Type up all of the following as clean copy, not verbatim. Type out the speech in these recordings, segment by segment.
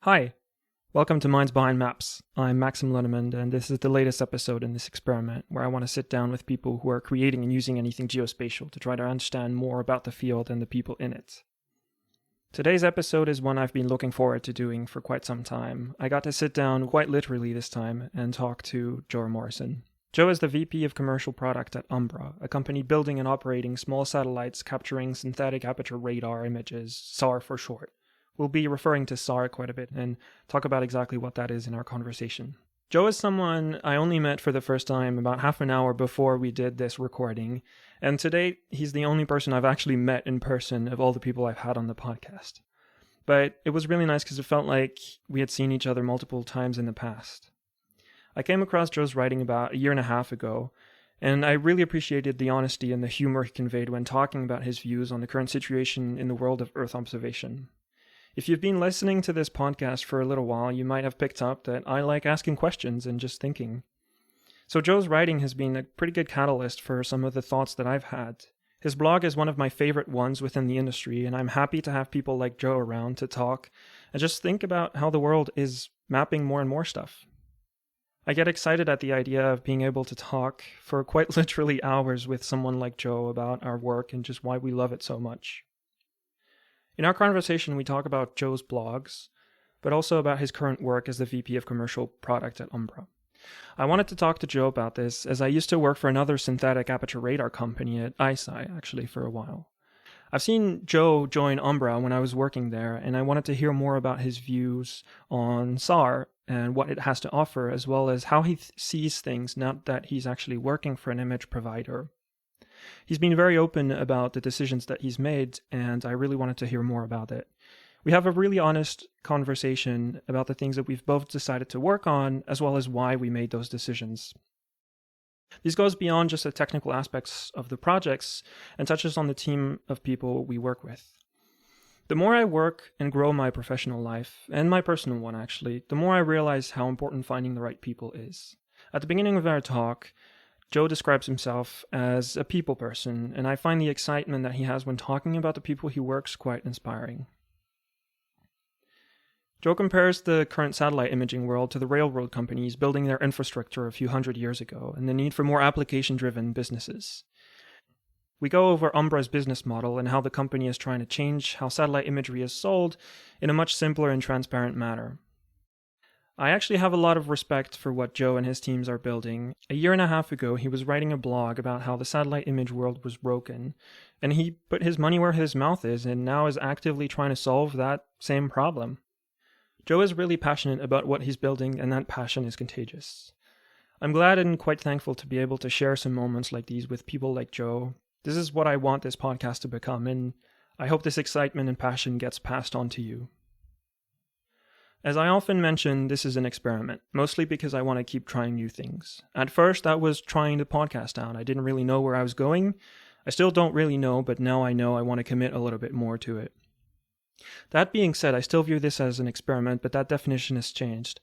Hi, welcome to Minds Behind Maps. I'm Maxim Lunneman, and this is the latest episode in this experiment where I want to sit down with people who are creating and using anything geospatial to try to understand more about the field and the people in it. Today's episode is one I've been looking forward to doing for quite some time. I got to sit down, quite literally this time, and talk to Joe Morrison. Joe is the VP of Commercial Product at Umbra, a company building and operating small satellites capturing Synthetic Aperture Radar images, SAR for short. We'll be referring to SAR quite a bit and talk about exactly what that is in our conversation. Joe is someone I only met for the first time about half an hour before we did this recording, and to date, he's the only person I've actually met in person of all the people I've had on the podcast. But it was really nice because it felt like we had seen each other multiple times in the past. I came across Joe's writing about a year and a half ago, and I really appreciated the honesty and the humor he conveyed when talking about his views on the current situation in the world of Earth observation. If you've been listening to this podcast for a little while, you might have picked up that I like asking questions and just thinking. So Joe's writing has been a pretty good catalyst for some of the thoughts that I've had. His blog is one of my favorite ones within the industry, and I'm happy to have people like Joe around to talk and just think about how the world is mapping more and more stuff. I get excited at the idea of being able to talk for quite literally hours with someone like Joe about our work and just why we love it so much. In our conversation, we talk about Joe's blogs, but also about his current work as the VP of Commercial Product at Umbra. I wanted to talk to Joe about this as I used to work for another synthetic aperture radar company at SAR, actually, for a while. I've seen Joe join Umbra when I was working there, and I wanted to hear more about his views on SAR and what it has to offer, as well as how he sees things now that he's actually working for an image provider. He's been very open about the decisions that he's made, and I really wanted to hear more about it. We have a really honest conversation about the things that we've both decided to work on, as well as why we made those decisions. This goes beyond just the technical aspects of the projects and touches on the team of people we work with. The more I work and grow my professional life, and my personal one actually, the more I realize how important finding the right people is. At the beginning of our talk, Joe describes himself as a people person, and I find the excitement that he has when talking about the people he works quite inspiring. Joe compares the current satellite imaging world to the railroad companies building their infrastructure a few hundred years ago and the need for more application-driven businesses. We go over Umbra's business model and how the company is trying to change how satellite imagery is sold in a much simpler and transparent manner. I actually have a lot of respect for what Joe and his teams are building. A year and a half ago, he was writing a blog about how the satellite image world was broken, and he put his money where his mouth is and now is actively trying to solve that same problem. Joe is really passionate about what he's building, and that passion is contagious. I'm glad and quite thankful to be able to share some moments like these with people like Joe. This is what I want this podcast to become, and I hope this excitement and passion gets passed on to you. As I often mention, this is an experiment, mostly because I want to keep trying new things. At first, that was trying the podcast out. I didn't really know where I was going. I still don't really know, but now I know I want to commit a little bit more to it. That being said, I still view this as an experiment, but that definition has changed.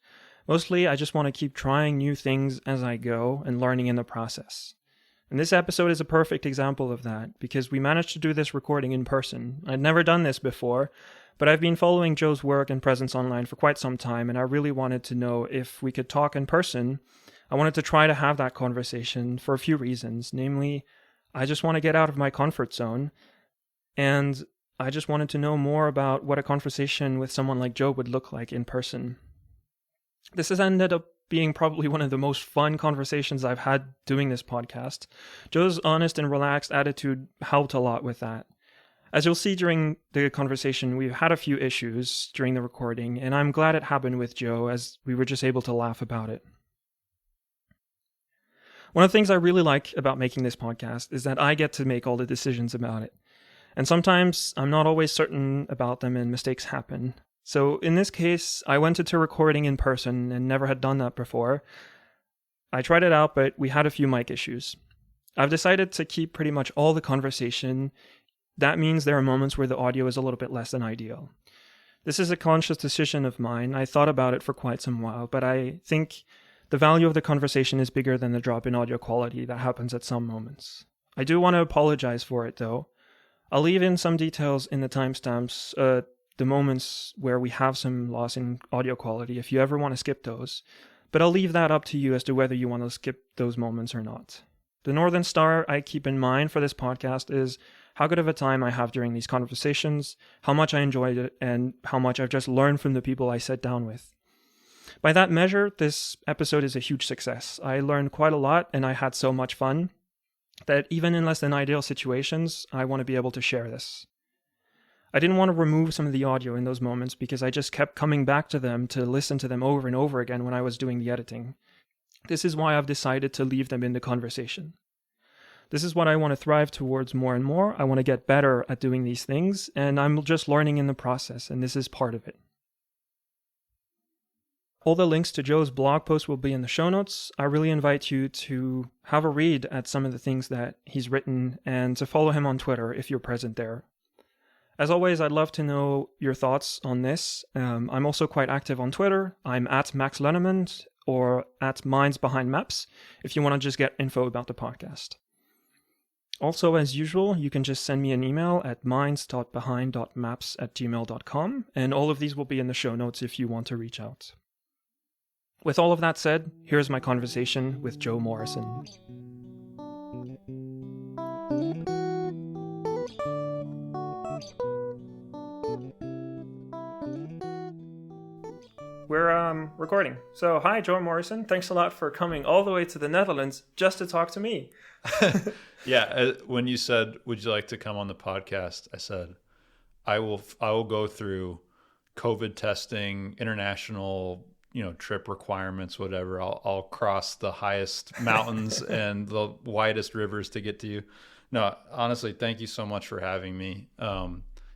Mostly, I just want to keep trying new things as I go and learning in the process. And this episode is a perfect example of that, because we managed to do this recording in person. I'd never done this before, but I've been following Joe's work and presence online for quite some time, and I really wanted to know if we could talk in person. I wanted to try to have that conversation for a few reasons. Namely, I just want to get out of my comfort zone, and I just wanted to know more about what a conversation with someone like Joe would look like in person. This has ended up being probably one of the most fun conversations I've had doing this podcast. Joe's honest and relaxed attitude helped a lot with that. As you'll see during the conversation, we've had a few issues during the recording, and I'm glad it happened with Joe, as we were just able to laugh about it. One of the things I really like about making this podcast is that I get to make all the decisions about it. And sometimes I'm not always certain about them and mistakes happen. So in this case, I went into recording in person and never had done that before. I tried it out, but we had a few mic issues. I've decided to keep pretty much all the conversation. That means there are moments where the audio is a little bit less than ideal. This is a conscious decision of mine. I thought about it for quite some while, but I think the value of the conversation is bigger than the drop in audio quality that happens at some moments. I do want to apologize for it, though. I'll leave in some details in the timestamps. the moments where we have some loss in audio quality, if you ever want to skip those. But I'll leave that up to you as to whether you want to skip those moments or not. The Northern Star I keep in mind for this podcast is how good of a time I have during these conversations, how much I enjoyed it, and how much I've just learned from the people I sat down with. By that measure, this episode is a huge success. I learned quite a lot, and I had so much fun that even in less than ideal situations, I want to be able to share this. I didn't want to remove some of the audio in those moments because I just kept coming back to them to listen to them over and over again when I was doing the editing. This is why I've decided to leave them in the conversation. This is what I want to thrive towards more and more. I want to get better at doing these things, and I'm just learning in the process, and this is part of it. All the links to Joe's blog post will be in the show notes. I really invite you to have a read at some of the things that he's written and to follow him on Twitter if you're present there. As always, I'd love to know your thoughts on this. I'm also quite active on Twitter. I'm at Max Lunneman or at Minds Behind Maps if you want to just get info about the podcast. Also, as usual, you can just send me an email at minds.behind.maps@gmail.com, and all of these will be in the show notes if you want to reach out. With all of that said, here's my conversation with Joe Morrison. We're recording. So, hi, Joe Morrison. Thanks a lot for coming all the way to the Netherlands just to talk to me. Yeah, when you said, would you like to come on the podcast? I said, I will go through COVID testing, international, trip requirements, whatever. I'll cross the highest mountains and the widest rivers to get to you. No, honestly, thank you so much for having me.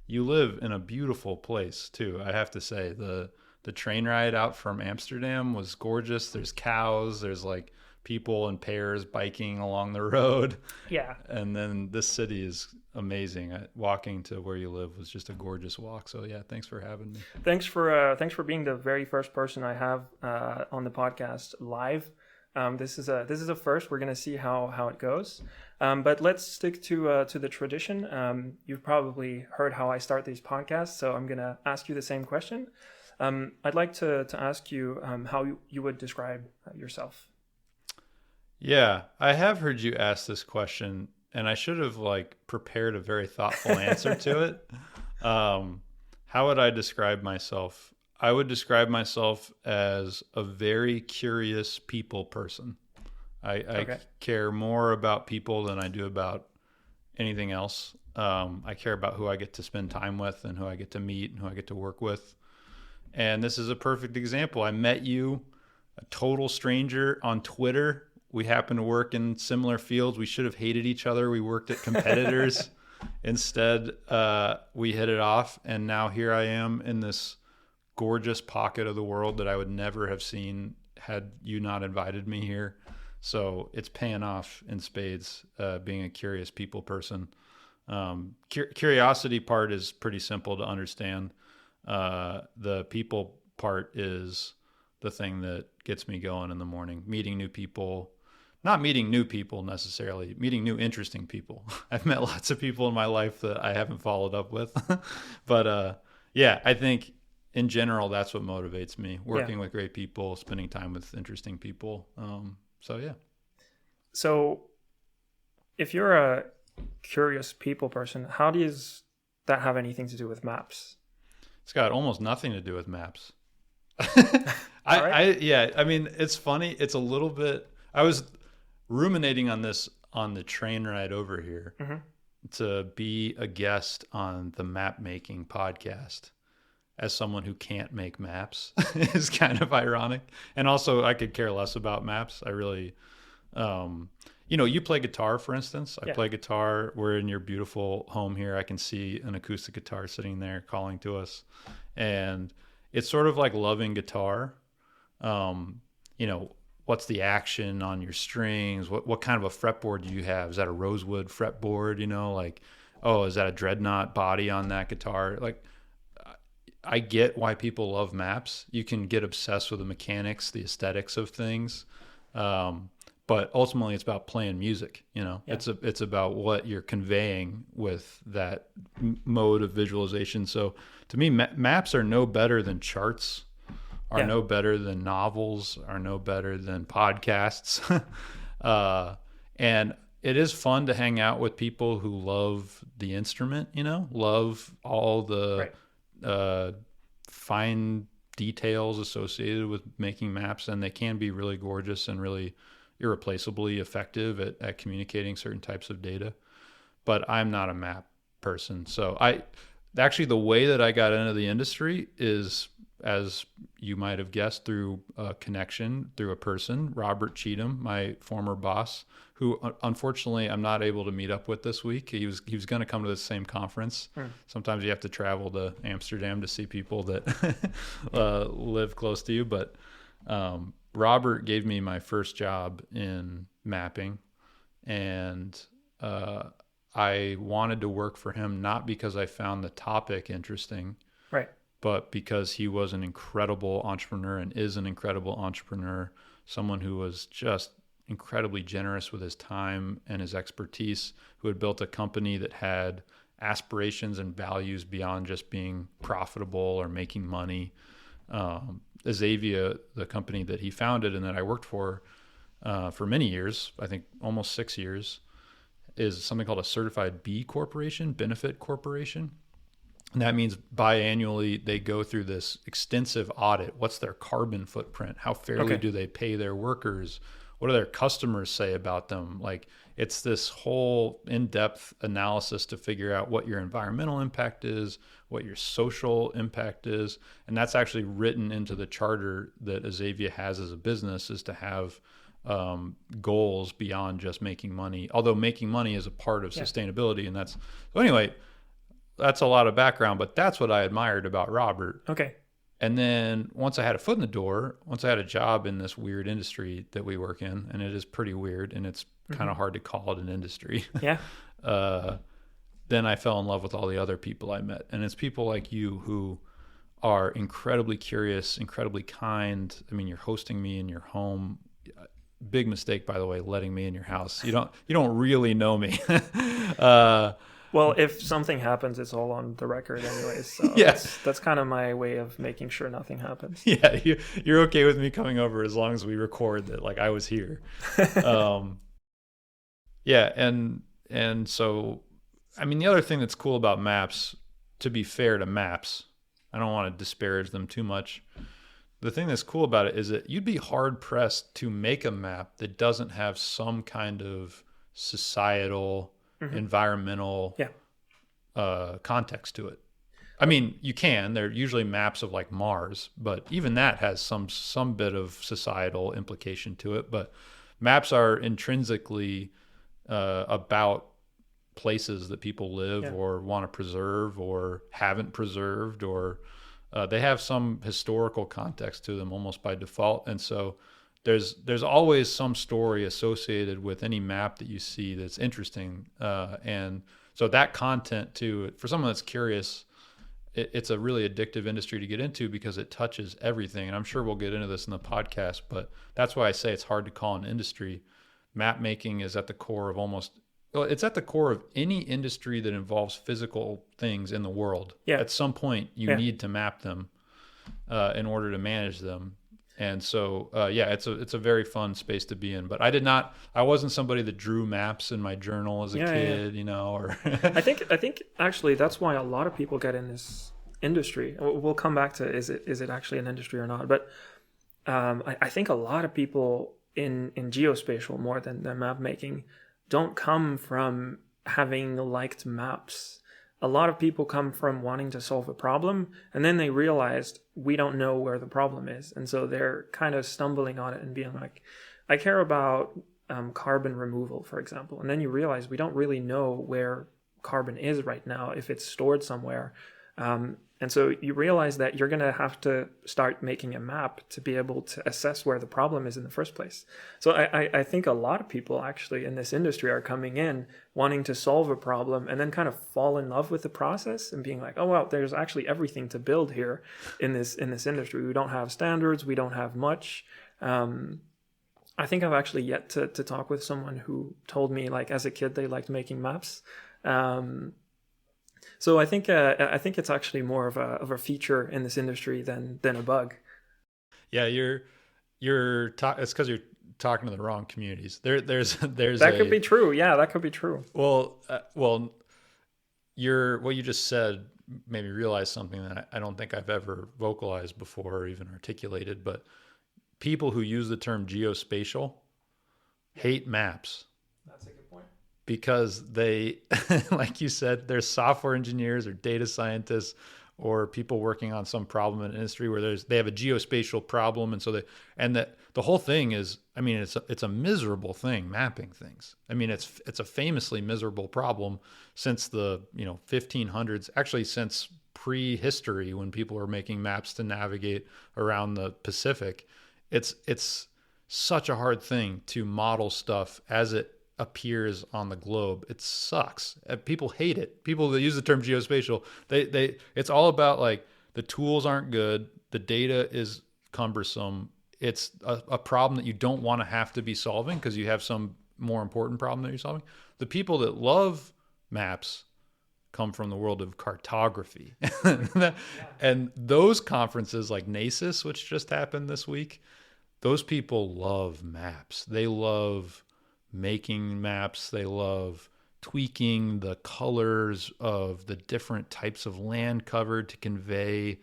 You live in a beautiful place too. I have to say the train ride out from Amsterdam was gorgeous. There's cows, there's like people in pairs biking along the road. Yeah. And then this city is amazing. Walking to where you live was just a gorgeous walk. So yeah, thanks for having me. Thanks for being the very first person I have on the podcast live. This is a first. We're gonna see how it goes. But let's stick to the tradition. You've probably heard how I start these podcasts, so I'm gonna ask you the same question. I'd like to ask you how you would describe yourself. Yeah, I have heard you ask this question, and I should have prepared a very thoughtful answer to it. How would I describe myself? I would describe myself as a very curious people person. I care more about people than I do about anything else. I care about who I get to spend time with and who I get to meet and who I get to work with. And this is a perfect example. I met you, a total stranger, on Twitter. We happen to work in similar fields. We should have hated each other. We worked at competitors. Instead, we hit it off. And now here I am in this gorgeous pocket of the world that I would never have seen had you not invited me here. So it's paying off in spades, being a curious people person. Curiosity part is pretty simple to understand. The people part is the thing that gets me going in the morning. Meeting new people, not meeting new people necessarily, meeting new interesting people. I've met lots of people in my life that I haven't followed up with. But yeah, I think in general, that's what motivates me. Working with great people, spending time with interesting people. So yeah. So if you're a curious people person, how does that have anything to do with maps? It's got almost nothing to do with maps. Right. I mean, it's funny. It's a little bit, I was ruminating on this on the train ride over here to be a guest on the map making podcast as someone who can't make maps is kind of ironic. And also I could care less about maps. I really, you play guitar, for instance. I play guitar. We're in your beautiful home here. I can see an acoustic guitar sitting there calling to us. And it's sort of like loving guitar. What's the action on your strings? What kind of a fretboard do you have? Is that a rosewood fretboard? Is that a dreadnought body on that guitar? I get why people love maps. You can get obsessed with the mechanics, the aesthetics of things. but ultimately it's about playing music. Yeah. It's about what you're conveying with that mode of visualization. So to me, maps are no better than charts, are no better than novels, are no better than podcasts. And it is fun to hang out with people who love the instrument, love all the fine details associated with making maps, and they can be really gorgeous and really irreplaceably effective at communicating certain types of data. But I'm not a map person. So actually the way that I got into the industry is, as you might have guessed, through a connection, through a person, Robert Cheatham, my former boss, who unfortunately I'm not able to meet up with this week. He was going to come to the same conference. Sometimes you have to travel to Amsterdam to see people that live close to you. But Robert gave me my first job in mapping, and I wanted to work for him not because I found the topic interesting, right, but because he was an incredible entrepreneur and is an incredible entrepreneur, someone who was just incredibly generous with his time and his expertise, who had built a company that had aspirations and values beyond just being profitable or making money. Azavia, the company that he founded and that I worked for many years, I think almost 6 years, is something called a certified B corporation, benefit corporation. And that means biannually they go through this extensive audit. What's their carbon footprint? How fairly do they pay their workers? What do their customers say about them? Like, it's this whole in-depth analysis to figure out what your environmental impact is, what your social impact is. And that's actually written into the charter that Azavia has as a business, is to have goals beyond just making money, although making money is a part of sustainability. And so anyway, that's a lot of background, but that's what I admired about Robert. Okay. And then once I had a foot in the door, once I had a job in this weird industry that we work in, and it is pretty weird and it's kind of hard to call it an industry. Yeah. Then I fell in love with all the other people I met. And it's people like you who are incredibly curious, incredibly kind. I mean, you're hosting me in your home. Big mistake, by the way, letting me in your house. You don't really know me. Well, if something happens, it's all on the record anyways. So that's kind of my way of making sure nothing happens. Yeah, you're okay with me coming over as long as we record that, like, I was here. Yeah, and so, I mean, the other thing that's cool about maps, to be fair to maps, I don't want to disparage them too much. The thing that's cool about it is that you'd be hard pressed to make a map that doesn't have some kind of societal, environmental context to it. I mean, you can. They're usually maps of like Mars, but even that has some bit of societal implication to it. But maps are intrinsically about places that people live or want to preserve or haven't preserved, or they have some historical context to them almost by default. And so there's always some story associated with any map that you see that's interesting. And so that content too, for someone that's curious, it's a really addictive industry to get into because it touches everything. And I'm sure we'll get into this in the podcast, but that's why I say it's hard to call an industry. Map making is at the core of it's at the core of any industry that involves physical things in the world. Yeah. At some point you need to map them in order to manage them. And so, it's a very fun space to be in. But I wasn't somebody that drew maps in my journal as a kid, or. I think actually that's why a lot of people get in this industry. We'll come back to is it actually an industry or not. But I think a lot of people in geospatial, more than map making, don't come from having liked maps. A lot of people come from wanting to solve a problem, and then they realized we don't know where the problem is. And so they're kind of stumbling on it and being like, I care about carbon removal, for example. And then you realize we don't really know where carbon is right now, if it's stored somewhere. And so you realize that you're going to have to start making a map to be able to assess where the problem is in the first place. So I think a lot of people actually in this industry are coming in wanting to solve a problem and then kind of fall in love with the process and being like, oh, well, there's actually everything to build here in this industry. We don't have standards. We don't have much. I think I've actually yet to talk with someone who told me like as a kid they liked making maps. So I think it's actually more of a feature in this industry than a bug. Yeah, it's because you're talking to the wrong communities. There's That could be true. Yeah, that could be true. Well, what you just said made me realize something that I don't think I've ever vocalized before or even articulated. But people who use the term geospatial hate maps. That's a good point. Because they, like you said, there's software engineers or data scientists or people working on some problem in industry where they have a geospatial problem, and so the whole thing is, I mean, it's a miserable thing, mapping things. I mean, it's a famously miserable problem since the 1500s, actually since prehistory, when people were making maps to navigate around the Pacific. It's such a hard thing to model stuff as it appears on the globe. It sucks. People hate it. People that use the term geospatial, it's all about like the tools aren't good, the data is cumbersome. It's a problem that you don't want to have to be solving because you have some more important problem that you're solving. The people that love maps come from the world of cartography. And those conferences like NASIS, which just happened this week, those people love maps. They love making maps. They love tweaking the colors of the different types of land covered to convey,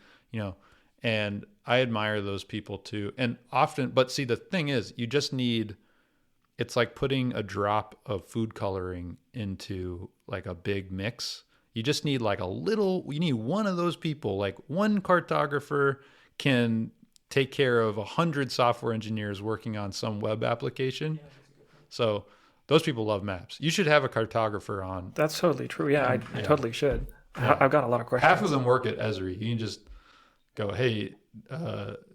and I admire those people too. And often, but see, the thing is, it's like putting a drop of food coloring into like a big mix. You just need like you need one of those people, like one cartographer can take care of 100 software engineers working on some web application. Yeah. So those people love maps. You should have a cartographer on. That's totally true. Yeah, I totally should. Yeah. I've got a lot of questions. Half of them work at Esri. You can just go, hey,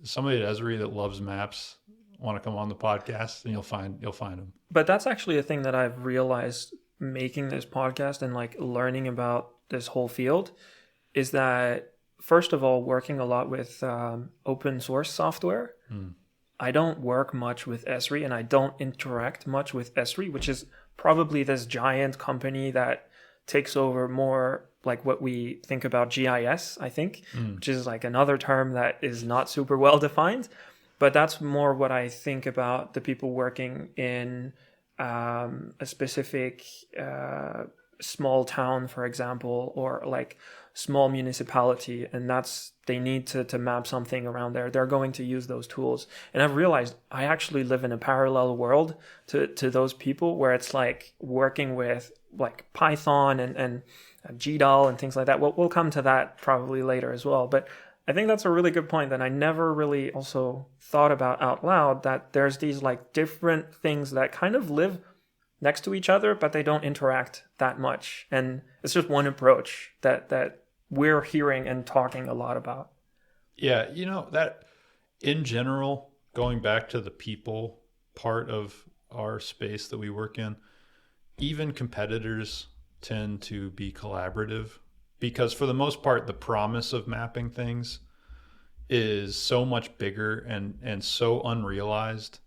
somebody at Esri that loves maps want to come on the podcast, and you'll find them. But that's actually a thing that I've realized making this podcast and like learning about this whole field is that, first of all, working a lot with open source software. I don't work much with Esri, and I don't interact much with Esri, which is probably this giant company that takes over more like what we think about GIS, I think, which is like another term that is not super well defined. But that's more what I think about the people working in a specific small town, for example, or like small municipality, and they need to map something around there. They're going to use those tools. And I've realized I actually live in a parallel world to those people where it's like working with like Python and GDAL and things like that. We'll come to that probably later as well. But I think that's a really good point that I never really also thought about out loud, that there's these like different things that kind of live next to each other, but they don't interact that much. And it's just one approach that we're hearing and talking a lot about. Yeah, that in general, going back to the people part of our space that we work in, even competitors tend to be collaborative because for the most part, the promise of mapping things is so much bigger and so unrealized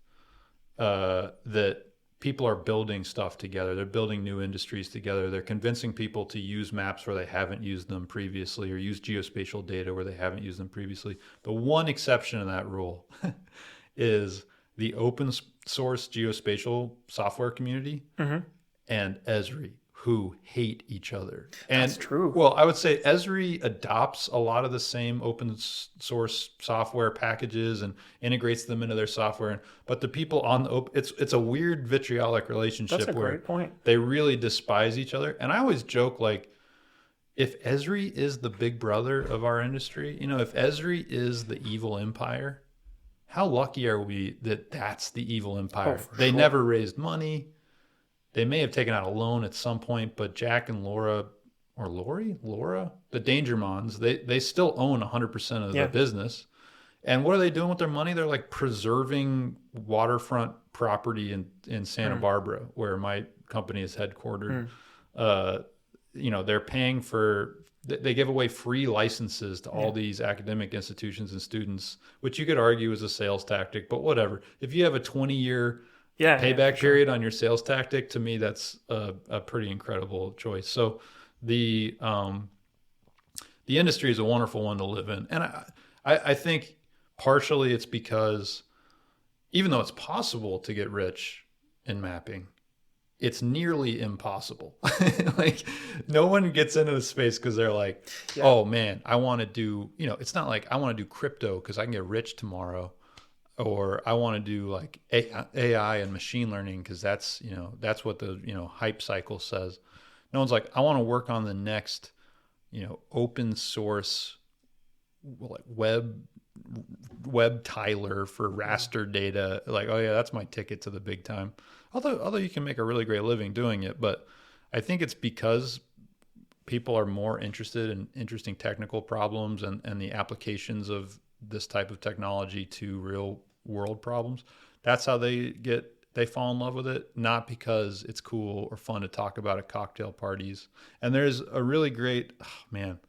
that people are building stuff together. They're building new industries together. They're convincing people to use maps where they haven't used them previously or use geospatial data where they haven't used them previously. The one exception to that rule is the open source geospatial software community and Esri, who hate each other. And, that's true. Well, I would say Esri adopts a lot of the same open source software packages and integrates them into their software. But the people on the it's a weird vitriolic relationship. That's a where great point. They really despise each other. And I always joke, like, if Esri is the big brother of our industry, if Esri is the evil empire, how lucky are we that that's the evil empire? They never raised money. They may have taken out a loan at some point, but Jack and Laura, the Dangermons, they still own 100% of the business. And what are they doing with their money? They're like preserving waterfront property in Santa Barbara, where my company is headquartered. They're paying they give away free licenses to all these academic institutions and students, which you could argue is a sales tactic, but whatever. If you have a 20-year Yeah, yeah, payback for sure. period on your sales tactic, to me, that's a pretty incredible choice. So the industry is a wonderful one to live in. And I think partially it's because even though it's possible to get rich in mapping, it's nearly impossible. Like no one gets into the space because they're like, Yeah. oh man, I want to do, it's not like I want to do crypto because I can get rich tomorrow, or I want to do like AI and machine learning because that's what the hype cycle says. No one's like, I want to work on the next open source like web tiler for raster data. Like, oh yeah, that's my ticket to the big time. Although you can make a really great living doing it, but I think it's because people are more interested in interesting technical problems and the applications of this type of technology to real world problems. That's how they fall in love with it, not because it's cool or fun to talk about at cocktail parties. And there's a really great, man,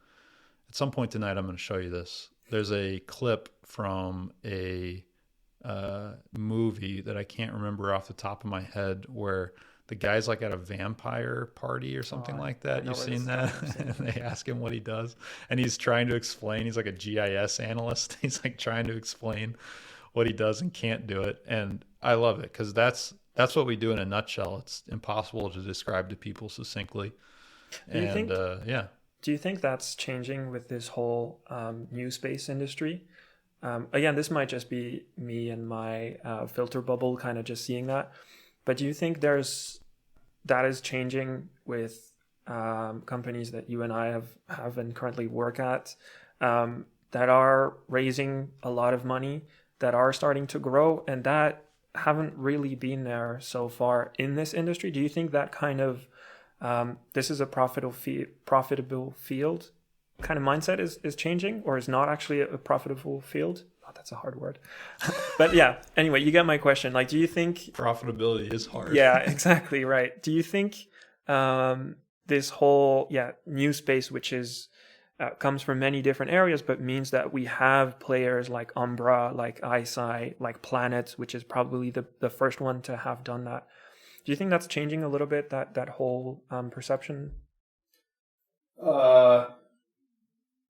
at some point tonight, I'm going to show you this. There's a clip from a movie that I can't remember off the top of my head where the guy's like at a vampire party or something like that. You've seen that? And they ask him what he does. And he's trying to explain. He's like a GIS analyst. He's like trying to explain what he does and can't do it. And I love it because that's what we do in a nutshell. It's impossible to describe to people succinctly. Do you think that's changing with this whole new space industry? Again, this might just be me and my filter bubble kind of just seeing that. But do you think that is changing with companies that you and I have and currently work at that are raising a lot of money, that are starting to grow, and that haven't really been there so far in this industry? Do you think that kind of this is a profitable field kind of mindset is changing, or is not actually a profitable field? Oh, that's a hard word. But yeah, anyway, you get my question. Like, do you think profitability is hard? Yeah, exactly right. Do you think this whole new space, which is comes from many different areas, but means that we have players like Umbra, like ISI, like Planet, which is probably the first one to have done that. Do you think that's changing a little bit, that whole perception?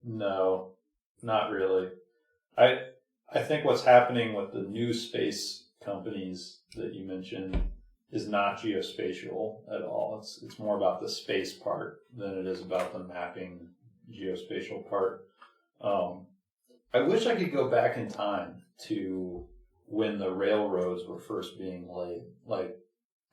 No, not really. I think what's happening with the new space companies that you mentioned is not geospatial at all. It's more about the space part than it is about the mapping geospatial part. I wish I could go back in time to when the railroads were first being laid. Like,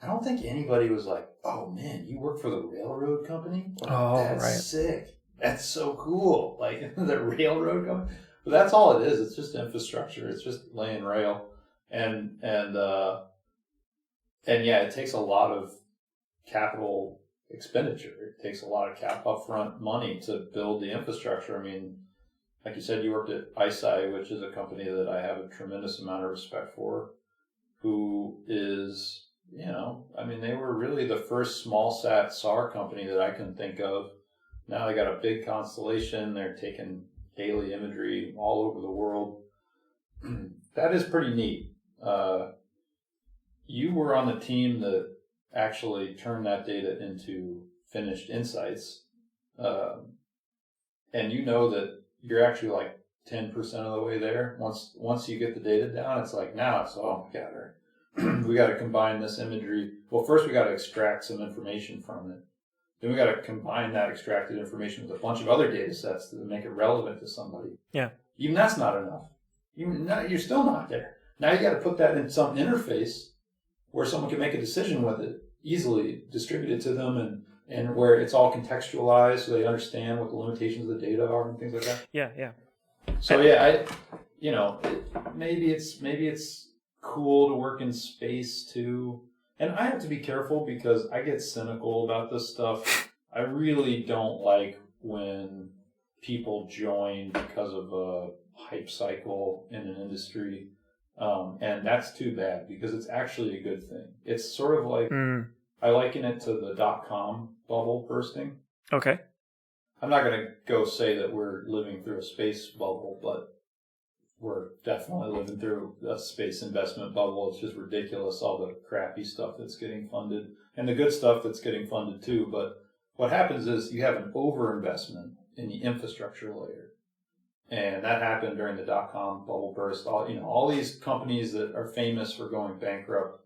I don't think anybody was like, oh man, you work for the railroad company? Like, that's right. Sick. That's so cool. Like, the railroad company? But that's all it is. It's just infrastructure. It's just laying rail. And yeah, it takes a lot of capital expenditure. It takes a lot of upfront money to build the infrastructure. I mean, like you said, you worked at ISI, which is a company that I have a tremendous amount of respect for, who is, I mean, they were really the first small sat SAR company that I can think of. Now they got a big constellation. They're taking daily imagery all over the world. That is pretty neat. You were on the team that actually turned that data into finished insights. And you know that you're actually like 10% of the way there. Once you get the data down, it's like, now it's, oh my God, right. We got to combine this imagery. Well, first we got to extract some information from it. Then we got to combine that extracted information with a bunch of other data sets to make it relevant to somebody. Yeah. Even that's not enough. You're still not there. Now you got to put that in some interface where someone can make a decision with it, easily distributed to them, and where it's all contextualized so they understand what the limitations of the data are and things like that. Yeah. So yeah, maybe it's cool to work in space too. And I have to be careful because I get cynical about this stuff. I really don't like when people join because of a hype cycle in an industry. And that's too bad because it's actually a good thing. It's sort of like, I liken it to the .com bubble bursting. Okay. I'm not going to go say that we're living through a space bubble, but we're definitely living through a space investment bubble. It's just ridiculous, all the crappy stuff that's getting funded and the good stuff that's getting funded too. But what happens is you have an overinvestment in the infrastructure layer. And that happened during the dot-com bubble burst. All these companies that are famous for going bankrupt,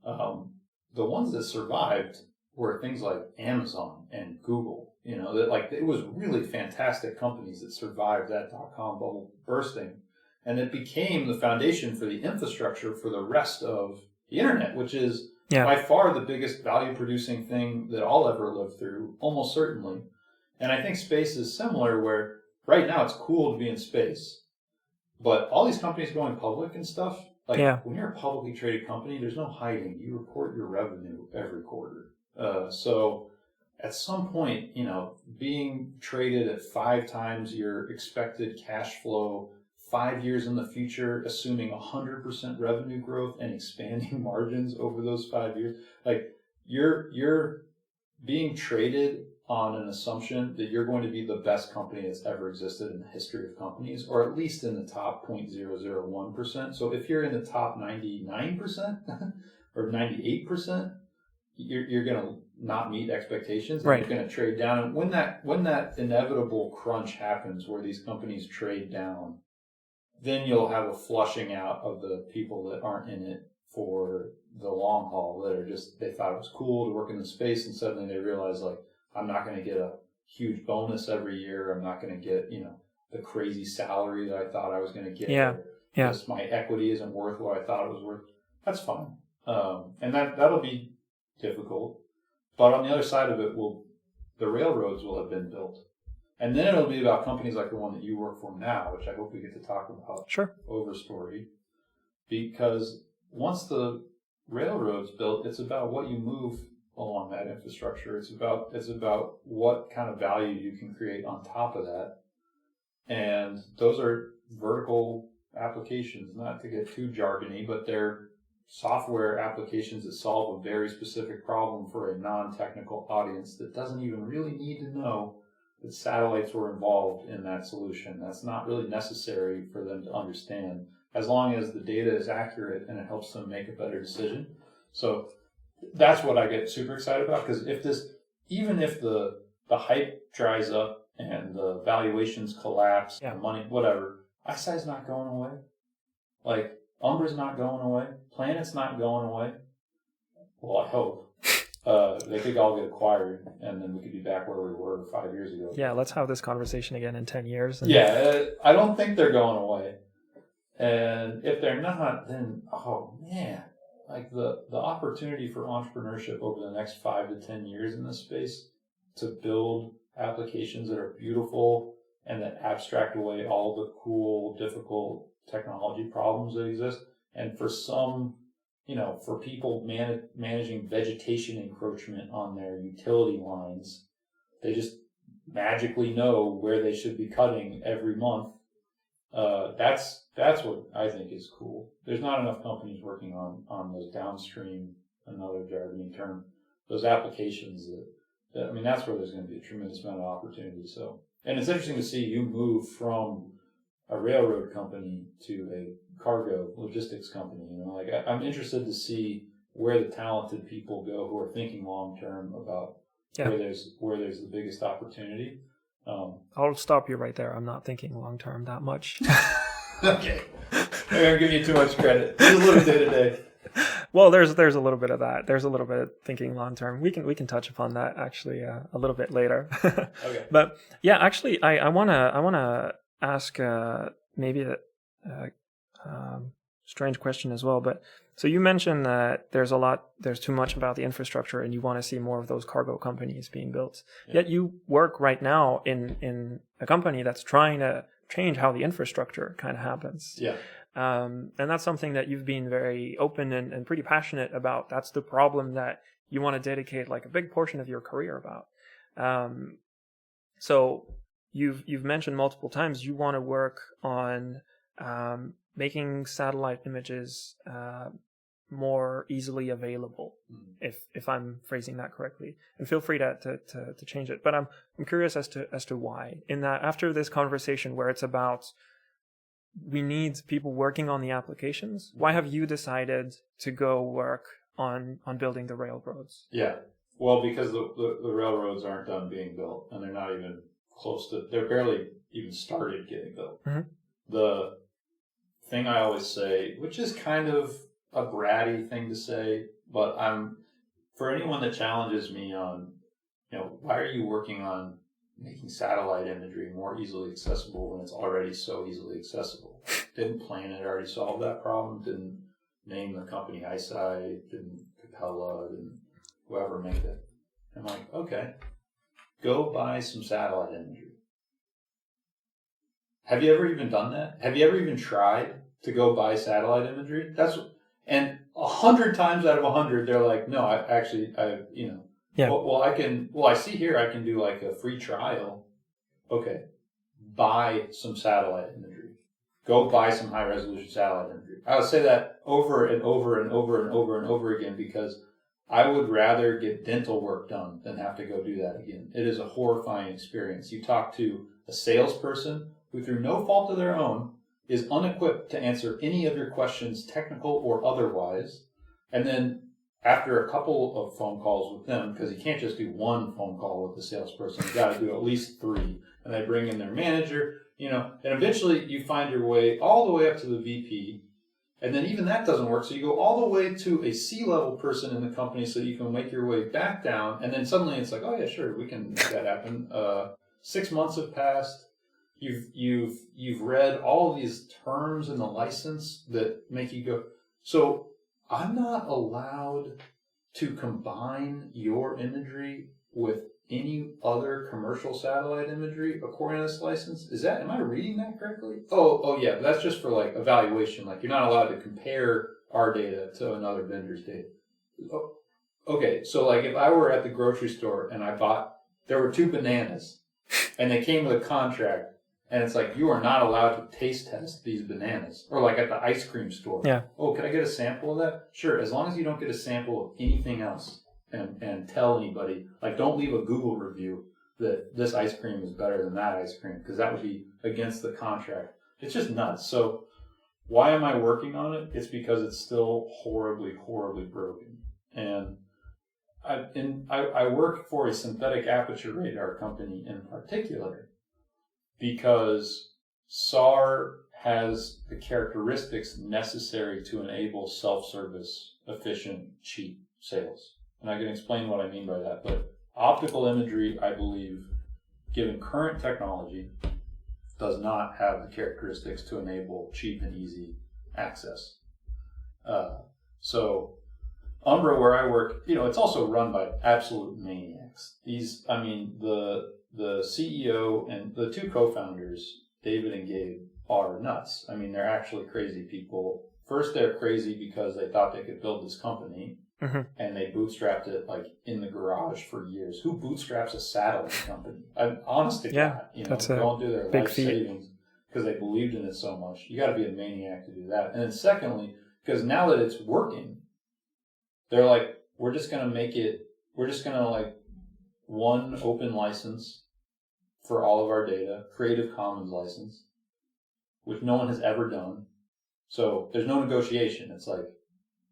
the ones that survived were things like Amazon and Google. It was really fantastic companies that survived that dot-com bubble bursting. And it became the foundation for the infrastructure for the rest of the internet, which is by far the biggest value-producing thing that I'll ever live through, almost certainly. And I think space is similar, where right now it's cool to be in space. But all these companies going public and stuff, when you're a publicly traded company, there's no hiding. You report your revenue every quarter. So at some point, being traded at 5 times your expected cash flow 5 years in the future, assuming 100% revenue growth and expanding margins over those 5 years, you're being traded on an assumption that you're going to be the best company that's ever existed in the history of companies, or at least in the top 0.001%. So if you're in the top 99% or 98%, you're going to not meet expectations, and you're going to trade down. And when that inevitable crunch happens, where these companies trade down, then you'll have a flushing out of the people that aren't in it for the long haul, that are just, they thought it was cool to work in the space, and suddenly they realize, I'm not going to get a huge bonus every year. I'm not going to get, the crazy salary that I thought I was going to get. Just my equity isn't worth what I thought it was worth. That's fine. And that'll be difficult. But on the other side of it, the railroads will have been built. And then it'll be about companies like the one that you work for now, which I hope we get to talk about. Sure. Overstory. Because once the railroad's built, it's about what you move along that infrastructure. It's about what kind of value you can create on top of that. And those are vertical applications, not to get too jargony, but they're software applications that solve a very specific problem for a non-technical audience that doesn't even really need to know that satellites were involved in that solution. That's not really necessary for them to understand, as long as the data is accurate and it helps them make a better decision. So that's what I get super excited about, because even if the hype dries up and the valuations collapse, the money, whatever, ISI's not going away. Umbra's not going away. Planet's not going away. Well, I hope. They could all get acquired, and then we could be back where we were 5 years ago. Yeah, let's have this conversation again in 10 years. I don't think they're going away. And if they're not, then, oh man, the opportunity for entrepreneurship over the next 5 to 10 years in this space to build applications that are beautiful and that abstract away all the cool, difficult technology problems that exist. And for some, for people managing vegetation encroachment on their utility lines, they just magically know where they should be cutting every month. That's what I think is cool. There's not enough companies working on those downstream, another jargony term, those applications that's where there's going to be a tremendous amount of opportunity. So, and it's interesting to see you move from a railroad company to a cargo logistics company. I'm interested to see where the talented people go who are thinking long term about where there's the biggest opportunity. I'll stop you right there. I'm not thinking long term that much. Okay, I'm gonna give you too much credit. Just a little day to day. Well, there's a little bit of that. There's a little bit of thinking long term. We can touch upon that actually a little bit later. Okay. But yeah, actually, I wanna ask maybe a strange question as well. But so you mentioned that there's too much about the infrastructure, and you want to see more of those cargo companies being built. Yeah. Yet you work right now in a company that's trying to change how the infrastructure kind of happens. Yeah. And that's something that you've been very open and pretty passionate about. That's the problem that you want to dedicate a big portion of your career about. So you've mentioned multiple times you want to work on making satellite images more easily available, if I'm phrasing that correctly. And feel free to change it. But I'm curious as to why. In that, after this conversation where it's about we need people working on the applications. Why have you decided to go work on building the railroads? Yeah. Well, because the railroads aren't done being built, and they're not even close to, they're barely even started getting built. Mm-hmm. The thing I always say, which is kind of a bratty thing to say, but for anyone that challenges me on, why are you working on making satellite imagery more easily accessible when it's already so easily accessible? Didn't Planet already solve that problem? Didn't name the company Eyesight? Didn't Capella? Didn't whoever make it? I'm like, okay, go buy some satellite imagery. Have you ever even done that? Have you ever even tried to go buy satellite imagery? And 100 times out of 100, they're like, no, Yeah. I see here I can do like a free trial. Okay, buy some satellite imagery. Go buy some high resolution satellite imagery. I would say that over and over and over and over and over again, because I would rather get dental work done than have to go do that again. It is a horrifying experience. You talk to a salesperson who, through no fault of their own, is unequipped to answer any of your questions, technical or otherwise. And then after a couple of phone calls with them, because you can't just do one phone call with the salesperson, you got to do at least 3. And they bring in their manager, and eventually you find your way all the way up to the VP. And then even that doesn't work. So you go all the way to a C-level person in the company so you can make your way back down. And then suddenly it's like, oh yeah, sure, we can make that happen. 6 months have passed. You've read all of these terms in the license that make you go. So I'm not allowed to combine your imagery with any other commercial satellite imagery according to this license. Am I reading that correctly? Oh yeah, that's just for like evaluation. Like you're not allowed to compare our data to another vendor's data. Oh, okay, so like if I were at the grocery store and there were 2 bananas and they came with a contract, and it's like, you are not allowed to taste test these bananas. Or like at the ice cream store. Yeah. Oh, can I get a sample of that? Sure, as long as you don't get a sample of anything else and tell anybody. Like, don't leave a Google review that this ice cream is better than that ice cream, because that would be against the contract. It's just nuts. So why am I working on it? It's because it's still horribly, horribly broken. And I work for a synthetic aperture radar company in particular, because SAR has the characteristics necessary to enable self-service, efficient, cheap sales. And I can explain what I mean by that. But optical imagery, I believe, given current technology, does not have the characteristics to enable cheap and easy access. So Umbra, where I work, it's also run by absolute maniacs. The CEO and the 2 co-founders, David and Gabe, are nuts. I mean, they're actually crazy people. First, they're crazy because they thought they could build this company, and they bootstrapped it like in the garage for years. Who bootstraps a satellite company? I'm honest to God, that's don't do their big life savings because they believed in it so much. You got to be a maniac to do that. And then secondly, because now that it's working, they're like, we're just going to like one open license for all of our data, Creative Commons license, which no one has ever done. So there's no negotiation. It's like,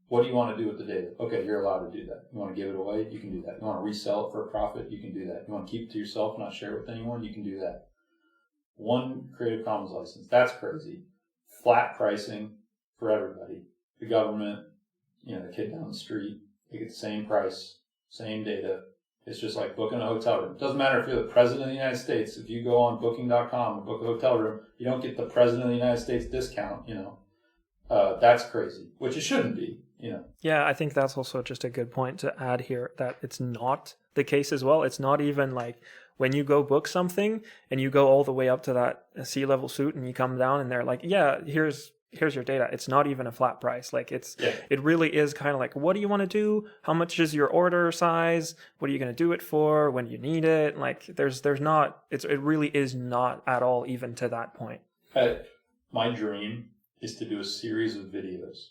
what do you want to do with the data? Okay, you're allowed to do that. You want to give it away? You can do that. You want to resell it for a profit? You can do that. You want to keep it to yourself, not share it with anyone? You can do that. One Creative Commons license. That's crazy. Flat pricing for everybody. The government, the kid down the street, they get the same price, same data. It's just like booking a hotel room. It doesn't matter if you're the president of the United States. If you go on booking.com and book a hotel room, you don't get the president of the United States discount, That's crazy, which it shouldn't be, Yeah, I think that's also just a good point to add here, that it's not the case as well. It's not even like when you go book something and you go all the way up to that C-level suit and you come down and they're like, yeah, here's your data. It's not even a flat price. Like it really is kind of like, what do you want to do? How much is your order size? What are you going to do it for? When you need it? Like there's not, it really is not at all even to that point. My dream is to do a series of videos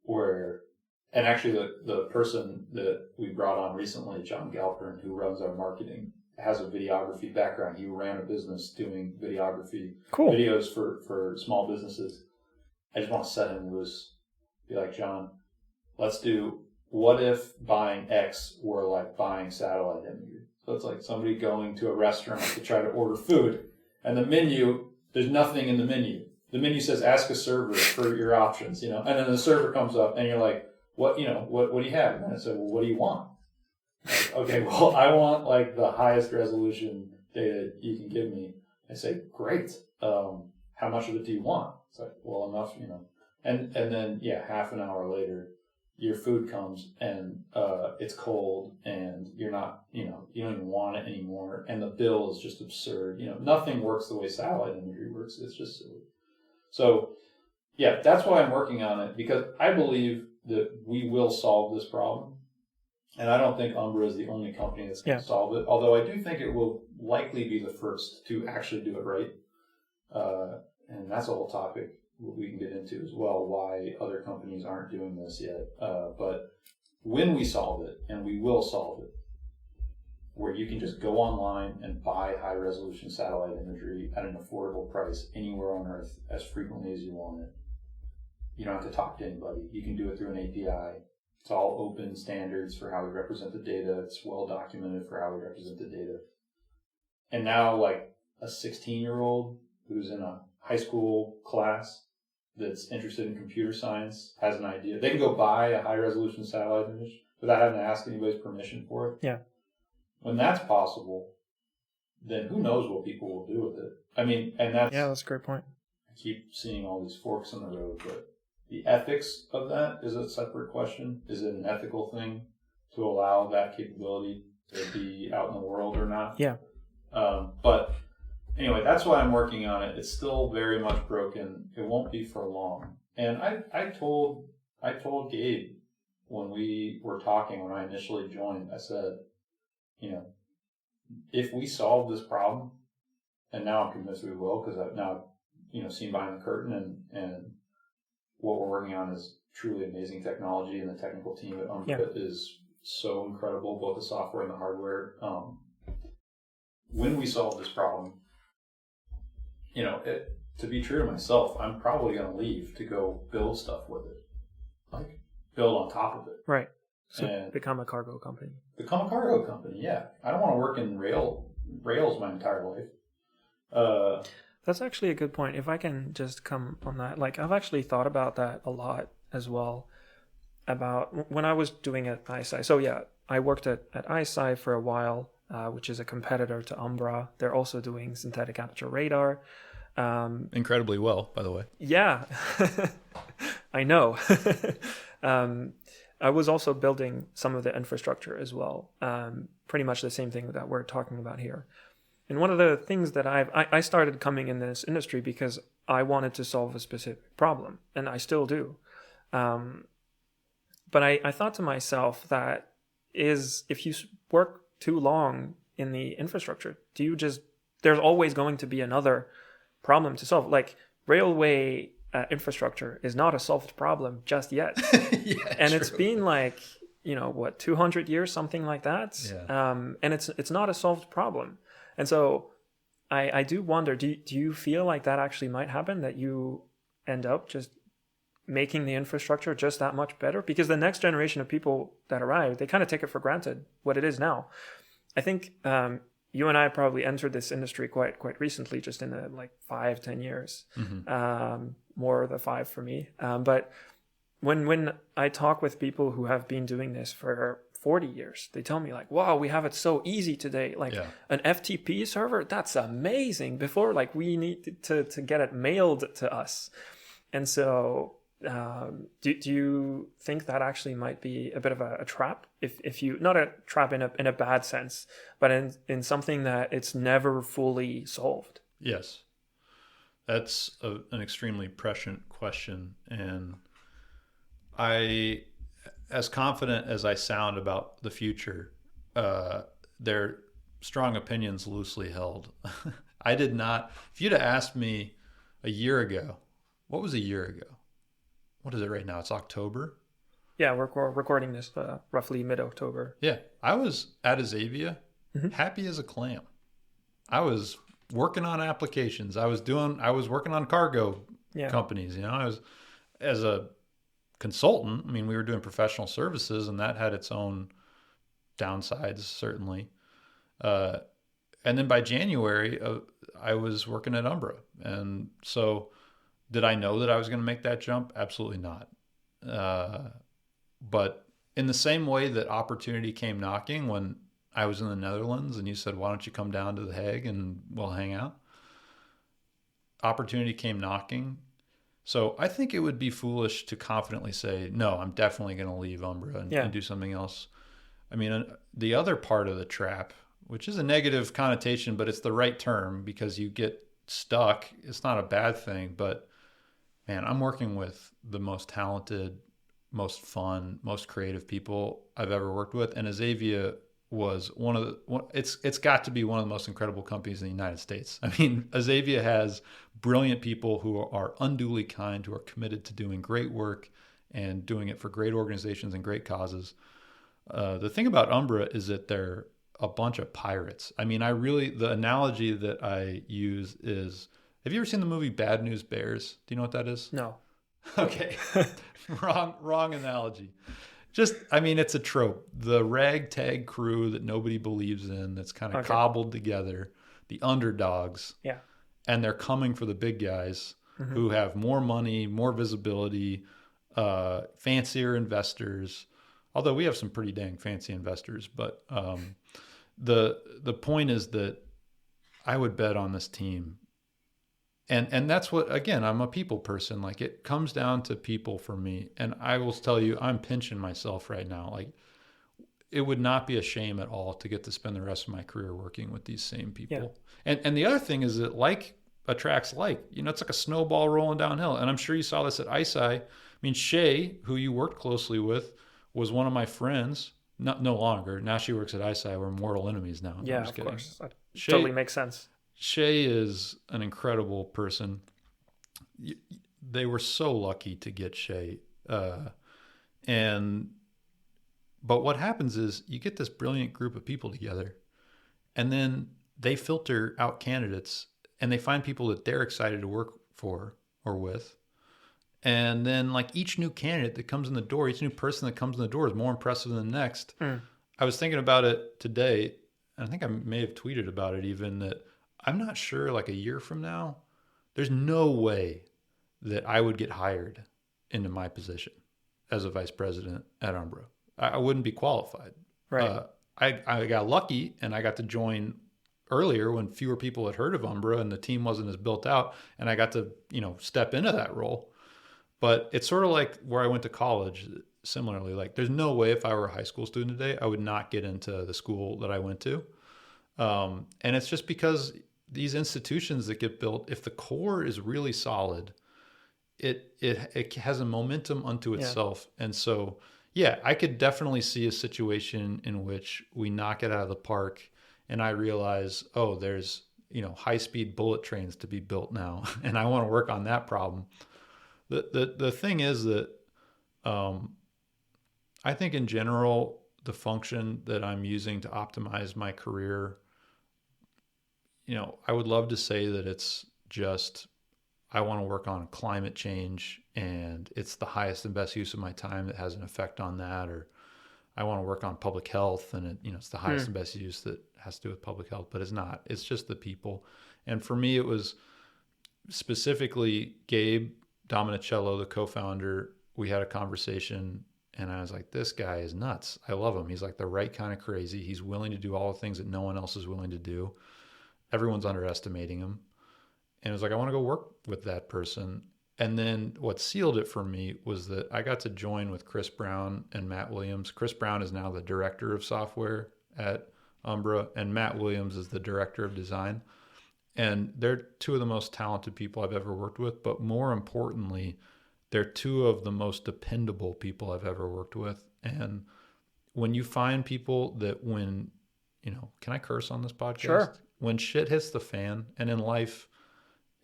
where, and actually the person that we brought on recently, John Galpern, who runs our marketing has a videography background. He ran a business doing videography, Cool. videos for small businesses. I just want to set him loose. Be like, John, let's do, what if buying X were like buying satellite imagery? So it's like somebody going to a restaurant to try to order food, and the menu, there's nothing in the menu. The menu says, ask a server for your options, and then the server comes up and you're like, what do you have? And I said, well, what do you want? Like, okay, well, I want like the highest resolution data you can give me. I say, great. How much of it do you want? It's like, well, enough, and then, half an hour later, your food comes and it's cold and you're not, you don't even want it anymore. And the bill is just absurd. Nothing works the way satellite imagery works. It's just silly. So, that's why I'm working on it, because I believe that we will solve this problem. And I don't think Umbra is the only company that's going to solve it. Although I do think it will likely be the first to actually do it right. And that's a whole topic we can get into as well, why other companies aren't doing this yet. But when we solve it, and we will solve it, where you can just go online and buy high-resolution satellite imagery at an affordable price anywhere on Earth as frequently as you want it. You don't have to talk to anybody. You can do it through an API. It's all open standards for how we represent the data. It's well documented for how we represent the data. And now, like, a 16-year-old who's in a high school class that's interested in computer science has an idea. They can go buy a high-resolution satellite image without having to ask anybody's permission for it. Yeah. When that's possible, then who knows what people will do with it. I mean, and that's a great point. I keep seeing all these forks in the road, but the ethics of that is a separate question. Is it an ethical thing to allow that capability to be out in the world or not? Yeah. But anyway, that's why I'm working on it. It's still very much broken. It won't be for long. And I told Gabe when we were talking, when I initially joined, I said, if we solve this problem, and now I'm convinced we will, because I've now, seen behind the curtain, and what we're working on is truly amazing technology, and the technical team at Umbra is so incredible, both the software and the hardware. When we solve this problem, to be true to myself, I'm probably going to leave to go build stuff with it, like build on top of it. Right. So become a cargo company. Become a cargo company, yeah. I don't want to work in rails my entire life. That's actually a good point. If I can just come on that, like I've actually thought about that a lot as well, about when I was doing at ISci. So I worked at ISci for a while, which is a competitor to Umbra. They're also doing synthetic aperture radar. Incredibly well, by the way. Yeah, I know. I was also building some of the infrastructure as well. Pretty much the same thing that we're talking about here. And one of the things that I started coming in this industry because I wanted to solve a specific problem, and I still do. But I thought to myself that if you work too long in the infrastructure, there's always going to be another problem to solve. Like railway infrastructure is not a solved problem just yet. And true. It's been like, 200 years, something like that. Yeah. And it's not a solved problem. And so I do wonder, do you feel like that actually might happen, that you end up just making the infrastructure just that much better? Because the next generation of people that arrive, they kind of take it for granted what it is now. I think you and I probably entered this industry quite recently, just in the 5-10 years, more the 5 for me. But when I talk with people who have been doing this for 40 years, they tell me wow, we have it so easy today. An FTP server, that's amazing. Before, we need to get it mailed to us. And so do you think that actually might be a bit of a trap? If you, not a trap in a bad sense, but in something that it's never fully solved? Yes. That's an extremely prescient question. And as confident as I sound about the future, they're strong opinions loosely held. I did not, if you'd have asked me a year ago, what was a year ago? What is it right now? It's October. Yeah, we're recording this roughly mid-October. Yeah, I was at Azavia happy as a clam. I was working on applications. I was working on cargo companies. I was, as a consultant, I mean, we were doing professional services, and that had its own downsides, certainly. And then by January, I was working at Umbra. And so did I know that I was going to make that jump? Absolutely not. But in the same way that opportunity came knocking when I was in the Netherlands and you said, why don't you come down to The Hague and we'll hang out? Opportunity came knocking. So I think it would be foolish to confidently say, no, I'm definitely going to leave Umbra and do something else. I mean, the other part of the trap, which is a negative connotation, but it's the right term because you get stuck. It's not a bad thing, but man, I'm working with the most talented, most fun, most creative people I've ever worked with. And Azavia was it's got to be one of the most incredible companies in the United States. I mean, Azavia has brilliant people who are unduly kind, who are committed to doing great work and doing it for great organizations and great causes. The thing about Umbra is that they're a bunch of pirates. I mean, the analogy that I use is, have you ever seen the movie Bad News Bears? Do you know what that is? No. Okay. Wrong analogy. I mean, it's a trope. The ragtag crew that nobody believes in, that's kind of cobbled together, the underdogs. Yeah. And they're coming for the big guys who have more money, more visibility, fancier investors. Although we have some pretty dang fancy investors. But the point is that I would bet on this team. And that's what, again, I'm a people person. Like, it comes down to people for me. And I will tell you, I'm pinching myself right now. Like, it would not be a shame at all to get to spend the rest of my career working with these same people. Yeah. And the other thing is that like attracts like, it's like a snowball rolling downhill. And I'm sure you saw this at ISI. I mean, Shay, who you worked closely with, was one of my friends. No longer. Now she works at ISI. We're mortal enemies now. Yeah, of course. That totally makes sense. Shay is an incredible person. They were so lucky to get Shay. But what happens is you get this brilliant group of people together, and then they filter out candidates, and they find people that they're excited to work for or with. And then, like, each new candidate that comes in the door, each new person that comes in the door is more impressive than the next. I was thinking about it today, and I think I may have tweeted about it even, that I'm not sure, like, a year from now, there's no way that I would get hired into my position as a vice president at Umbra. I wouldn't be qualified. Right. I got lucky, and I got to join earlier when fewer people had heard of Umbra and the team wasn't as built out, and I got to, step into that role. But it's sort of like where I went to college. Similarly, like, there's no way if I were a high school student today, I would not get into the school that I went to. And it's just because these institutions that get built, if the core is really solid, it has a momentum unto itself. Yeah. And so, I could definitely see a situation in which we knock it out of the park and I realize, oh, there's, high-speed bullet trains to be built now. And I want to work on that problem. The thing is that I think in general, the function that I'm using to optimize my career, I would love to say that it's just, I want to work on climate change and it's the highest and best use of my time that has an effect on that. Or I want to work on public health and it's the highest and best use that has to do with public health, but it's not. It's just the people. And for me, it was specifically Gabe Dominicello, the co-founder. We had a conversation and I was like, this guy is nuts. I love him. He's like the right kind of crazy. He's willing to do all the things that no one else is willing to do. Everyone's underestimating him. And it was like, I want to go work with that person. And then what sealed it for me was that I got to join with Chris Brown and Matt Williams. Chris Brown is now the director of software at Umbra, and Matt Williams is the director of design. And they're two of the most talented people I've ever worked with. But more importantly, they're two of the most dependable people I've ever worked with. And when you find people that when, can I curse on this podcast? Sure. When shit hits the fan, and in life,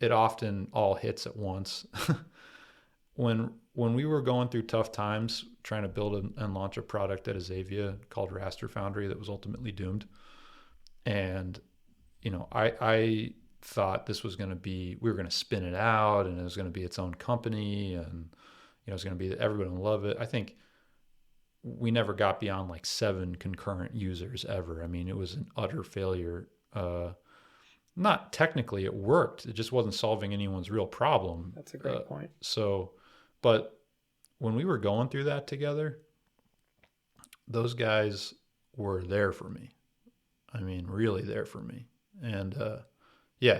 it often all hits at once. When we were going through tough times, trying to build and launch a product at Azavia called Raster Foundry that was ultimately doomed, And, I thought this was going to be, we were going to spin it out and it was going to be its own company and, it was going to be, everybody would love it. I think we never got beyond like 7 concurrent users ever. I mean, it was an utter failure. Not technically it worked. It just wasn't solving anyone's real problem. That's a great point. So, but when we were going through that together, those guys were there for me. I mean, really there for me. And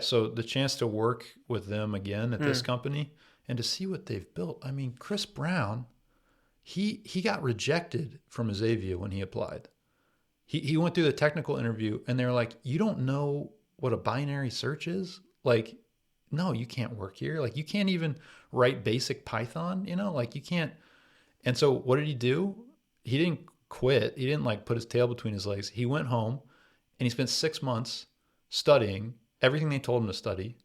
so the chance to work with them again at this company and to see what they've built. I mean, Chris Brown, he got rejected from Xavier when he applied. He went through the technical interview and they're like, you don't know what a binary search is? Like, no, you can't work here. Like, you can't even write basic Python, like you can't. And so what did he do? He didn't quit. He didn't like put his tail between his legs. He went home and he spent 6 months studying everything they told him to study.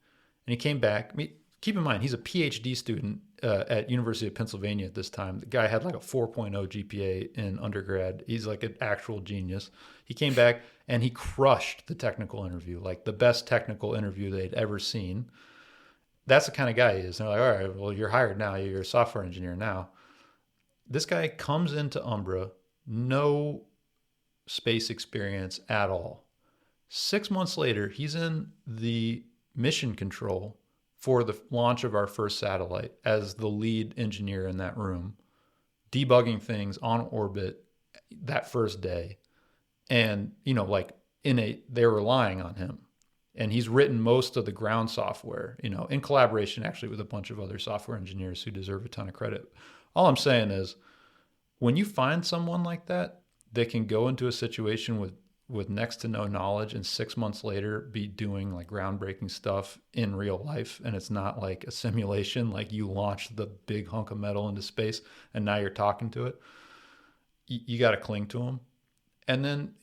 And he came back. I mean, keep in mind, he's a PhD student at University of Pennsylvania at this time. The guy had like a 4.0 GPA in undergrad. He's like an actual genius. He came back and he crushed the technical interview, like the best technical interview they'd ever seen. That's the kind of guy he is. And they're like, all right, well, you're hired now. You're a software engineer now. This guy comes into Umbra, no space experience at all. 6 months later, he's in the mission control for the launch of our first satellite as the lead engineer in that room, debugging things on orbit that first day. And, they're relying on him. And he's written most of the ground software, in collaboration actually with a bunch of other software engineers who deserve a ton of credit. All I'm saying is when you find someone like that, they can go into a situation with next to no knowledge and 6 months later be doing like groundbreaking stuff in real life. And it's not like a simulation, like you launched the big hunk of metal into space and now you're talking to it. You got to cling to them. And then,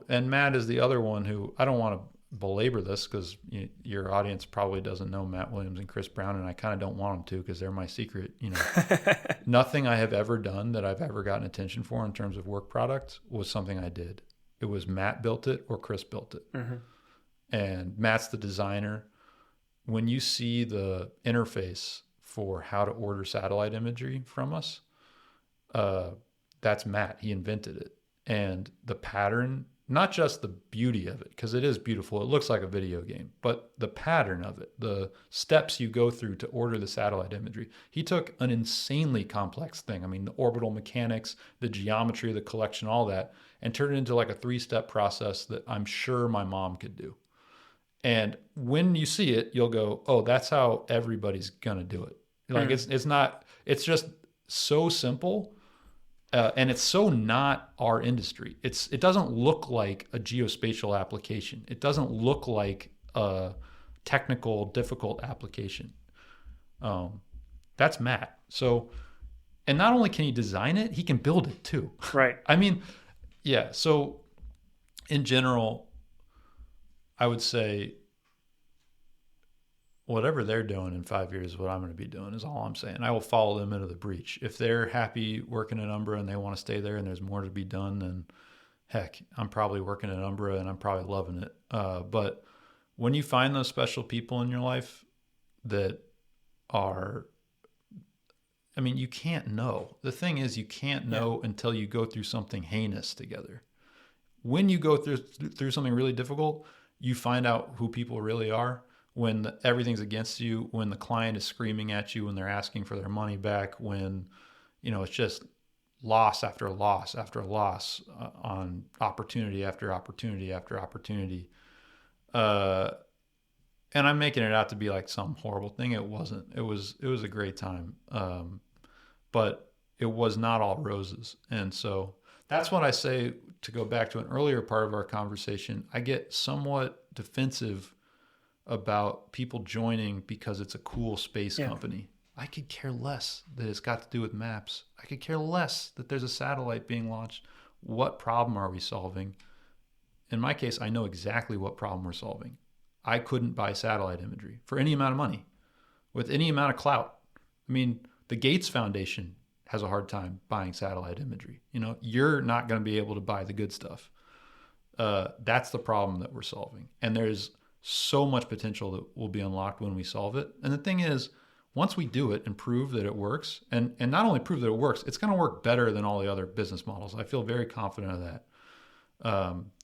and Matt is the other one who, I don't want to belabor this because your audience probably doesn't know Matt Williams and Chris Brown, and I kind of don't want them to because they're my secret. Nothing I have ever done that I've ever gotten attention for in terms of work product was something I did. It was Matt built it or Chris built it. Mm-hmm. And Matt's the designer. When you see the interface for how to order satellite imagery from us, that's Matt. He invented it. And the pattern, not just the beauty of it, because it is beautiful. It looks like a video game, but the pattern of it, the steps you go through to order the satellite imagery. He took an insanely complex thing. I mean, the orbital mechanics, the geometry of the collection, all that, and turned it into like a 3-step process that I'm sure my mom could do. And when you see it, you'll go, oh, that's how everybody's going to do it. Like it's just so simple. And it's so not our industry. It doesn't look like a geospatial application. It doesn't look like a technical, difficult application. That's Matt. So, and not only can he design it, he can build it too. Right. I mean, yeah. So in general, I would say whatever they're doing in 5 years is what I'm going to be doing is all I'm saying. I will follow them into the breach. If they're happy working at Umbra and they want to stay there and there's more to be done, then heck, I'm probably working at Umbra and I'm probably loving it. But when you find those special people in your life that are, I mean, you can't know. The thing is, you can't know until you go through something heinous together. When you go through something really difficult, you find out who people really are. When everything's against you, when the client is screaming at you, when they're asking for their money back, when, it's just loss after loss after loss on opportunity after opportunity after opportunity. And I'm making it out to be like some horrible thing. It wasn't. It was a great time. But it was not all roses. And so that's what I say, to go back to an earlier part of our conversation. I get somewhat defensive about people joining because it's a cool space company. I could care less that it's got to do with maps. I could care less that there's a satellite being launched. What problem are we solving? In my case, I know exactly what problem we're solving. I couldn't buy satellite imagery for any amount of money, with any amount of clout. I mean, the Gates Foundation has a hard time buying satellite imagery. You're not going to be able to buy the good stuff. That's the problem that we're solving. And there's so much potential that will be unlocked when we solve it. And the thing is, once we do it and prove that it works, and not only prove that it works, it's going to work better than all the other business models. I feel very confident of that.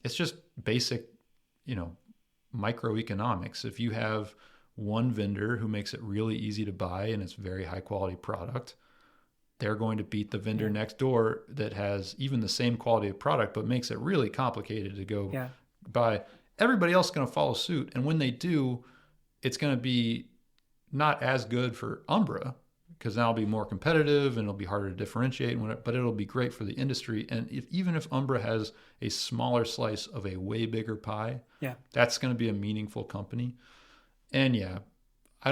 It's just basic, microeconomics. If you have one vendor who makes it really easy to buy and it's very high quality product, they're going to beat the vendor next door that has even the same quality of product but makes it really complicated to go buy. Everybody else is going to follow suit, and when they do, it's going to be not as good for Umbra because now it'll be more competitive and it'll be harder to differentiate, but it'll be great for the industry. And even if Umbra has a smaller slice of a way bigger pie, that's going to be a meaningful company. And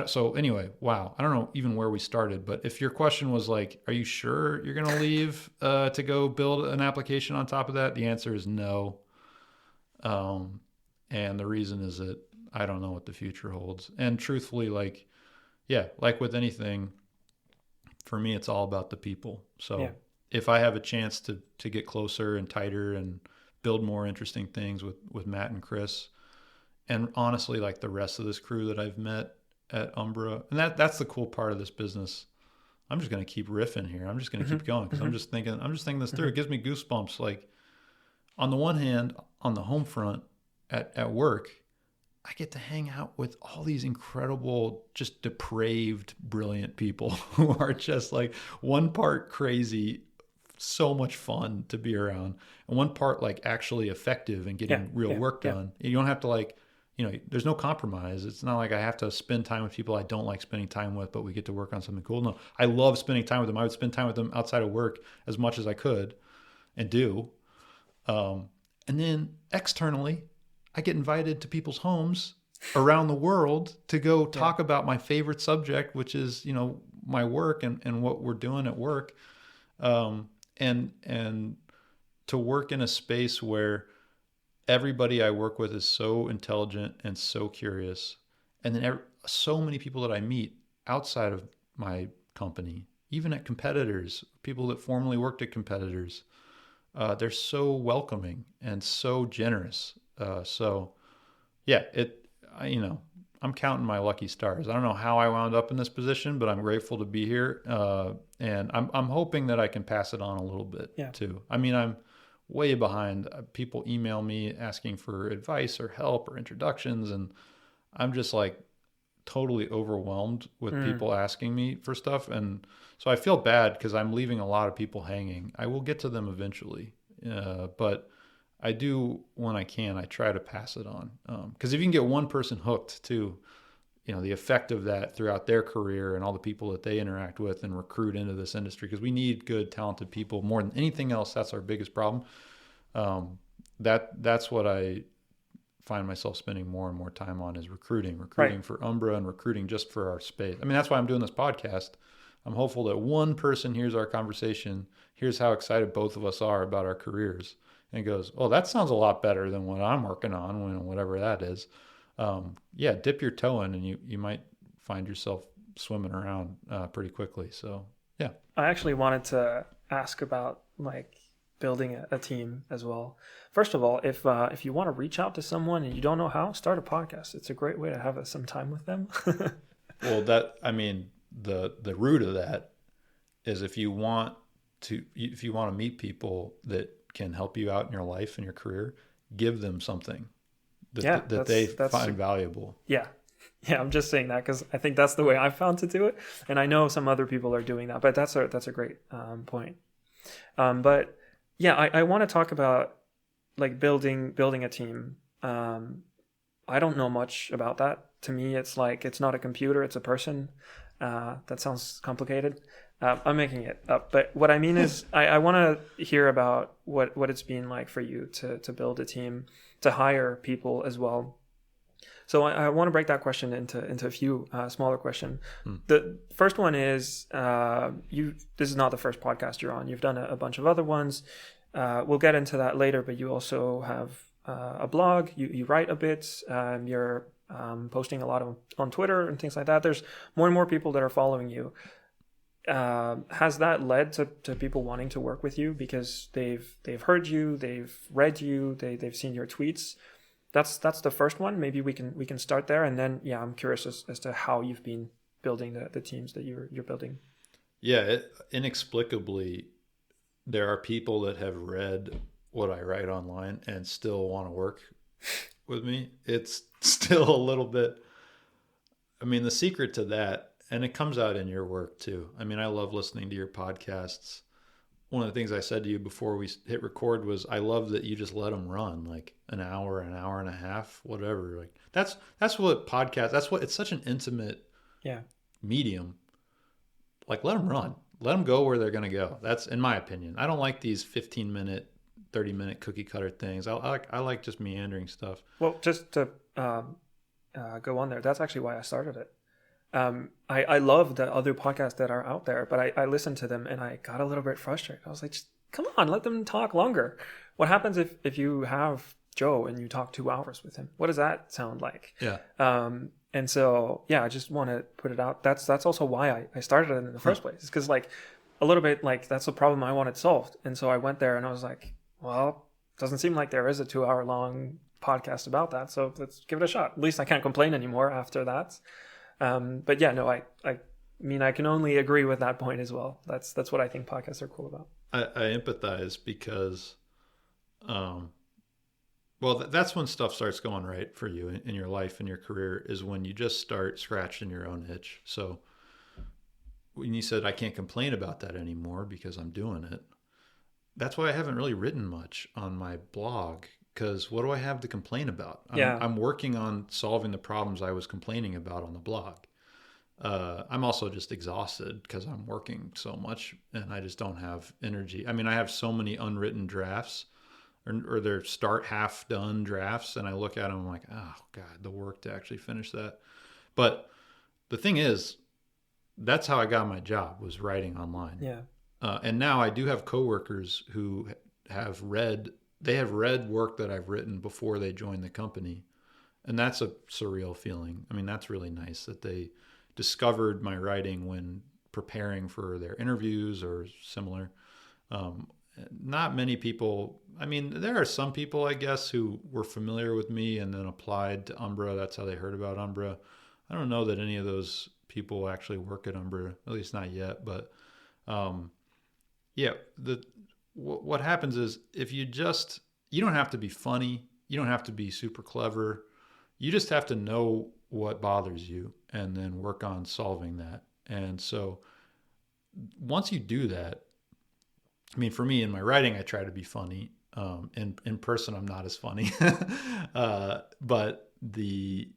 so anyway, wow, I don't know even where we started, but if your question was like, are you sure you're going to leave to go build an application on top of that? The answer is no. And the reason is that I don't know what the future holds. And truthfully, like with anything, for me, it's all about the people. So if I have a chance to get closer and tighter and build more interesting things with Matt and Chris, and honestly, like the rest of this crew that I've met at Umbra, and that's the cool part of this business. I'm just going to keep riffing here. I'm just going to keep going because I'm just thinking this through. It gives me goosebumps. Like on the one hand, on the home front at work, I get to hang out with all these incredible, just depraved, brilliant people who are just like one part crazy, so much fun to be around, and one part like actually effective and getting real work done. You don't have to like, there's no compromise. It's not like I have to spend time with people I don't like spending time with, but we get to work on something cool. No, I love spending time with them. I would spend time with them outside of work as much as I could and do. And then externally, I get invited to people's homes around the world to go talk about my favorite subject, which is, my work and what we're doing at work. And to work in a space where everybody I work with is so intelligent and so curious. And then so many people that I meet outside of my company, even at competitors, people that formerly worked at competitors, they're so welcoming and so generous. I'm counting my lucky stars. I don't know how I wound up in this position, but I'm grateful to be here. And I'm hoping that I can pass it on a little bit too. I mean, I'm way behind. People email me asking for advice or help or introductions, and I'm just like totally overwhelmed with people asking me for stuff. And so I feel bad because I'm leaving a lot of people hanging. I will get to them eventually. But I do, when I can, I try to pass it on. Because if you can get one person hooked to, the effect of that throughout their career and all the people that they interact with and recruit into this industry, because we need good, talented people more than anything else. That's our biggest problem. That's what I find myself spending more and more time on is recruiting for Umbra and recruiting just for our space. I mean, that's why I'm doing this podcast. I'm hopeful that one person hears our conversation, hears how excited both of us are about our careers, and goes, oh, that sounds a lot better than what I'm working on, whatever that is. Dip your toe in and you might find yourself swimming around pretty quickly. So, yeah. I actually wanted to ask about like building a team as well. First of all, if you want to reach out to someone and you don't know how, start a podcast. It's a great way to have some time with them. Well, the root of that is if you want to meet people that can help you out in your life and your career, give them something that they find valuable. Yeah, I'm just saying that because I think that's the way I found to do it, and I know some other people are doing that. But that's a great point. But yeah, I want to talk about like building a team. I don't know much about that. To me, it's like it's not a computer; it's a person. That sounds complicated. I'm making it up, but what I mean is I want to hear about what it's been like for you to build a team, to hire people as well. So I want to break that question into a few smaller questions. The first one is this is not the first podcast you're on. You've done a bunch of other ones. We'll get into that later, but you also have a blog. You write a bit. You're posting a lot on Twitter and things like that. There's more and more people that are following you. has that led to people wanting to work with you because they've heard you, they've read you, they've seen your tweets? That's the first one. Maybe we can start there, and then I'm curious as to how you've been building the teams that you're building. Yeah, inexplicably, there are people that have read what I write online and still want to work with me. It's still a little bit. I mean, the secret to that, and it comes out in your work too. I mean, I love listening to your podcasts. One of the things I said to you before we hit record was I love that you just let them run like an hour and a half, whatever. Like that's what podcasts. That's what it's such an intimate medium. Like let them run. Let them go where they're going to go. That's in my opinion. I don't like these 15-minute, 30-minute cookie cutter things. I like just meandering stuff. Well, just to go on there, that's actually why I started it. I love the other podcasts that are out there, but I listened to them and I got a little bit frustrated. I was like, just come on, let them talk longer. What happens if you have Joe and you talk 2 hours with him? What does that sound like? Yeah. And so, I just want to put it out. That's also why I started it in the first place. It's because like a little bit like that's the problem I wanted solved. And so I went there and I was like, well, it doesn't seem like there is a 2-hour long podcast about that. So let's give it a shot. At least I can't complain anymore after that. But I mean, I can only agree with that point as well. That's what I think podcasts are cool about. I empathize because, that's when stuff starts going right for you in your life and your career is when you just start scratching your own itch. So when you said, I can't complain about that anymore because I'm doing it. That's why I haven't really written much on my blog. Because what do I have to complain about? I'm working on solving the problems I was complaining about on the blog. I'm also just exhausted because I'm working so much and I just don't have energy. I mean, I have so many unwritten drafts or they're start half done drafts. And I look at them, I'm like, oh God, the work to actually finish that. But the thing is, that's how I got my job, was writing online. Yeah. And now I do have coworkers who have read work that I've written before they joined the company. And that's a surreal feeling. I mean, that's really nice that they discovered my writing when preparing for their interviews or similar. Not many people, I mean, there are some people, I guess, who were familiar with me and then applied to Umbra. That's how they heard about Umbra. I don't know that any of those people actually work at Umbra, at least not yet. But what happens is if you don't have to be funny, you don't have to be super clever. You just have to know what bothers you and then work on solving that. And so once you do that, I mean, for me in my writing, I try to be funny. In person, I'm not as funny, but the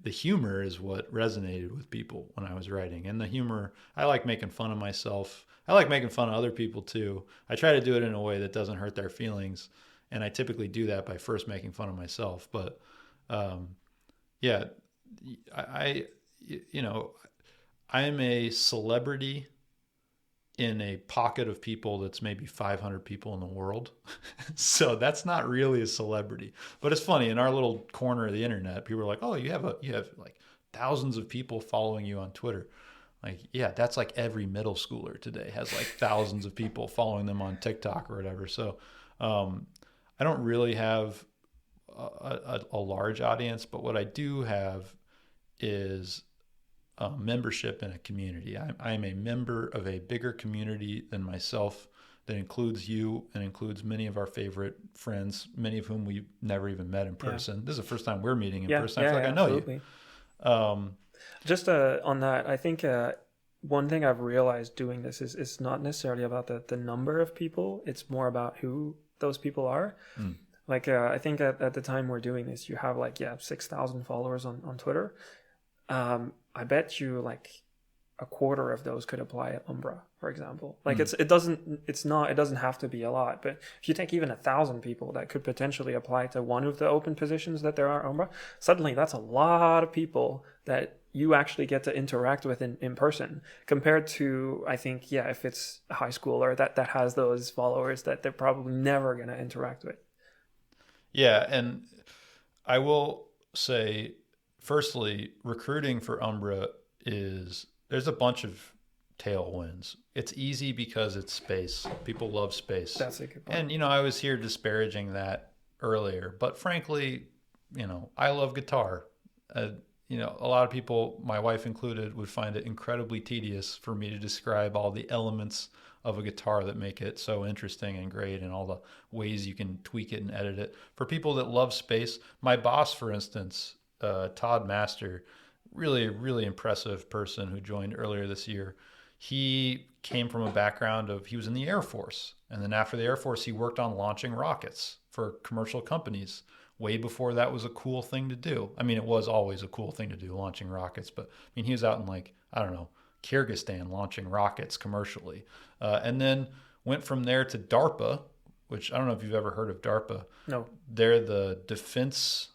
humor is what resonated with people when I was writing. And the humor, I like making fun of myself. I like making fun of other people too. I try to do it in a way that doesn't hurt their feelings. And I typically do that by first making fun of myself. But I am a celebrity in a pocket of people that's maybe 500 people in the world. So that's not really a celebrity. But it's funny, in our little corner of the internet, people are like, oh, you have like thousands of people following you on Twitter. Like, yeah, that's like every middle schooler today has like thousands of people following them on TikTok or whatever. So I don't really have a large audience, but what I do have is membership in a community. I'm a member of a bigger community than myself that includes you and includes many of our favorite friends, many of whom we've never even met in person. Yeah. This is the first time we're meeting in person. I feel like I know absolutely. You. Just on that, I think one thing I've realized doing this is it's not necessarily about the number of people. It's more about who those people are. Mm. Like I think at the time we're doing this, you have 6,000 followers on Twitter. I bet you a quarter of those could apply at Umbra, for example. It doesn't have to be a lot, but if you take even 1,000 people that could potentially apply to one of the open positions that there are at Umbra, suddenly that's a lot of people that you actually get to interact with in person, compared to, I think, if it's a high schooler that has those followers that they're probably never going to interact with. Yeah, and I will say, firstly, recruiting for Umbra there's a bunch of tailwinds. It's easy because it's space. People love space. That's a good point. And, I was here disparaging that earlier, but frankly, I love guitar. A lot of people, my wife included, would find it incredibly tedious for me to describe all the elements of a guitar that make it so interesting and great, and all the ways you can tweak it and edit it. For people that love space, my boss, for instance, Todd Master, really, really impressive person who joined earlier this year. He came from a background he was in the Air Force. And then after the Air Force, he worked on launching rockets for commercial companies way before that was a cool thing to do. I mean, it was always a cool thing to do, launching rockets. But I mean, he was out in Kyrgyzstan launching rockets commercially. And then went from there to DARPA, which I don't know if you've ever heard of DARPA. No. They're the defense,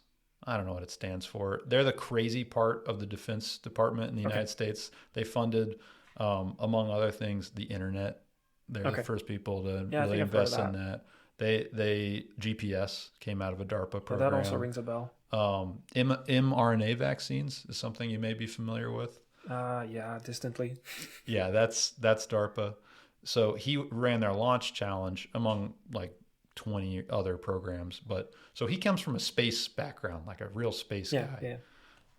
I don't know what it stands for. They're the crazy part of the Defense Department in the United States. They funded, among other things, the internet. They're the first people to really invest in that. They GPS came out of a DARPA program. That also rings a bell. mRNA vaccines is something you may be familiar with. Yeah, distantly. Yeah, that's DARPA. So he ran their launch challenge among 20 other programs. But so he comes from a space background, like a real space guy. Yeah.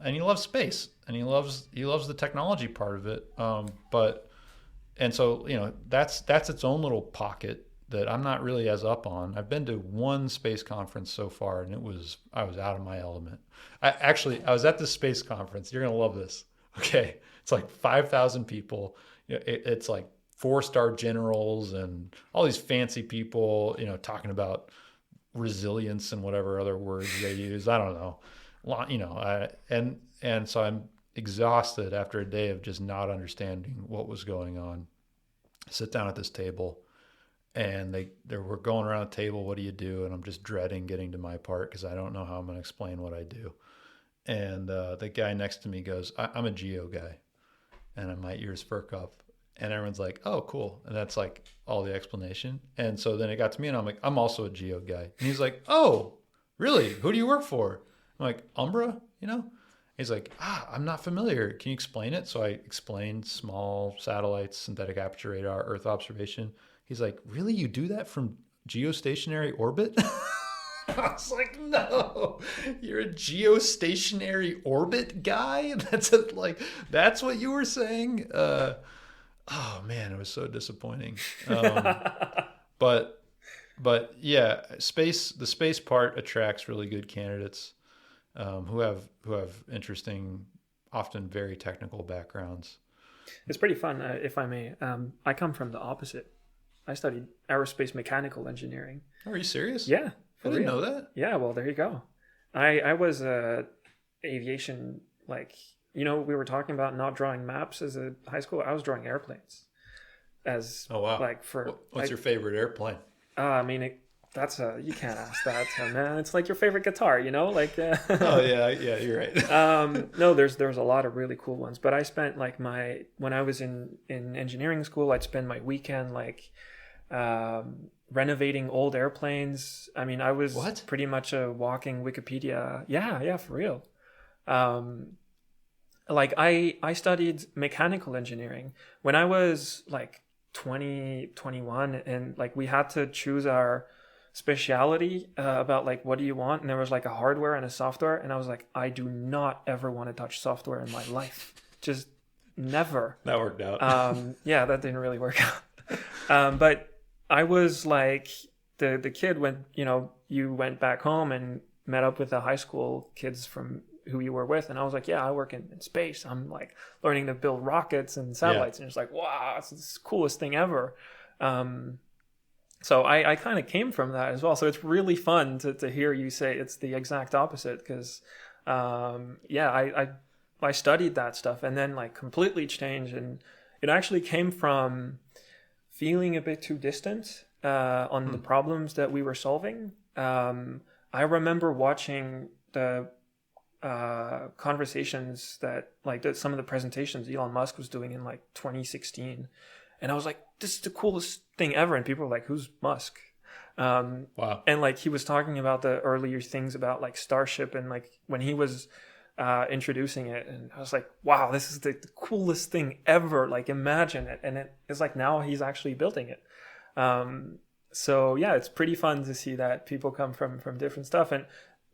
And he loves space, and he loves the technology part of it. So that's its own little pocket that I'm not really as up on. I've been to one space conference so far, and I was out of my element. I was at this space conference. You're gonna love this. Okay, it's like 5,000 people. It's like 4-star generals and all these fancy people, talking about resilience and whatever other words they use. I don't know. And so I'm exhausted after a day of just not understanding what was going on. I sit down at this table, and they were going around the table. What do you do? And I'm just dreading getting to my part because I don't know how I'm going to explain what I do. And the guy next to me goes, I'm a geo guy. And my ears perk up. And everyone's like, oh, cool. And that's all the explanation. And so then it got to me, and I'm like, I'm also a geo guy. And he's like, oh, really? Who do you work for? I'm like, Umbra, He's like, I'm not familiar. Can you explain it? So I explained small satellites, synthetic aperture radar, Earth observation. He's like, really? You do that from geostationary orbit? I was like, no, you're a geostationary orbit guy? That's what you were saying? Oh man, it was so disappointing. But yeah, the space part attracts really good candidates who have interesting, often very technical backgrounds. It's pretty fun, if I may. I come from the opposite. I studied aerospace mechanical engineering. Oh, are you serious? Yeah. I didn't know that. Yeah, well, there you go. I was aviation, we were talking about not drawing maps as a high school. I was drawing airplanes. Oh, wow. What's your favorite airplane? You can't ask that, man. It's like your favorite guitar, Oh yeah, you're right. No, there's a lot of really cool ones. But I spent when I was in engineering school, I'd spend my weekend renovating old airplanes. I mean, I was pretty much a walking Wikipedia. Yeah, for real. I studied mechanical engineering when I was 20, 21, and we had to choose our speciality about what do you want, and there was a hardware and a software, and I was like, I do not ever want to touch software in my life, just never. That worked out. Yeah, that didn't really work out. But I was the kid when you went back home and met up with the high school kids from who you were with, and I was like, yeah, I work in space. I'm learning to build rockets and satellites, and it's wow, it's the coolest thing ever. So I kind of came from that as well. So it's really fun to hear you say it's the exact opposite, because I studied that stuff and then completely changed, and it actually came from feeling a bit too distant on the problems that we were solving. I remember watching the conversations that some of the presentations Elon Musk was doing in 2016, and I was like, this is the coolest thing ever. And people were like, who's Musk? Wow. And he was talking about the earlier things about Starship, and when he was introducing it, and I was like, wow, this is the coolest thing ever. Like, imagine it. And it's like now he's actually building it. So yeah, it's pretty fun to see that people come from different stuff, and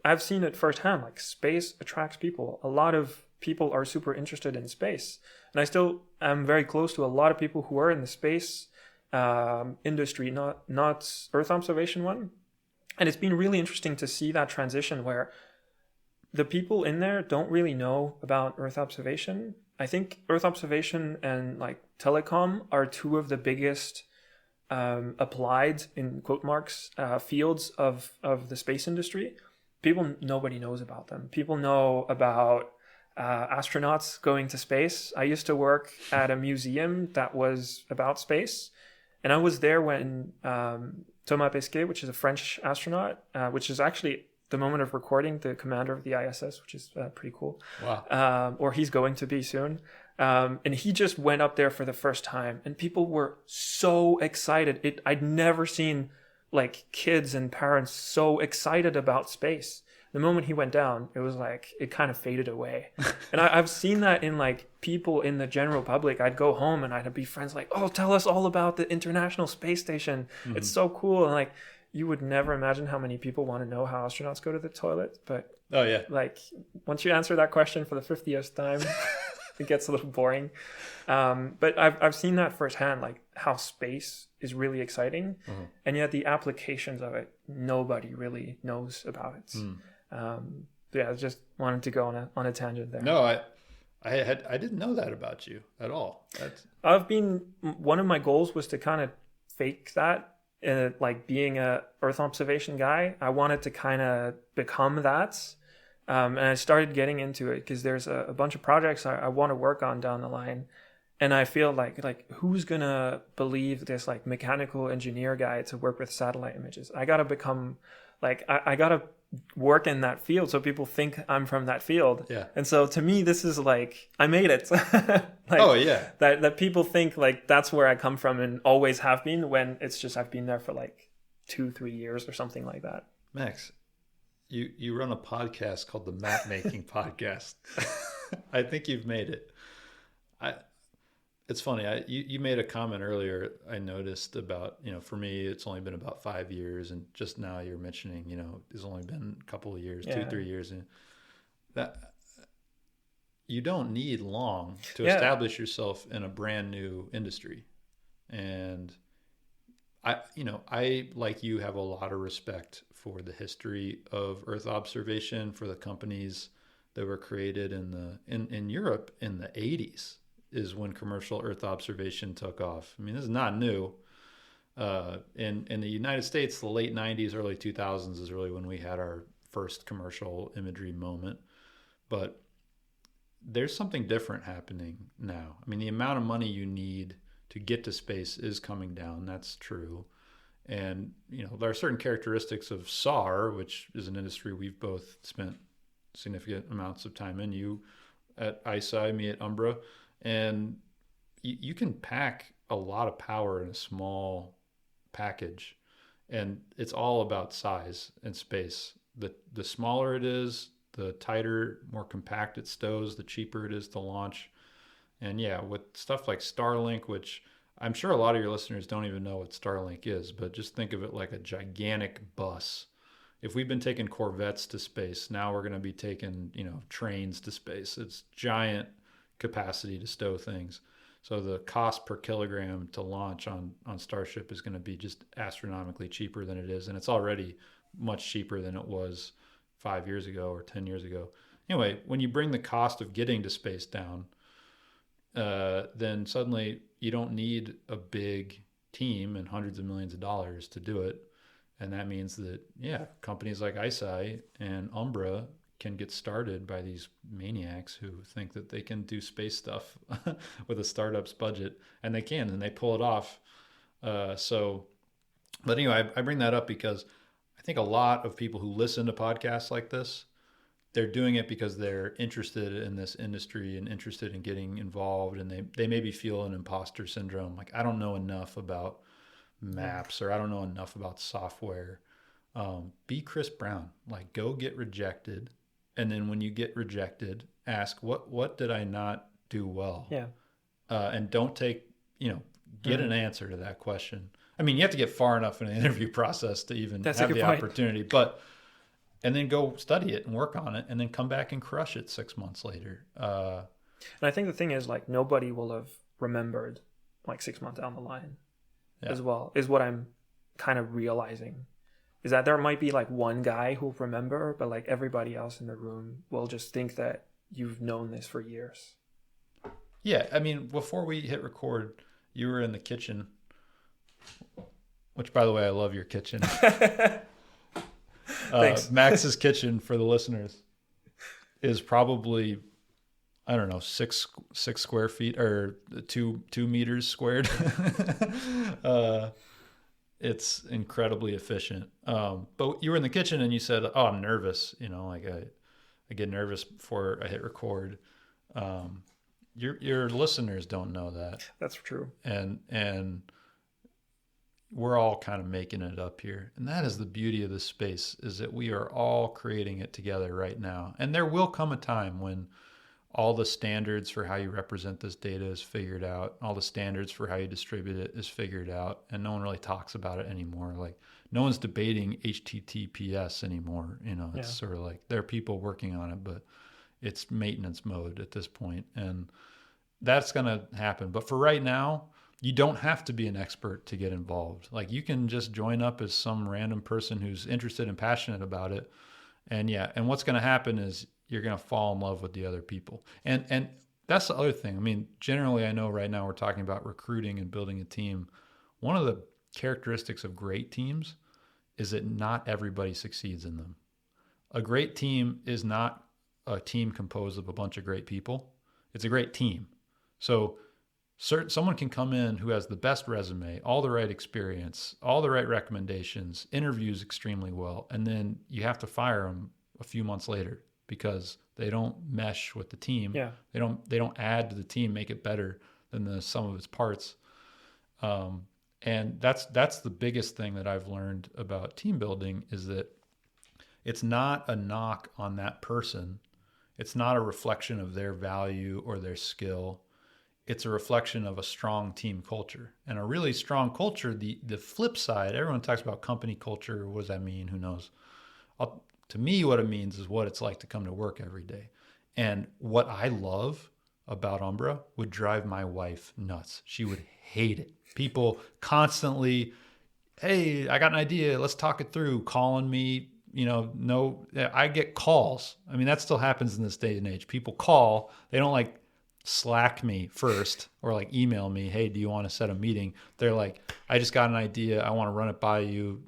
I've seen it firsthand. Like, space attracts people. A lot of people are super interested in space, and I still am very close to a lot of people who are in the space industry, not Earth observation one. And it's been really interesting to see that transition where the people in there don't really know about Earth observation. I think Earth observation and like telecom are two of the biggest applied, in quote marks, fields of the space industry. Nobody knows about them. People know about astronauts going to space. I used to work at a museum that was about space, and I was there when Thomas Pesquet, which is a French astronaut, which is actually, the moment of recording, the commander of the ISS, which is pretty cool. Wow. Or he's going to be soon. And he just went up there for the first time, and people were so excited. I'd never seen like kids and parents so excited about space. The moment he went down, it was like it kind of faded away. And I've seen that in like people in the general public. I'd go home and I'd be friends like, oh, tell us all about the International Space Station. Mm-hmm. It's so cool. And like, you would never imagine how many people want to know how astronauts go to the toilet. But oh yeah, like once you answer that question for the 50th time, it gets a little boring. But I've seen that firsthand, like how space is really exciting, mm-hmm. and yet the applications of it, nobody really knows about it. Yeah, I just wanted to go on a tangent there. No, I didn't know that about you at all. One of my goals was to kind of fake that. Like being a Earth observation guy, I wanted to kind of become that, and I started getting into it because there's a bunch of projects I want to work on down the line, and I feel like who's gonna believe this like mechanical engineer guy to work with satellite images? I gotta become like I gotta work in that field so people think I'm from that field. Yeah. And so to me, this is like I made it. Like, oh yeah. That people think like that's where I come from and always have been, when it's just I've been there for like 2-3 years or something like that. Max, you run a podcast called the Map Making Podcast. I think you've made it. It's funny. You made a comment earlier. I noticed about, for me, it's only been about 5 years, and just now you're mentioning, it's only been a couple of years, 2-3 years, and that you don't need long to establish yourself in a brand new industry. And I like you have a lot of respect for the history of Earth observation, for the companies that were created in Europe in the 80s. Is when commercial Earth observation took off. I mean, this is not new. In the United States, the late 90s, early 2000s is really when we had our first commercial imagery moment. But there's something different happening now. I mean, the amount of money you need to get to space is coming down. That's true. And, there are certain characteristics of SAR, which is an industry we've both spent significant amounts of time in. You at ISI, me at Umbra. And you can pack a lot of power in a small package, and it's all about size and space. The smaller it is, the tighter, more compact it stows, the cheaper it is to launch. And yeah, with stuff like Starlink, which I'm sure a lot of your listeners don't even know what Starlink is, but just think of it like a gigantic bus. If we've been taking Corvettes to space, now we're going to be taking, trains to space. It's giant capacity to stow things. So the cost per kilogram to launch on Starship is going to be just astronomically cheaper than it is. And it's already much cheaper than it was 5 years ago or 10 years ago. Anyway, when you bring the cost of getting to space down, then suddenly you don't need a big team and hundreds of millions of dollars to do it. And that means that, companies like ISI and Umbra can get started by these maniacs who think that they can do space stuff with a startup's budget, and they can, and they pull it off. But anyway, I bring that up because I think a lot of people who listen to podcasts like this, they're doing it because they're interested in this industry and interested in getting involved, and they maybe feel an imposter syndrome. Like, I don't know enough about maps, or I don't know enough about software. Be Chris Brown. Like, go get rejected. And then when you get rejected, ask what did I not do well? Yeah. And don't take, get an answer to that question. I mean, you have to get far enough in the interview process to even That's have a good the point. opportunity, and then go study it and work on it and then come back and crush it 6 months later. And I think the thing is, like, nobody will have remembered like 6 months down the line as well, is what I'm kind of realizing, is that there might be like one guy who'll remember, but like everybody else in the room will just think that you've known this for years. Yeah. I mean, before we hit record, you were in the kitchen, which, by the way, I love your kitchen. Thanks. Max's kitchen, for the listeners, is probably, I don't know, six square feet or 2 meters squared. It's incredibly efficient. But you were in the kitchen and you said, "Oh, I'm nervous." Like I get nervous before I hit record. Your listeners don't know that. That's true. And we're all kind of making it up here. And that is the beauty of this space, is that we are all creating it together right now. And there will come a time when all the standards for how you represent this data is figured out. All the standards for how you distribute it is figured out. And no one really talks about it anymore. Like, no one's debating HTTPS anymore. It's sort of like there are people working on it, but it's maintenance mode at this point. And that's going to happen. But for right now, you don't have to be an expert to get involved. Like, you can just join up as some random person who's interested and passionate about it. And what's going to happen is you're going to fall in love with the other people. And that's the other thing. I mean, generally, I know right now we're talking about recruiting and building a team. One of the characteristics of great teams is that not everybody succeeds in them. A great team is not a team composed of a bunch of great people. It's a great team. So someone can come in who has the best resume, all the right experience, all the right recommendations, interviews extremely well, and then you have to fire them a few months later because they don't mesh with the team. Yeah. They don't add to the team, make it better than the sum of its parts. And that's the biggest thing that I've learned about team building, is that it's not a knock on that person. It's not a reflection of their value or their skill. It's a reflection of a strong team culture. And a really strong culture, the flip side, everyone talks about company culture. What does that mean? Who knows? To me, what it means is what it's like to come to work every day. And what I love about Umbra would drive my wife nuts. She would hate it. People constantly, "Hey, I got an idea. Let's talk it through," calling me. I get calls. I mean, that still happens in this day and age. People call. They don't like Slack me first or like email me, "Hey, do you want to set a meeting?" They're like, "I just got an idea. I want to run it by you,"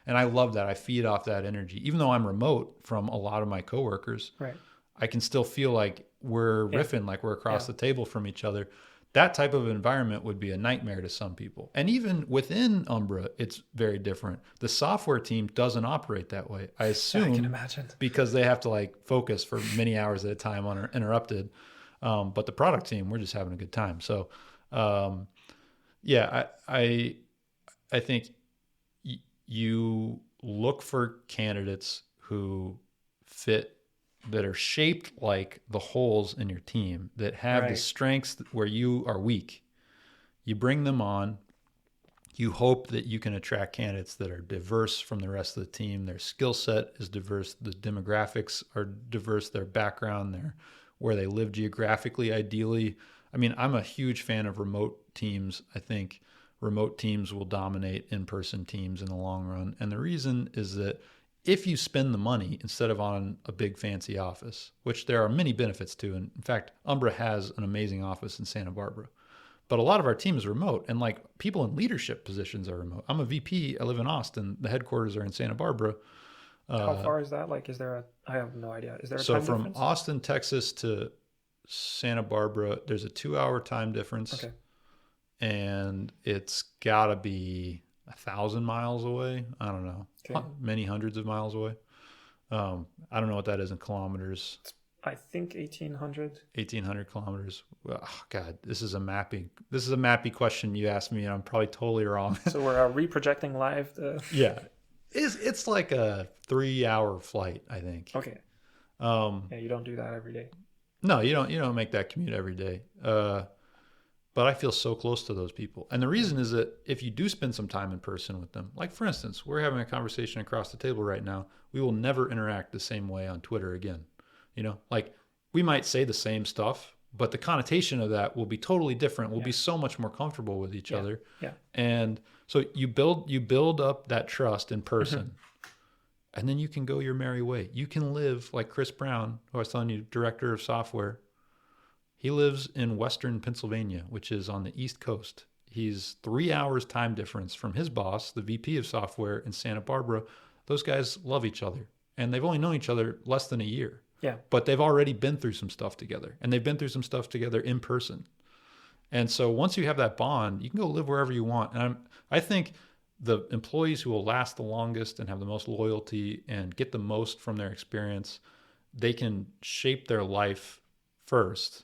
and I love that. I feed off that energy. Even though I'm remote from a lot of my coworkers, Right. I can still feel like we're riffing, like we're across the table from each other. That type of environment would be a nightmare to some people. And even within Umbra, it's very different. The software team doesn't operate that way, I assume. I can imagine. Because they have to like focus for many hours at a time uninterrupted. But the product team, we're just having a good time. So, I think you look for candidates who fit, that are shaped like the holes in your team, that have the strengths where you are weak. You bring them on. You hope that you can attract candidates that are diverse from the rest of the team. Their skill set is diverse. The demographics are diverse. Their background, where they live geographically, ideally. I mean, I'm a huge fan of remote teams. I think remote teams will dominate in-person teams in the long run. And the reason is that if you spend the money instead of on a big fancy office, which there are many benefits to, and in fact, Umbra has an amazing office in Santa Barbara, but a lot of our team is remote, and like people in leadership positions are remote. I'm a VP. I live in Austin. The headquarters are in Santa Barbara. How far is that? Like, I have no idea. Is there a time from difference? Austin, Texas to Santa Barbara, there's a 2-hour time difference. Okay. And it's gotta be 1,000 miles away. I don't know. Okay. Many hundreds of miles away. I don't know what that is in kilometers. I think 1,800. 1,800 kilometers. Oh, God, this is a mappy question you asked me, and I'm probably totally wrong. So we're reprojecting live. Yeah. It's like a 3-hour flight, I think. Okay. Yeah, you don't do that every day. No, you don't make that commute every day. But I feel so close to those people. And the reason is that if you do spend some time in person with them, like for instance, we're having a conversation across the table right now, we will never interact the same way on Twitter again. Like we might say the same stuff, but the connotation of that will be totally different. We'll be so much more comfortable with each other. Yeah. And so you build up that trust in person. And then you can go your merry way. You can live like Chris Brown, who I was telling you, director of software. He lives in Western Pennsylvania, which is on the East Coast. He's 3 hours time difference from his boss, the VP of software in Santa Barbara. Those guys love each other, and they've only known each other less than a year. Yeah. But they've already been through some stuff together, and they've been through some stuff together in person. And so once you have that bond, you can go live wherever you want. And I think the employees who will last the longest and have the most loyalty and get the most from their experience, they can shape their life first,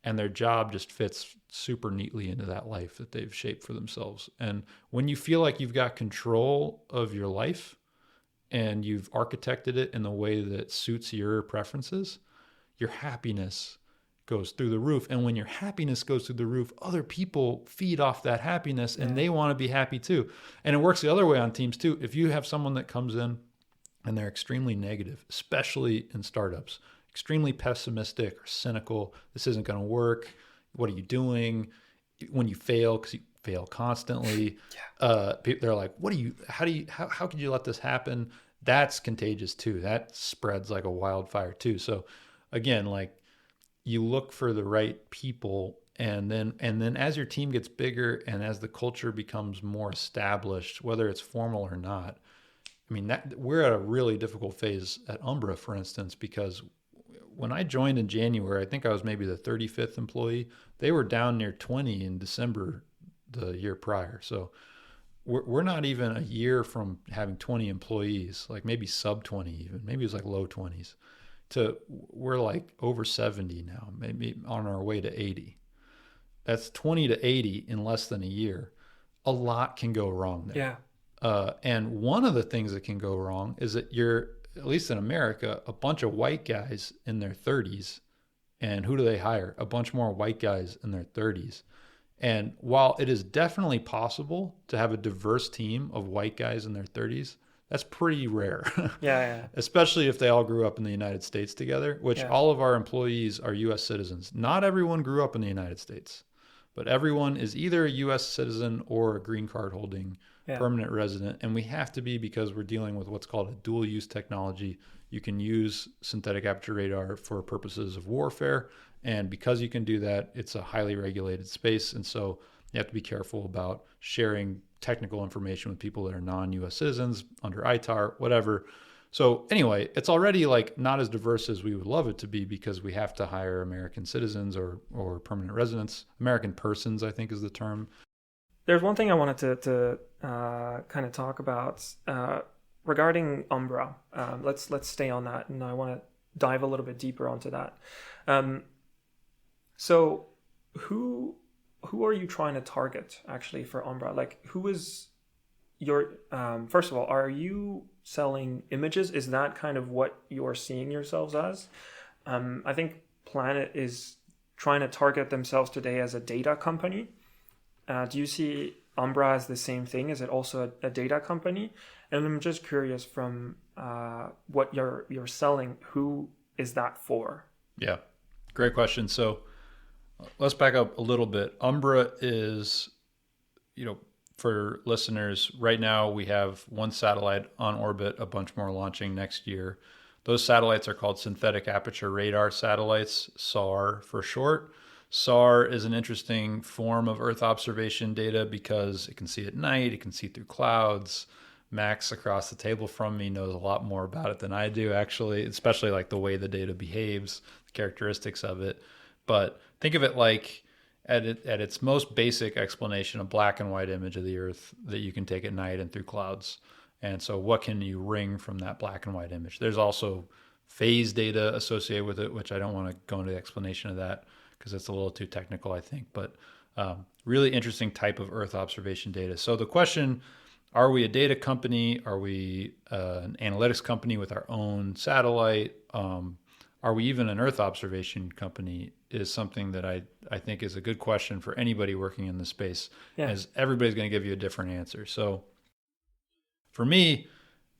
and their job just fits super neatly into that life that they've shaped for themselves. And when you feel like you've got control of your life and you've architected it in the way that suits your preferences, your happiness goes through the roof. And when your happiness goes through the roof, other people feed off that happiness and they want to be happy too. And it works the other way on teams too. If you have someone that comes in and they're extremely negative, especially in startups, extremely pessimistic or cynical, this isn't going to work, what are you doing? When you fail, because you fail constantly, they're like, how could you let this happen? That's contagious too. That spreads like a wildfire too. So again, like, you look for the right people, and then as your team gets bigger and as the culture becomes more established, whether it's formal or not. I mean, we're at a really difficult phase at Umbra, for instance, because when I joined in January, I think I was maybe the 35th employee. They were down near 20 in December the year prior. So we're not even a year from having 20 employees, like maybe sub 20 even. Maybe it was like low 20s. We're like over 70 now, maybe on our way to 80. That's 20 to 80 in less than a year. A lot can go wrong there. Yeah. And one of the things that can go wrong is that you're, at least in America, a bunch of white guys in their 30s. And who do they hire? A bunch more white guys in their 30s. And while it is definitely possible to have a diverse team of white guys in their 30s, that's pretty rare. Yeah. Especially if they all grew up in the United States together, which all of our employees are U.S. citizens. Not everyone grew up in the United States, but everyone is either a U.S. citizen or a green card holding permanent resident. And we have to be, because we're dealing with what's called a dual use technology. You can use synthetic aperture radar for purposes of warfare. And because you can do that, it's a highly regulated space. And so you have to be careful about sharing technical information with people that are non-U.S. citizens under ITAR, whatever. So anyway, it's already like not as diverse as we would love it to be, because we have to hire American citizens or permanent residents. American persons, I think, is the term. There's one thing I wanted to kind of talk about regarding Umbra. Let's stay on that, and I want to dive a little bit deeper onto that. So who are you trying to target actually for Umbra? Like, who is your first of all, are you selling images? Is that kind of what you're seeing yourselves as? I think Planet is trying to target themselves today as a data company. Do you see Umbra as the same thing? Is it also a data company? And I'm just curious, from what you're selling, who is that for? Yeah, great question. So let's back up a little bit. Umbra is, for listeners, right now we have one satellite on orbit, a bunch more launching next year. Those satellites are called Synthetic Aperture Radar satellites, SAR for short. SAR is an interesting form of Earth observation data because it can see at night, it can see through clouds. Max across the table from me knows a lot more about it than I do, actually, especially like the way the data behaves, the characteristics of it. But think of it like, at its most basic explanation, a black and white image of the Earth that you can take at night and through clouds. And so what can you wring from that black and white image? There's also phase data associated with it, which I don't want to go into the explanation of that because it's a little too technical, I think. But really interesting type of Earth observation data. So the question, are we a data company? Are we an analytics company with our own satellite? are we even an Earth observation company, is something that I think is a good question for anybody working in the space, as everybody's going to give you a different answer. So for me,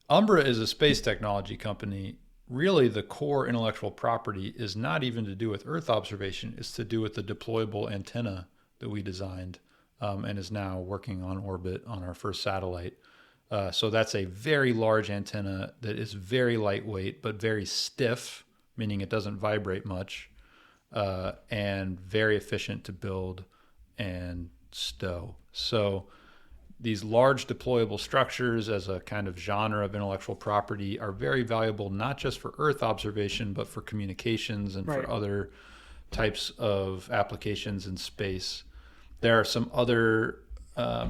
Umbra is a space technology company. Really, the core intellectual property is not even to do with Earth observation. It's to do with the deployable antenna that we designed and is now working on orbit on our first satellite. So that's a very large antenna that is very lightweight, but very stiff, meaning it doesn't vibrate much, and very efficient to build and stow. So these large deployable structures as a kind of genre of intellectual property are very valuable, not just for Earth observation, but for communications and for other types of applications in space. There are some other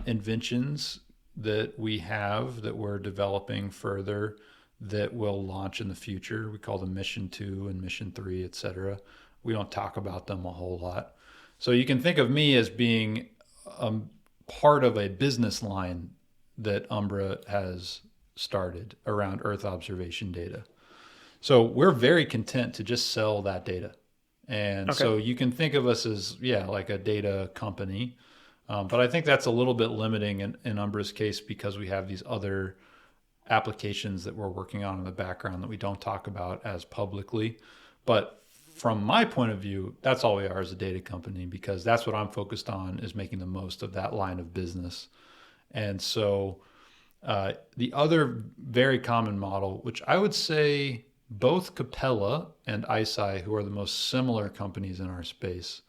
inventions that we have that we're developing further that will launch in the future. We call them Mission 2 and Mission 3, et cetera. We don't talk about them a whole lot. So you can think of me as being part of a business line that Umbra has started around Earth observation data. So we're very content to just sell that data. And so you can think of us as, like a data company. But I think that's a little bit limiting in Umbra's case because we have these other applications that we're working on in the background that we don't talk about as publicly. But from my point of view, that's all we are as a data company, because that's what I'm focused on, is making the most of that line of business. And so the other very common model, which I would say both Capella and ISI, who are the most similar companies in our space,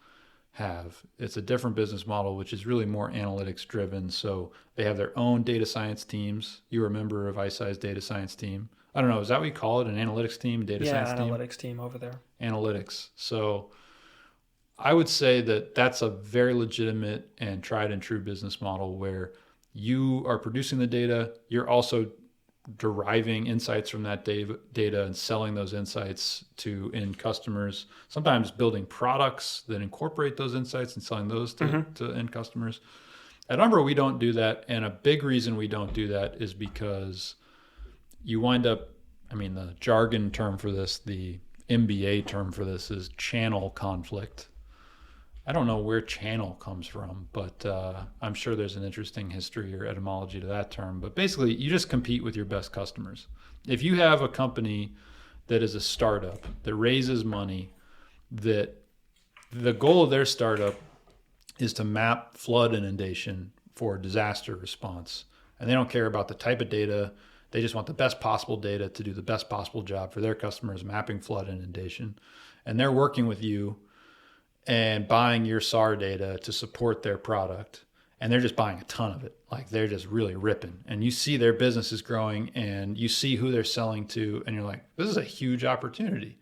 have. It's a different business model, which is really more analytics driven. So they have their own data science teams. You're a member of ISI's data science team. I don't know, is that what you call it? An analytics team, data science team? Yeah, analytics team over there. Analytics. So I would say that that's a very legitimate and tried and true business model where you are producing the data. You're also deriving insights from that data and selling those insights to end customers, sometimes building products that incorporate those insights and selling those to end customers. At Umbra, we don't do that. And a big reason we don't do that is because you wind up, the jargon term for this, the MBA term for this is channel conflict. I don't know where channel comes from, but I'm sure there's an interesting history or etymology to that term. But basically, you just compete with your best customers. If you have a company that is a startup that raises money, that the goal of their startup is to map flood inundation for disaster response, and they don't care about the type of data, they just want the best possible data to do the best possible job for their customers mapping flood inundation, and they're working with you and buying your SAR data to support their product. And they're just buying a ton of it. Like they're just really ripping. And you see their business is growing and you see who they're selling to. And you're like, this is a huge opportunity.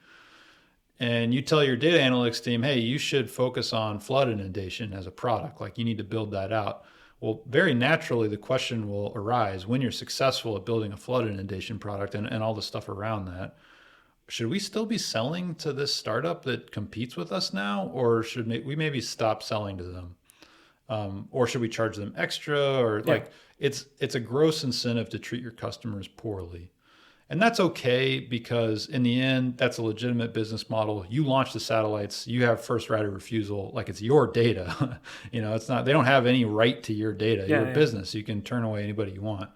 And you tell your data analytics team, hey, you should focus on flood inundation as a product. Like you need to build that out. Well, very naturally, the question will arise when you're successful at building a flood inundation product and all the stuff around that. Should we still be selling to this startup that competes with us now, or should we maybe stop selling to them? Or should we charge them extra? Or like it's a gross incentive to treat your customers poorly. And that's okay because in the end, that's a legitimate business model. You launch the satellites, you have first right of refusal, like it's your data. It's not, they don't have any right to your data, your business. You can turn away anybody you want.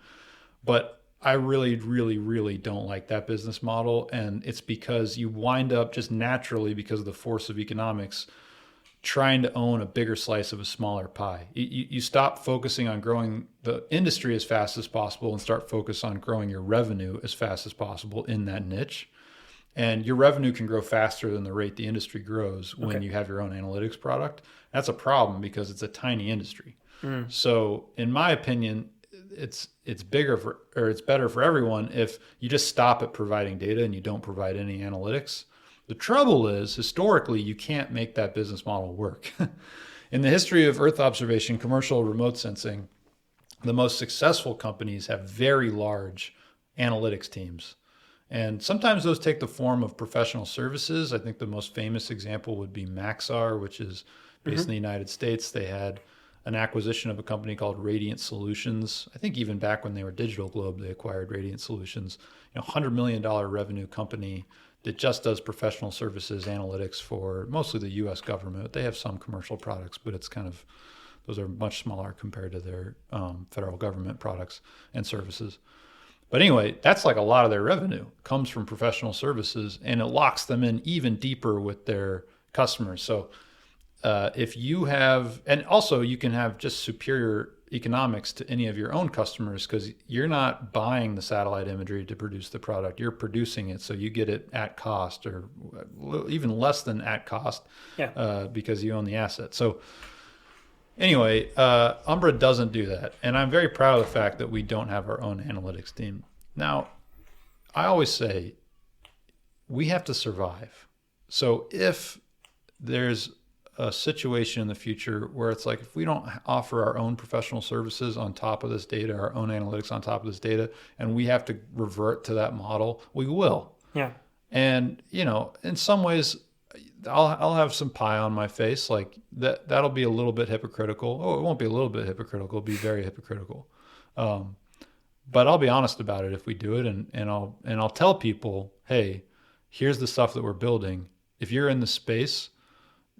But I really, really, really don't like that business model. And it's because you wind up just naturally, because of the force of economics, trying to own a bigger slice of a smaller pie. You stop focusing on growing the industry as fast as possible and start focus on growing your revenue as fast as possible in that niche. And your revenue can grow faster than the rate the industry grows when you have your own analytics product. That's a problem because it's a tiny industry. So in my opinion, it's better for everyone if you just stop at providing data and you don't provide any analytics. The trouble is, historically, you can't make that business model work. In the history of Earth observation, commercial remote sensing, the most successful companies have very large analytics teams. And sometimes those take the form of professional services. I think the most famous example would be Maxar, which is based in the United States. They had an acquisition of a company called Radiant Solutions. I think even back when they were Digital Globe, they acquired Radiant Solutions, $100 million revenue company that just does professional services analytics for mostly the U.S. government. They have some commercial products, but it's kind of, those are much smaller compared to their federal government products and services. But anyway, that's like a lot of their revenue comes from professional services, and it locks them in even deeper with their customers. So if you have, and also you can have just superior economics to any of your own customers, because you're not buying the satellite imagery to produce the product, you're producing it, so you get it at cost or even less than at cost, because you own the asset. So anyway, Umbra doesn't do that, and I'm very proud of the fact that we don't have our own analytics team. Now, I always say we have to survive. So if there's a situation in the future where it's like, if we don't offer our own professional services on top of this data, our own analytics on top of this data, and we have to revert to that model, we will. Yeah. And, in some ways, I'll have some pie on my face. Like that'll be a little bit hypocritical. Oh, it won't be a little bit hypocritical. It'll be very hypocritical. But I'll be honest about it if we do it. And I'll tell people, hey, here's the stuff that we're building. If you're in the space,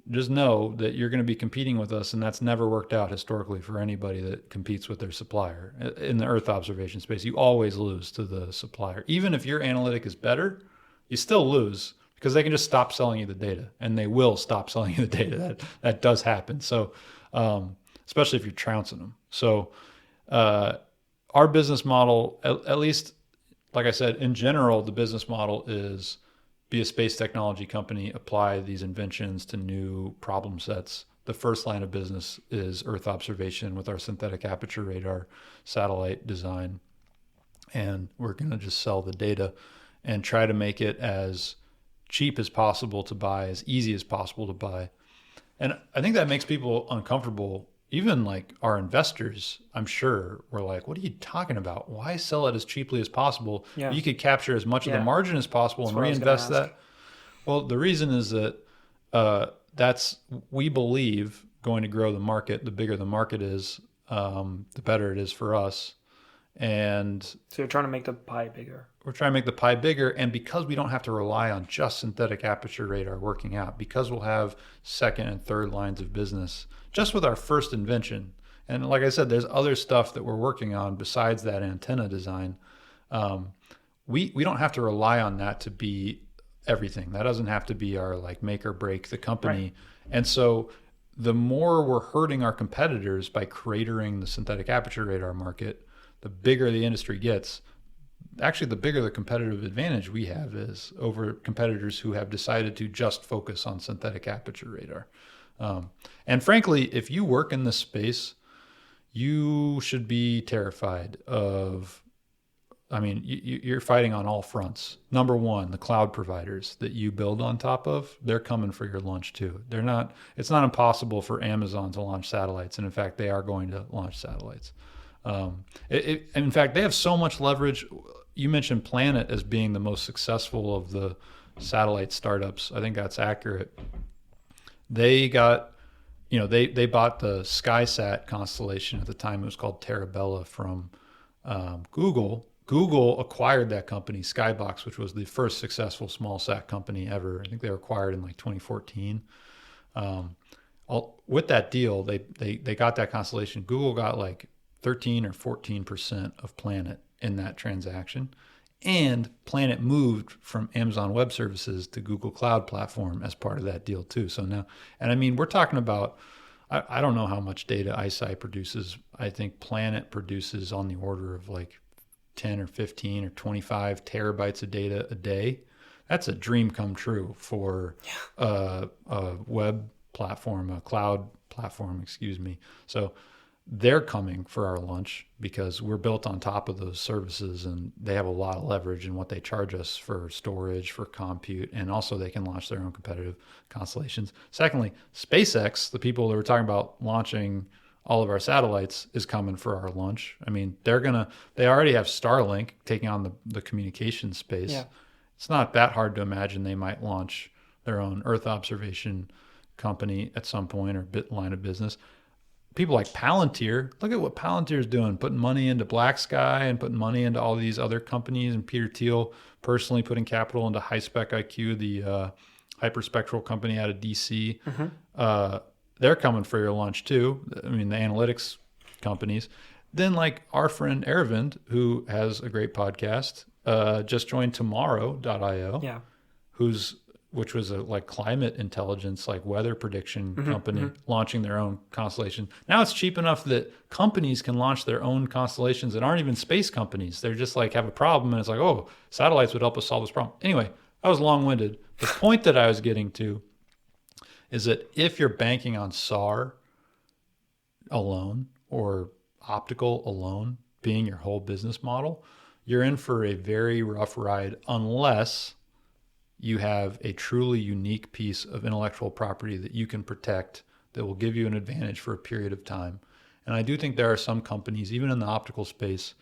just know that you're going to be competing with us, and that's never worked out historically for anybody that competes with their supplier. In the Earth observation space, you always lose to the supplier. Even if your analytic is better, you still lose because they can just stop selling you the data, and they will stop selling you the data. That does happen. So, especially if you're trouncing them. So, our business model, at least, like I said, in general, the business model is be a space technology company, apply these inventions to new problem sets. The first line of business is Earth observation with our synthetic aperture radar satellite design. And we're going to just sell the data and try to make it as cheap as possible to buy, as easy as possible to buy. And I think that makes people uncomfortable. Even like our investors, I'm sure, were like, what are you talking about? Why sell it as cheaply as possible? Yeah. You could capture as much of the margin as possible and reinvest that. Well, the reason is that we believe, going to grow the market. The bigger the market is, the better it is for us. And so you're trying to make the pie bigger. We're trying to make the pie bigger. And because we don't have to rely on just synthetic aperture radar working out, because we'll have second and third lines of business just with our first invention. And like I said, there's other stuff that we're working on besides that antenna design. We don't have to rely on that to be everything. That doesn't have to be our like make or break the company. Right. And so the more we're hurting our competitors by cratering the synthetic aperture radar market, the bigger the industry gets. Actually, the bigger the competitive advantage we have is over competitors who have decided to just focus on synthetic aperture radar. And frankly, if you work in this space, you should be terrified of, you're fighting on all fronts. Number one, the cloud providers that you build on top of, they're coming for your lunch too. It's not impossible for Amazon to launch satellites. And in fact, they are going to launch satellites. In fact, they have so much leverage. You mentioned Planet as being the most successful of the satellite startups. I think that's accurate. They got, they bought the SkySat constellation at the time. It was called Terabella from Google. Google acquired that company, Skybox, which was the first successful small sat company ever. I think they were acquired in like 2014. With that deal, they got that constellation. Google got like 13 or 14% of Planet in that transaction. And Planet moved from Amazon Web Services to Google Cloud Platform as part of that deal too. So now, we're talking about, I don't know how much data ISI produces. I think Planet produces on the order of like 10 or 15 or 25 terabytes of data a day. That's a dream come true for a web platform, a cloud platform, excuse me. So they're coming for our lunch because we're built on top of those services, and they have a lot of leverage in what they charge us for storage, for compute, and also they can launch their own competitive constellations. Secondly, SpaceX, the people that were talking about launching all of our satellites, is coming for our lunch. They already have Starlink taking on the communication space. Yeah. It's not that hard to imagine they might launch their own Earth observation company at some point or line of business. people like Palantir, look at what Palantir is doing, putting money into Black Sky and putting money into all these other companies, and Peter Thiel personally putting capital into HiSpec IQ, the hyperspectral company out of DC. They're coming for your lunch too. I mean, the analytics companies. Then like our friend Aravind, who has a great podcast, just joined tomorrow.io, which was a like climate intelligence, like weather prediction company launching their own constellation. Now it's cheap enough that companies can launch their own constellations that aren't even space companies. They're just like have a problem and it's like, oh, satellites would help us solve this problem. Anyway, I was long-winded. The point that I was getting to is that if you're banking on SAR alone or optical alone being your whole business model, you're in for a very rough ride unless you have a truly unique piece of intellectual property that you can protect that will give you an advantage for a period of time. And I do think there are some companies, even in the optical space,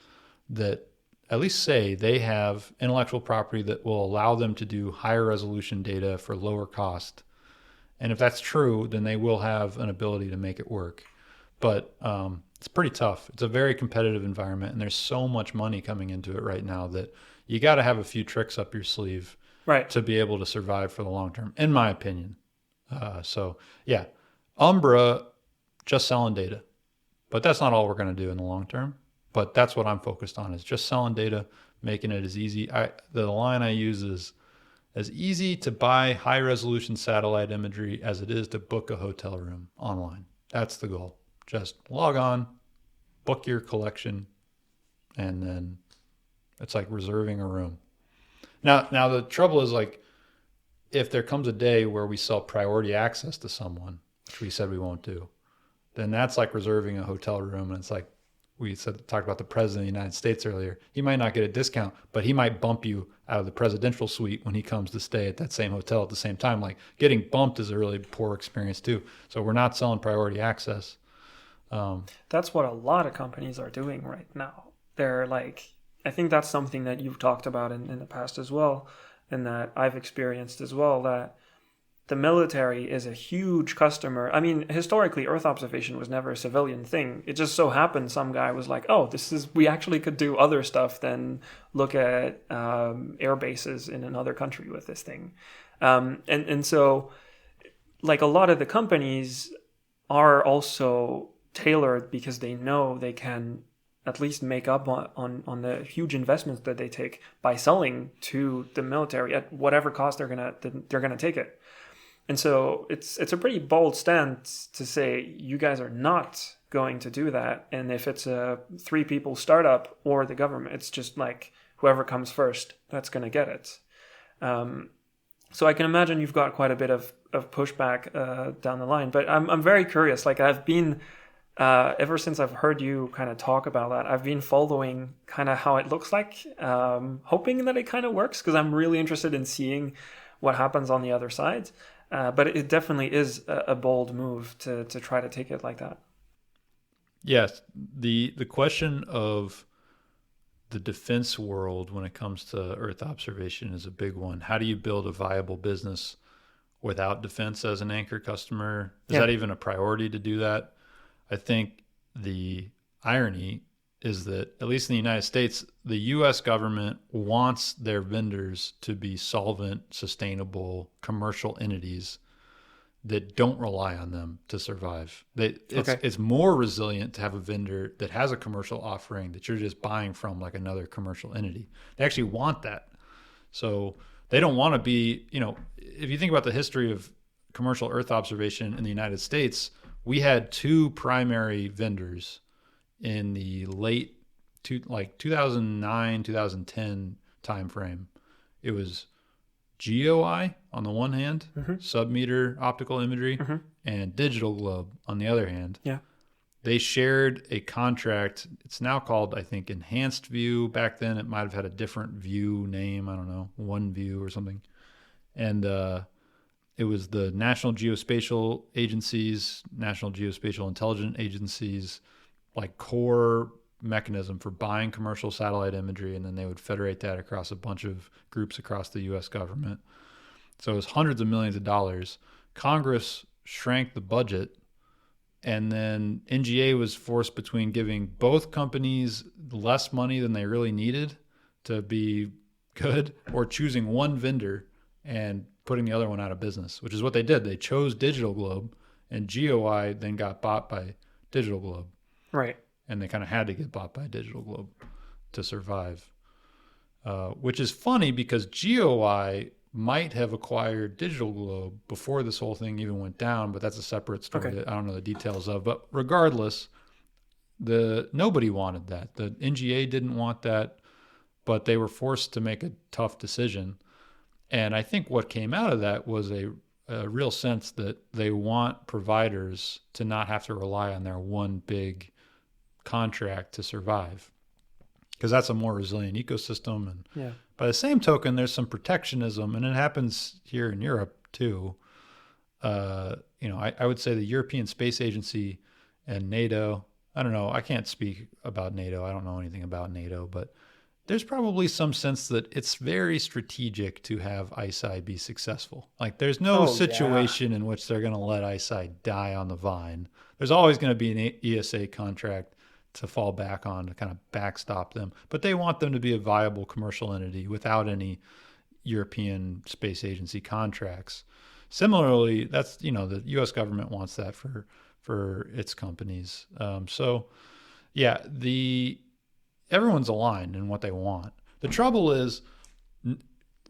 that at least say they have intellectual property that will allow them to do higher resolution data for lower cost. And if that's true, then they will have an ability to make it work. But it's pretty tough. It's a very competitive environment, and there's so much money coming into it right now that you got to have a few tricks up your sleeve to be able to survive for the long term, in my opinion. So yeah, Umbra just selling data, but that's not all we're going to do in the long term. But that's what I'm focused on, is just selling data, making it as easy. The line I use is as easy to buy high resolution satellite imagery as it is to book a hotel room online. That's the goal. Just log on, book your collection, and then it's like reserving a room. Now the trouble is, like, if there comes a day where we sell priority access to someone, which we said we won't do, then that's like reserving a hotel room. And it's like talked about the president of the United States earlier. He might not get a discount, but he might bump you out of the presidential suite when he comes to stay at that same hotel at the same time. Like, getting bumped is a really poor experience too. So we're not selling priority access. That's what a lot of companies are doing right now. They're like, I think that's something that you've talked about in the past as well, and that I've experienced as well, that the military is a huge customer. I mean, historically, Earth observation was never a civilian thing. It just so happened some guy was like, oh, we actually could do other stuff than look at air bases in another country with this thing. And so, like, a lot of the companies are also tailored because they know they can at least make up on the huge investments that they take by selling to the military at whatever cost they're gonna take it. And so it's a pretty bold stance to say you guys are not going to do that. And if it's a 3 people startup or the government, it's just like whoever comes first, that's going to get it. So I can imagine you've got quite a bit of pushback down the line. But I'm very curious. Like, I've been ever since I've heard you kind of talk about that, I've been following kind of how it looks like, hoping that it kind of works, because I'm really interested in seeing what happens on the other side. But it definitely is a bold move to try to take it like that. Yes, the question of the defense world when it comes to Earth observation is a big one. How do you build a viable business without defense as an anchor customer? Is that even a priority to do that? I think the irony is that, at least in the United States, the U.S. government wants their vendors to be solvent, sustainable commercial entities that don't rely on them to survive. It's more resilient to have a vendor that has a commercial offering that you're just buying from, like another commercial entity. They actually want that. So they don't want to be, if you think about the history of commercial Earth observation in the United States, we had 2 primary vendors in the late 2009, 2010 timeframe. It was GeoEye on the one hand, sub-meter optical imagery, and Digital Globe on the other hand. Yeah. They shared a contract. It's now called, I think, Enhanced View. Back then, it might have had a different view name. I don't know, One View or something. And it was the National Geospatial Agency's, National Geospatial Intelligence Agency's, like, core mechanism for buying commercial satellite imagery, and then they would federate that across a bunch of groups across the U.S. government. So it was hundreds of millions of dollars. Congress shrank the budget, And then NGA was forced between giving both companies less money than they really needed to be good, or choosing one vendor and putting the other one out of business, which is what they did. They chose Digital Globe, and GOI then got bought by Digital Globe. Right. And they kind of had to get bought by Digital Globe to survive, which is funny because GOI might have acquired Digital Globe before this whole thing even went down, but that's a separate story that I don't know the details of. But regardless, nobody wanted that. The NGA didn't want that, but they were forced to make a tough decision. And I think what came out of that was a real sense that they want providers to not have to rely on their one big contract to survive, because that's a more resilient ecosystem. And by the same token, there's some protectionism, and it happens here in Europe too. I would say the European Space Agency and NATO, I don't know, I can't speak about NATO. I don't know anything about NATO, but there's probably some sense that it's very strategic to have ISI be successful. Like there's no situation in which they're going to let ISI die on the vine. There's always going to be an ESA contract to fall back on to kind of backstop them, but they want them to be a viable commercial entity without any European Space Agency contracts. Similarly, that's, the US government wants that for its companies. Everyone's aligned in what they want. The trouble is,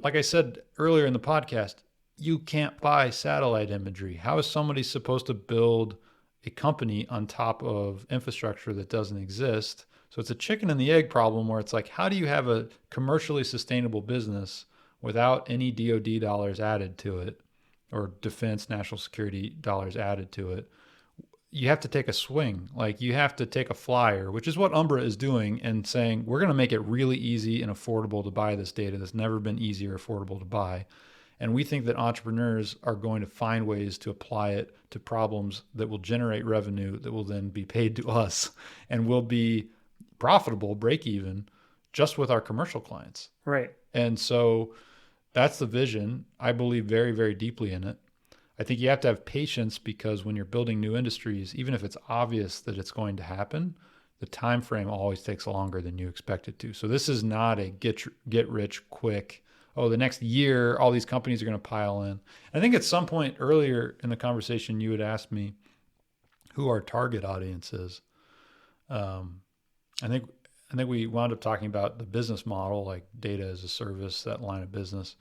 like I said earlier in the podcast, you can't buy satellite imagery. How is somebody supposed to build a company on top of infrastructure that doesn't exist? So it's a chicken and the egg problem, where it's like, how do you have a commercially sustainable business without any DoD dollars added to it, or defense, national security dollars added to it? You have to take a swing. Like you have to take a flyer, which is what Umbra is doing, and saying, we're going to make it really easy and affordable to buy this data that's never been easy or affordable to buy. And we think that entrepreneurs are going to find ways to apply it to problems that will generate revenue that will then be paid to us and will be profitable, break even, just with our commercial clients. Right. And so that's the vision. I believe very, very deeply in it. I think you have to have patience, because when you're building new industries, even if it's obvious that it's going to happen, the time frame always takes longer than you expect it to. So this is not a get rich quick, the next year, all these companies are going to pile in. I think at some point earlier in the conversation, you had asked me who our target audience is. I think we wound up talking about the business model, like data as a service, that line of business.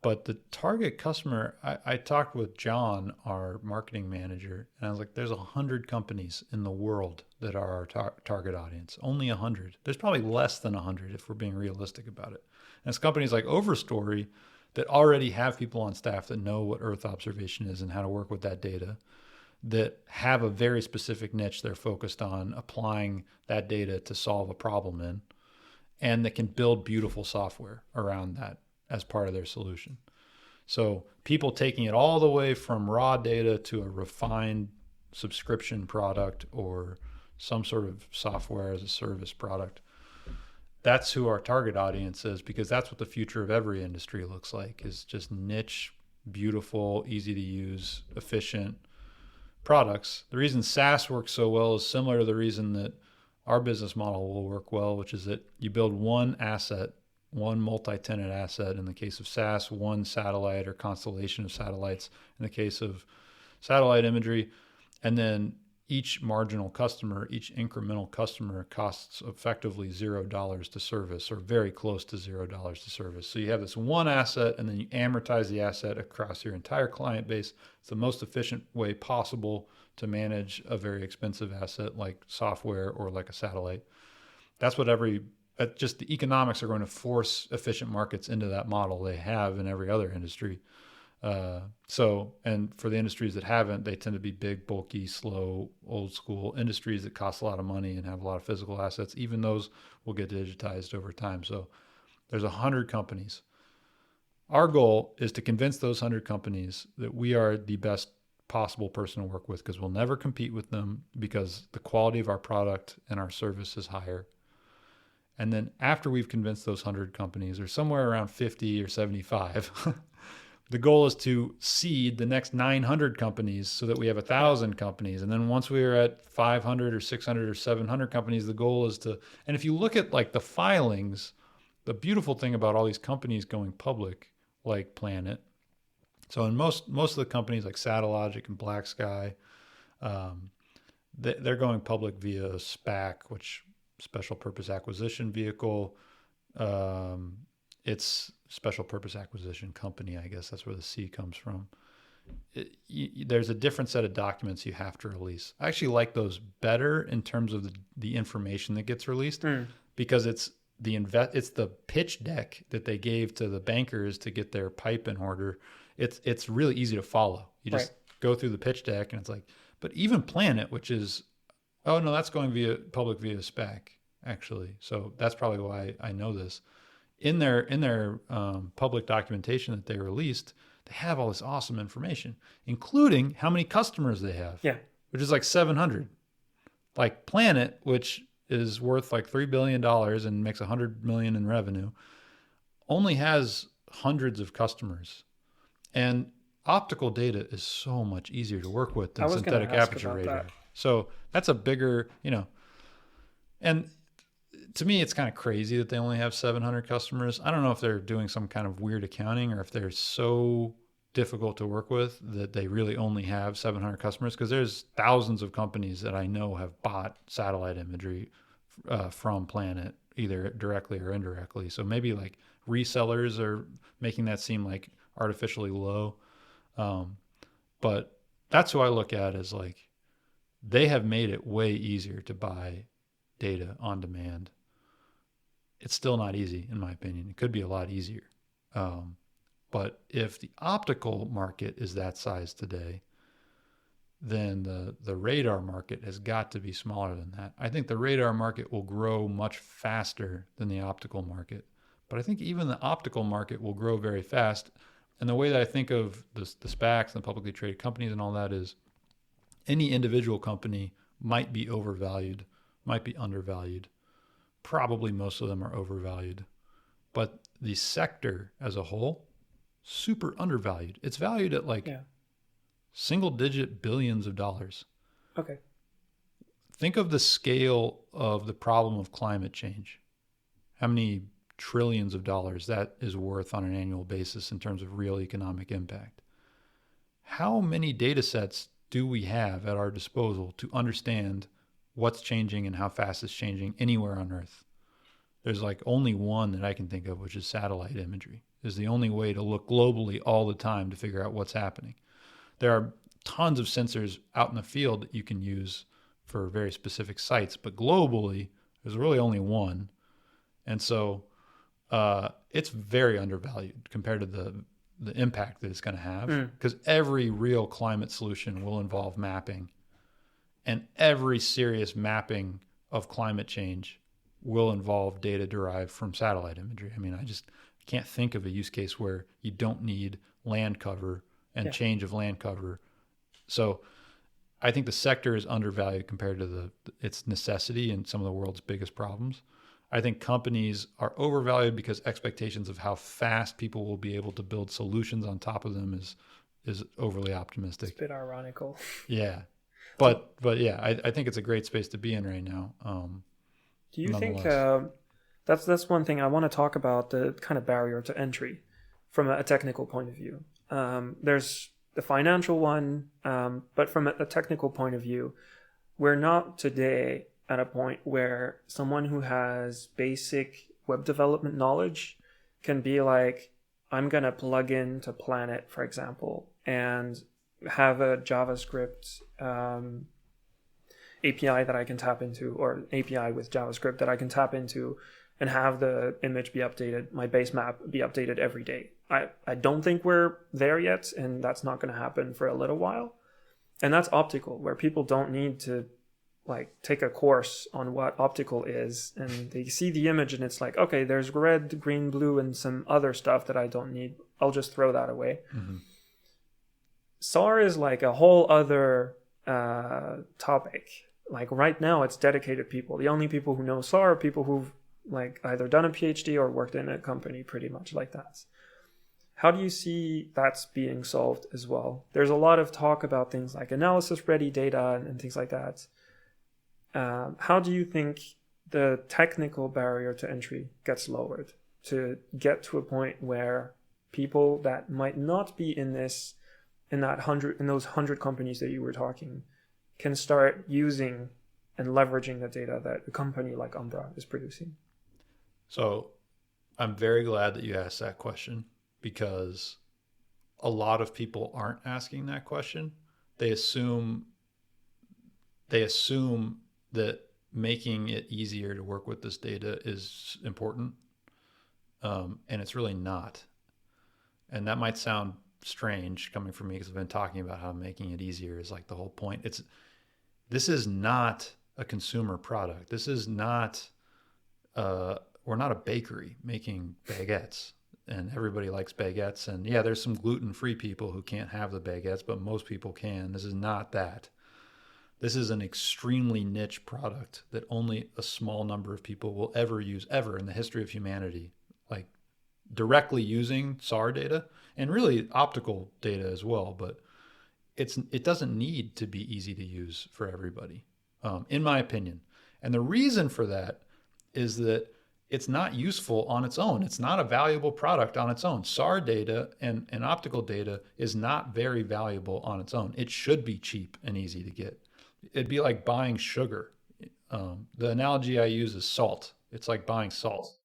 But the target customer, I talked with John, our marketing manager, and I was like, there's 100 companies in the world that are our target audience. Only 100. There's probably less than 100 if we're being realistic about it. And it's companies like Overstory that already have people on staff that know what Earth observation is and how to work with that data, that have a very specific niche they're focused on applying that data to solve a problem in, and that can build beautiful software around that as part of their solution. So people taking it all the way from raw data to a refined subscription product or some sort of software as a service product. That's who our target audience is, because that's what the future of every industry looks like, is just niche, beautiful, easy to use, efficient products. The reason SaaS works so well is similar to the reason that our business model will work well, which is that you build one asset, one multi-tenant asset. In the case of SaaS, one satellite or constellation of satellites. In the case of satellite imagery, and then each marginal customer, each incremental customer costs effectively $0 to service, or very close to $0 to service. So you have this one asset, and then you amortize the asset across your entire client base. It's the most efficient way possible to manage a very expensive asset like software or like a satellite. That's what just the economics are going to force efficient markets into that model. They have in every other industry. And for the industries that haven't, they tend to be big, bulky, slow, old school industries that cost a lot of money and have a lot of physical assets. Even those will get digitized over time. So there's 100 companies. Our goal is to convince those 100 companies that we are the best possible person to work with, because we'll never compete with them, because the quality of our product and our service is higher. And then after we've convinced those 100 companies, or somewhere around 50 or 75, The goal is to seed the next 900 companies so that we have 1,000 companies. And then once we are at 500 or 600 or 700 companies, the goal is to, and if you look at like the filings, the beautiful thing about all these companies going public, like Planet, so in most of the companies like Satellogic and Black Sky, they're going public via SPAC, which special purpose acquisition vehicle. It's special purpose acquisition company, I guess that's where the C comes from. There's a different set of documents you have to release. I actually like those better in terms of the information that gets released because it's the pitch deck that they gave to the bankers to get their pipe in order. It's really easy to follow. You just go through the pitch deck and it's like, but even Planet, which is, oh no, that's going public via SPAC actually. So that's probably why I know this. In their public documentation that they released, they have all this awesome information, including how many customers they have. Yeah. Which is like 700. Like Planet, which is worth like $3 billion and makes $100 million in revenue, only has hundreds of customers. And optical data is so much easier to work with than synthetic aperture radar. So that's a bigger, and to me, it's kind of crazy that they only have 700 customers. I don't know if they're doing some kind of weird accounting or if they're so difficult to work with that they really only have 700 customers, because there's thousands of companies that I know have bought satellite imagery from Planet, either directly or indirectly. So maybe like resellers are making that seem like artificially low. But that's who I look at as like, they have made it way easier to buy data on demand. It's still not easy, in my opinion. It could be a lot easier. But if the optical market is that size today, then the radar market has got to be smaller than that. I think the radar market will grow much faster than the optical market. But I think even the optical market will grow very fast. And the way that I think of the SPACs and the publicly traded companies and all that is, any individual company might be overvalued, might be undervalued. Probably most of them are overvalued. But the sector as a whole, super undervalued. It's valued at like single-digit billions of dollars. Okay. Think of the scale of the problem of climate change. How many trillions of dollars that is worth on an annual basis in terms of real economic impact. How many data sets do we have at our disposal to understand what's changing and how fast it's changing anywhere on Earth? There's like only one that I can think of, which is satellite imagery. Is the only way to look globally all the time to figure out what's happening. There are tons of sensors out in the field that you can use for very specific sites, but globally, there's really only one. And so it's very undervalued compared to the impact that it's going to have, because every real climate solution will involve mapping, and every serious mapping of climate change will involve data derived from satellite imagery. I mean, I can't think of a use case where you don't need land cover and change of land cover. So I think the sector is undervalued compared to its necessity and some of the world's biggest problems. I think companies are overvalued because expectations of how fast people will be able to build solutions on top of them is overly optimistic. It's a bit ironical. Yeah. But yeah, I think it's a great space to be in right now. Do you think that's one thing I want to talk about, the kind of barrier to entry from a technical point of view? There's the financial one, but from a technical point of view, we're not today at a point where someone who has basic web development knowledge can be like, I'm going to plug into Planet, for example, and have a JavaScript API that I can tap into, or API with JavaScript that I can tap into, and have the image be updated, my base map be updated every day. I don't think we're there yet, and that's not going to happen for a little while. And that's optical, where people don't need to like take a course on what optical is, and they see the image and it's like, okay, there's red, green, blue, and some other stuff that I don't need. I'll just throw that away. Mm-hmm. SAR is like a whole other topic. Like right now it's dedicated people. The only people who know SAR are people who've like either done a PhD or worked in a company pretty much like that. How do you see that's being solved as well? There's a lot of talk about things like analysis-ready data and things like that. How do you think the technical barrier to entry gets lowered to get to a point where people that might not be in those 100 companies that you were talking can start using and leveraging the data that a company like Umbra is producing? So I'm very glad that you asked that question, because a lot of people aren't asking that question. They assume that making it easier to work with this data is important, and it's really not. And that might sound strange coming from me, because I've been talking about how making it easier is like the whole point. This is not a consumer product. This is not we're not a bakery making baguettes, and everybody likes baguettes. And yeah, there's some gluten-free people who can't have the baguettes, but most people can. This is not that. This is an extremely niche product that only a small number of people will ever use, ever in the history of humanity, like directly using SAR data, and really optical data as well. But it doesn't need to be easy to use for everybody, in my opinion. And the reason for that is that it's not useful on its own. It's not a valuable product on its own. SAR data and optical data is not very valuable on its own. It should be cheap and easy to get. It'd be like buying sugar. The analogy I use is salt. It's like buying salt.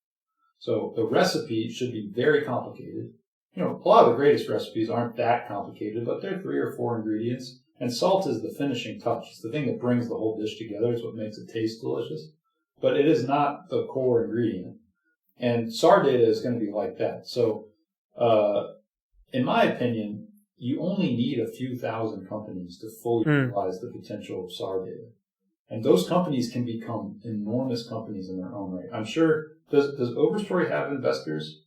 So the recipe should be very complicated. A lot of the greatest recipes aren't that complicated, but they're 3 or 4 ingredients. And salt is the finishing touch. It's the thing that brings the whole dish together. It's what makes it taste delicious. But it is not the core ingredient. And SAR data is going to be like that. So, in my opinion, you only need a few thousand companies to fully utilize the potential of SAR data. And those companies can become enormous companies in their own right. I'm sure, does Overstory have investors?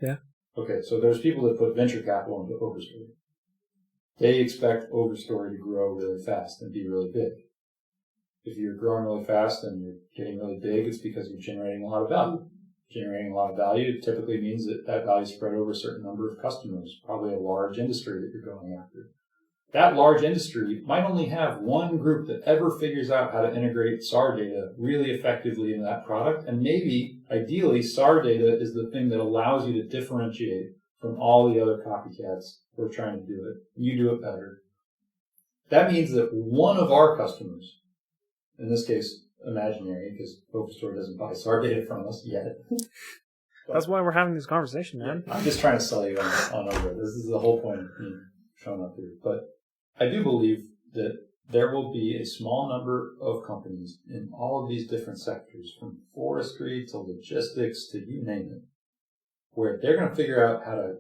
Yeah. Okay, so there's people that put venture capital into Overstory. They expect Overstory to grow really fast and be really big. If you're growing really fast and you're getting really big, it's because you're generating a lot of value. Generating a lot of value typically means that value is spread over a certain number of customers, probably a large industry that you're going after. That large industry might only have one group that ever figures out how to integrate SAR data really effectively into that product. And maybe, ideally, SAR data is the thing that allows you to differentiate from all the other copycats who are trying to do it. You do it better. That means that one of our customers, in this case, Imagery, because Overstory doesn't buy SAR data from us yet. That's why we're having this conversation, man. I'm just trying to sell you on Umbra. This is the whole point of me showing up here. But I do believe that there will be a small number of companies in all of these different sectors, from forestry to logistics to you name it, where they're going to figure out how to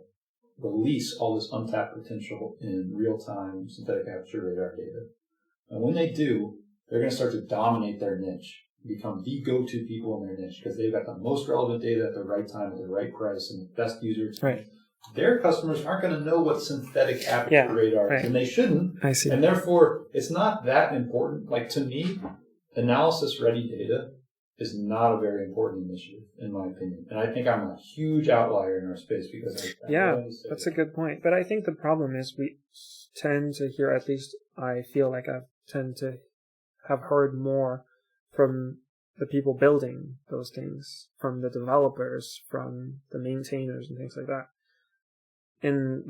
release all this untapped potential in real-time synthetic aperture radar data. And when they do, they're going to start to dominate their niche, become the go-to people in their niche, because they've got the most relevant data at the right time, at the right price, and the best user experience. Right. Their customers aren't going to know what synthetic aperture radar is, and they shouldn't. I see. And therefore, it's not that important. Like, to me, analysis-ready data is not a very important initiative, in my opinion. And I think I'm a huge outlier in our space because that's a good point. But I think the problem is we tend to hear, at least I feel like I tend to have heard more from the people building those things, from the developers, from the maintainers and things like that. And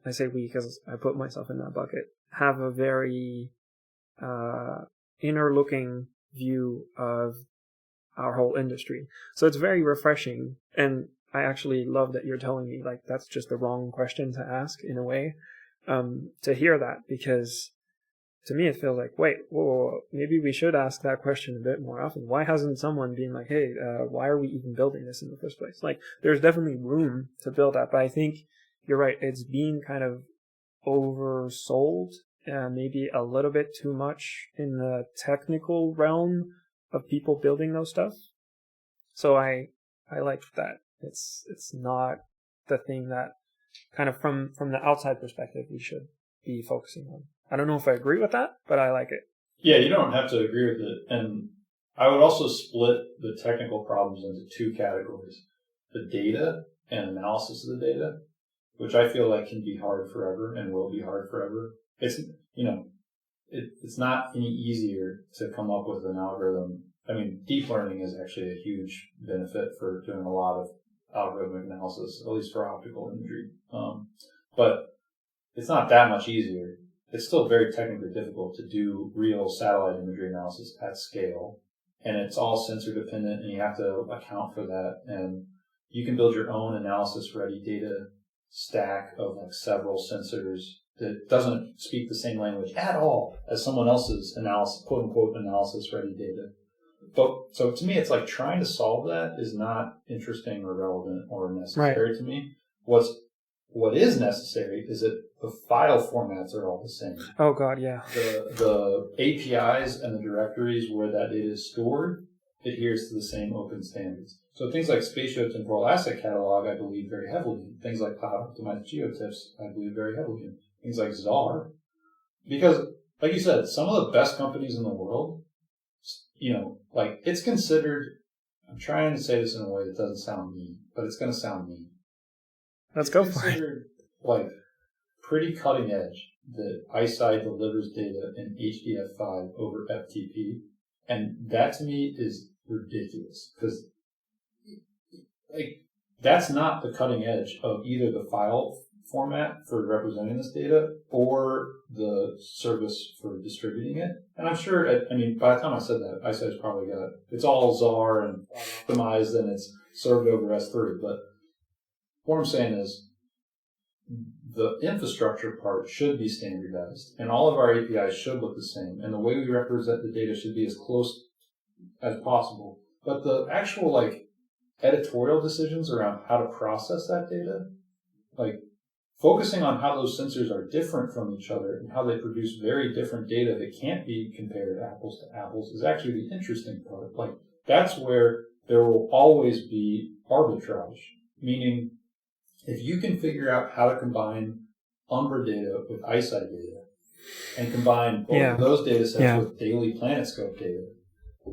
I say we because I put myself in that bucket, have a very inner-looking view of our whole industry. So it's very refreshing, and I actually love that you're telling me like that's just the wrong question to ask in a way, to hear that, because to me it feels like, wait, whoa, maybe we should ask that question a bit more often. Why hasn't someone been like, hey, why are we even building this in the first place? Like, there's definitely room to build that, but I think you're right, it's being kind of oversold, maybe a little bit too much in the technical realm of people building those stuff. So I like that. It's not the thing that kind of from the outside perspective we should be focusing on. I don't know if I agree with that, but I like it. Yeah, you don't have to agree with it. And I would also split the technical problems into 2 categories. the data and analysis of the data, which I feel like can be hard forever and will be hard forever. It's, it's not any easier to come up with an algorithm. I mean, deep learning is actually a huge benefit for doing a lot of algorithmic analysis, at least for optical imagery. But it's not that much easier. It's still very technically difficult to do real satellite imagery analysis at scale. And it's all sensor dependent, and you have to account for that. And you can build your own analysis ready data stack of like several sensors that doesn't speak the same language at all as someone else's analysis, quote unquote, analysis ready data. But so to me, it's like trying to solve that is not interesting or relevant or necessary to me. What is necessary is that the file formats are all the same. Oh God, yeah. The APIs and the directories where that data is stored adheres to the same open standards. So things like spatiotemporal asset catalog, I believe very heavily in. Things like cloud optimized geotips, I believe very heavily in. Things like SAR. Because, like you said, some of the best companies in the world, like it's considered, I'm trying to say this in a way that doesn't sound mean, but it's going to sound mean. Let's go for it. Like pretty cutting edge that ISI delivers data in HDF5 over FTP, and that to me is ridiculous because like that's not the cutting edge of either the file format for representing this data or the service for distributing it. And I'm sure, by the time I said that, ISI's probably got it's all ZAR and optimized and it's served over S3, but what I'm saying is the infrastructure part should be standardized, and all of our APIs should look the same, and the way we represent the data should be as close as possible. But the actual, like, editorial decisions around how to process that data, like, focusing on how those sensors are different from each other and how they produce very different data that can't be compared apples to apples is actually the interesting part. Like, that's where there will always be arbitrage, meaning if you can figure out how to combine Umbra data with ISI data and combine both of those data sets with daily PlanetScope data,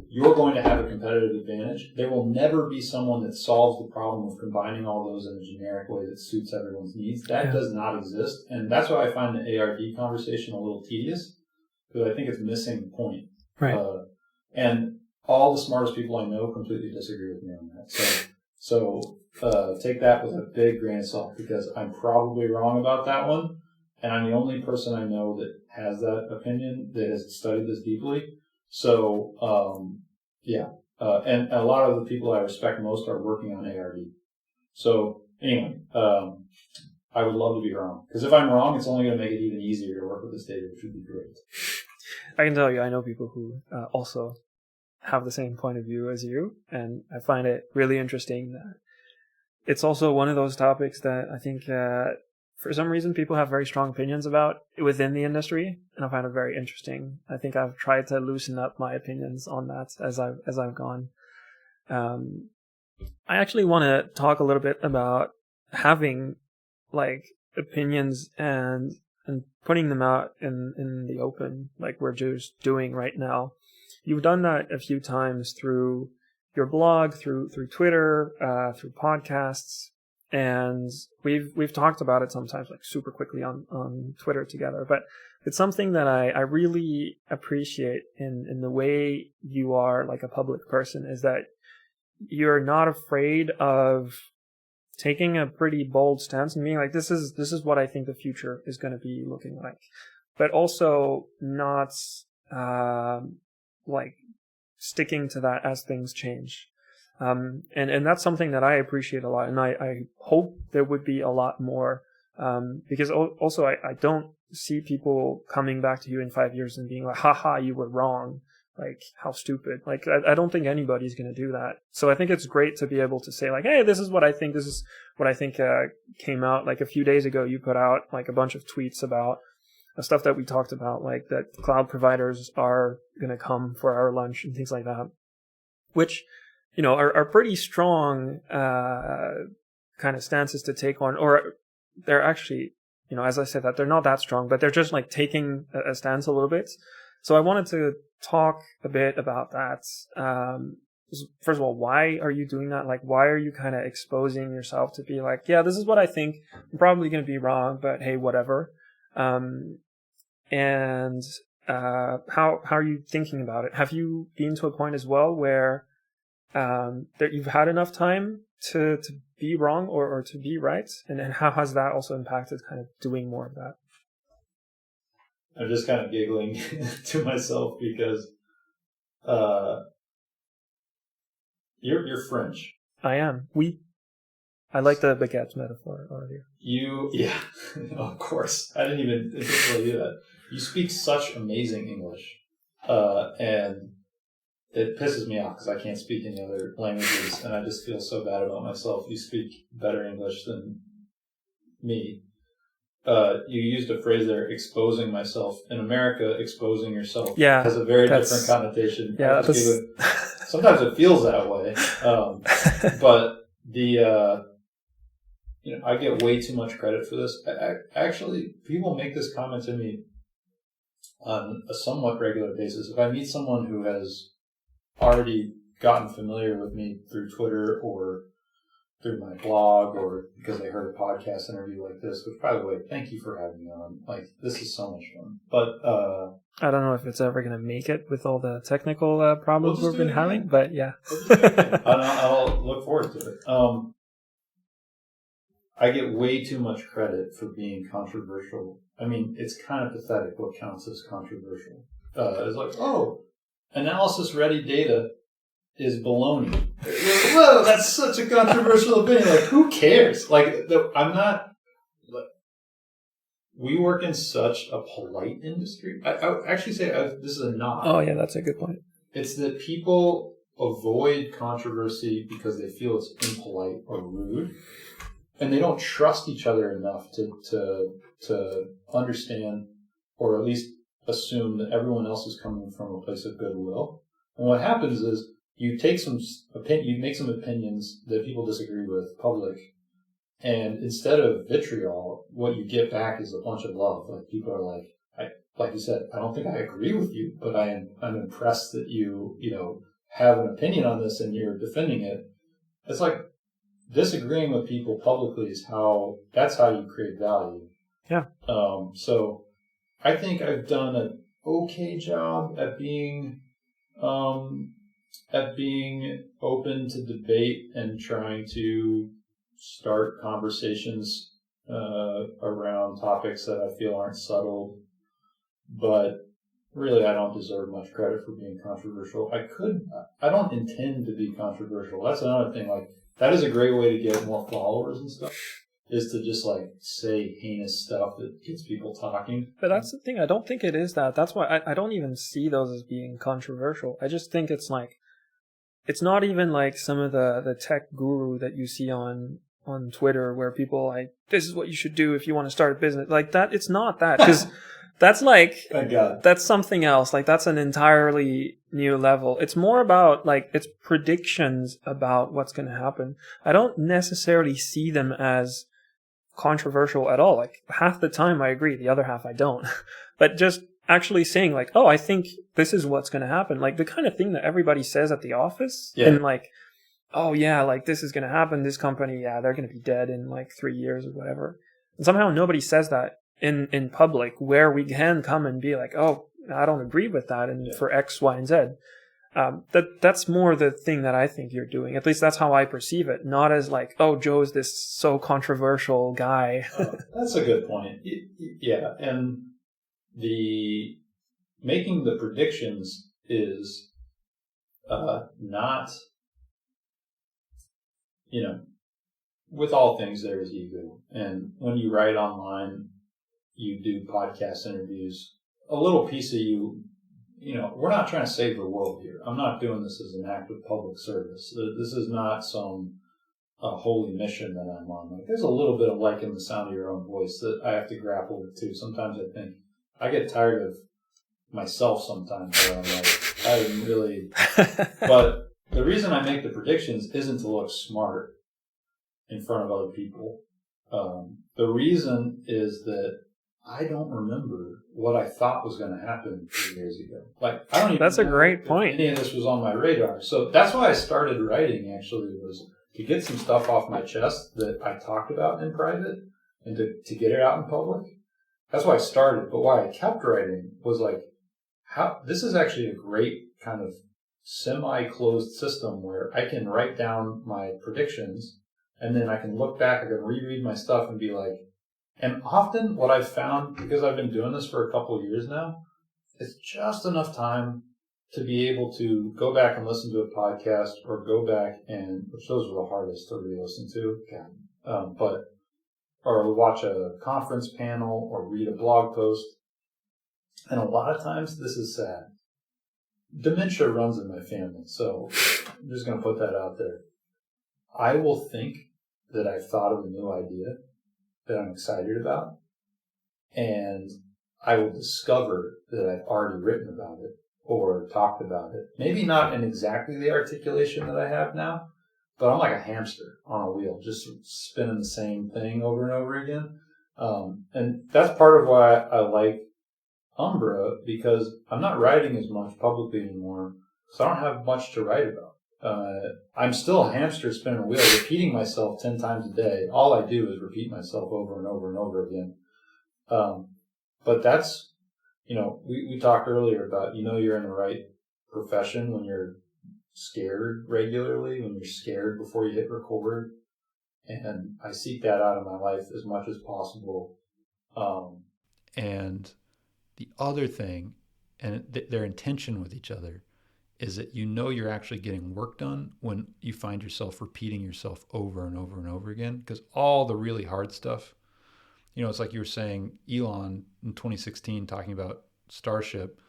you're going to have a competitive advantage. There will never be someone that solves the problem of combining all those in a generic way that suits everyone's needs. That does not exist. And that's why I find the ARD conversation a little tedious, because I think it's missing the point. Right. And all the smartest people I know completely disagree with me on that. So take that with a big grain of salt, because I'm probably wrong about that one, and I'm the only person I know that has that opinion, that has studied this deeply. So, and a lot of the people I respect most are working on ARD. So, anyway, I would love to be wrong, because if I'm wrong, it's only going to make it even easier to work with this data, which would be great. I can tell you, I know people who also have the same point of view as you, and I find it really interesting that it's also one of those topics that I think for some reason people have very strong opinions about within the industry, and I find it very interesting. I think I've tried to loosen up my opinions on that as I've gone. I actually want to talk a little bit about having like opinions and putting them out in the open, like we're just doing right now. You've done that a few times through your blog, through Twitter, through podcasts, and we've talked about it sometimes like super quickly on Twitter together. But it's something that I really appreciate in the way you are like a public person, is that you're not afraid of taking a pretty bold stance and being like, this is what I think the future is going to be looking like, but also not like sticking to that as things change. And that's something that I appreciate a lot. And I hope there would be a lot more, because also I don't see people coming back to you in 5 years and being like, haha, you were wrong. Like, how stupid. Like, I don't think anybody's going to do that. So I think it's great to be able to say like, hey, this is what I think came out. Like a few days ago, you put out like a bunch of tweets about stuff that we talked about, like that cloud providers are going to come for our lunch and things like that, which, are pretty strong kind of stances to take on, or they're actually, as I said that, they're not that strong, but they're just like taking a stance a little bit. So I wanted to talk a bit about that. first of all, why are you doing that? Like, why are you kind of exposing yourself to be like, yeah, this is what I think. I'm probably going to be wrong, but hey, whatever. And how are you thinking about it? Have you been to a point as well where that you've had enough time to be wrong or to be right? And then how has that also impacted kind of doing more of that? I'm just kind of giggling to myself because you're French. I am. I like the baguette metaphor earlier. Yeah, of course. I didn't really do that. You speak such amazing English, and it pisses me off because I can't speak any other languages, and I just feel so bad about myself. You speak better English than me. You used a phrase there, exposing myself. In America, exposing yourself has a very different connotation. Yeah, sometimes it feels that way. But I get way too much credit for this. Actually, people make this comment to me on a somewhat regular basis. If I meet someone who has already gotten familiar with me through Twitter or through my blog or because they heard a podcast interview like this, which, by the way, thank you for having me on. Like, this is so much fun. But I don't know if it's ever going to make it with all the technical problems we've been having, but yeah. I'll look forward to it. I get way too much credit for being controversial. I mean, it's kind of pathetic what counts as controversial. It's like, analysis-ready data is baloney. Whoa, that's such a controversial opinion. Like, who cares? Like, we work in such a polite industry. I would actually say this is a knock. Oh, yeah, that's a good point. It's that people avoid controversy because they feel it's impolite or rude, and they don't trust each other enough to understand or at least assume that everyone else is coming from a place of goodwill. And what happens is you make some opinions that people disagree with public, and instead of vitriol, what you get back is a bunch of love. Like, people are like you said, I don't think I agree with you, but I'm impressed that you have an opinion on this and you're defending it. It's like disagreeing with people publicly that's how you create value. Yeah. So I think I've done an okay job at being open to debate and trying to start conversations around topics that I feel aren't settled. But really, I don't deserve much credit for being controversial. I don't intend to be controversial. That's another thing. Like, that is a great way to get more followers and stuff, is to just say heinous stuff that gets people talking. But that's the thing. I don't think it is that. That's why I don't even see those as being controversial. I just think it's not even like some of the tech guru that you see on Twitter where people this is what you should do if you want to start a business. Like that, it's not that. Because that's Thank God. That's something else. Like, that's an entirely new level. It's more about it's predictions about what's going to happen. I don't necessarily see them as controversial at all. Like, half the time I agree, the other half I don't. But just actually saying I think this is what's going to happen. Like, the kind of thing that everybody says at the office. Yeah. And oh yeah, this is going to happen. This company, yeah, they're going to be dead in 3 years or whatever. And somehow nobody says that in public, where we can come and be like, oh, I don't agree with that, and for X, Y, and Z. That's more the thing that I think you're doing. At least that's how I perceive it. Not as oh, Joe's this so controversial guy. That's a good point. Yeah, and the making the predictions is not, with all things there is ego. And when you write online, you do podcast interviews, a little piece of we're not trying to save the world here. I'm not doing this as an act of public service. This is not some holy mission that I'm on. There's a little bit of in the sound of your own voice that I have to grapple with too. Sometimes I think I get tired of myself sometimes where I'm I didn't really, but the reason I make the predictions isn't to look smart in front of other people. The reason is that I don't remember what I thought was going to happen 3 years ago. Like, I don't even That's a know great if point. any of this was on my radar. So that's why I started writing, actually, was to get some stuff off my chest that I talked about in private and to get it out in public. That's why I started. But why I kept writing was like, this is actually a great kind of semi-closed system where I can write down my predictions and then I can look back, I can reread my stuff and be like, and often what I've found, because I've been doing this for a couple of years now, it's just enough time to be able to go back and listen to a podcast or go back and, which those are the hardest to re-listen to, or watch a conference panel or read a blog post. And a lot of times, this is sad. Dementia runs in my family, so I'm just going to put that out there. I will think that I've thought of a new idea that I'm excited about, and I will discover that I've already written about it or talked about it. Maybe not in exactly the articulation that I have now, but I'm like a hamster on a wheel, just spinning the same thing over and over again. And that's part of why I like Umbra, because I'm not writing as much publicly anymore, so I don't have much to write about. I'm still a hamster spinning a wheel, repeating myself 10 times a day. All I do is repeat myself over and over and over again. But that's, we talked earlier about, you're in the right profession when you're scared regularly, when you're scared before you hit record. And I seek that out of my life as much as possible. And the other thing, and their intention with each other, is that you're actually getting work done when you find yourself repeating yourself over and over and over again. Because all the really hard stuff, it's like you were saying, Elon in 2016 talking about Starship.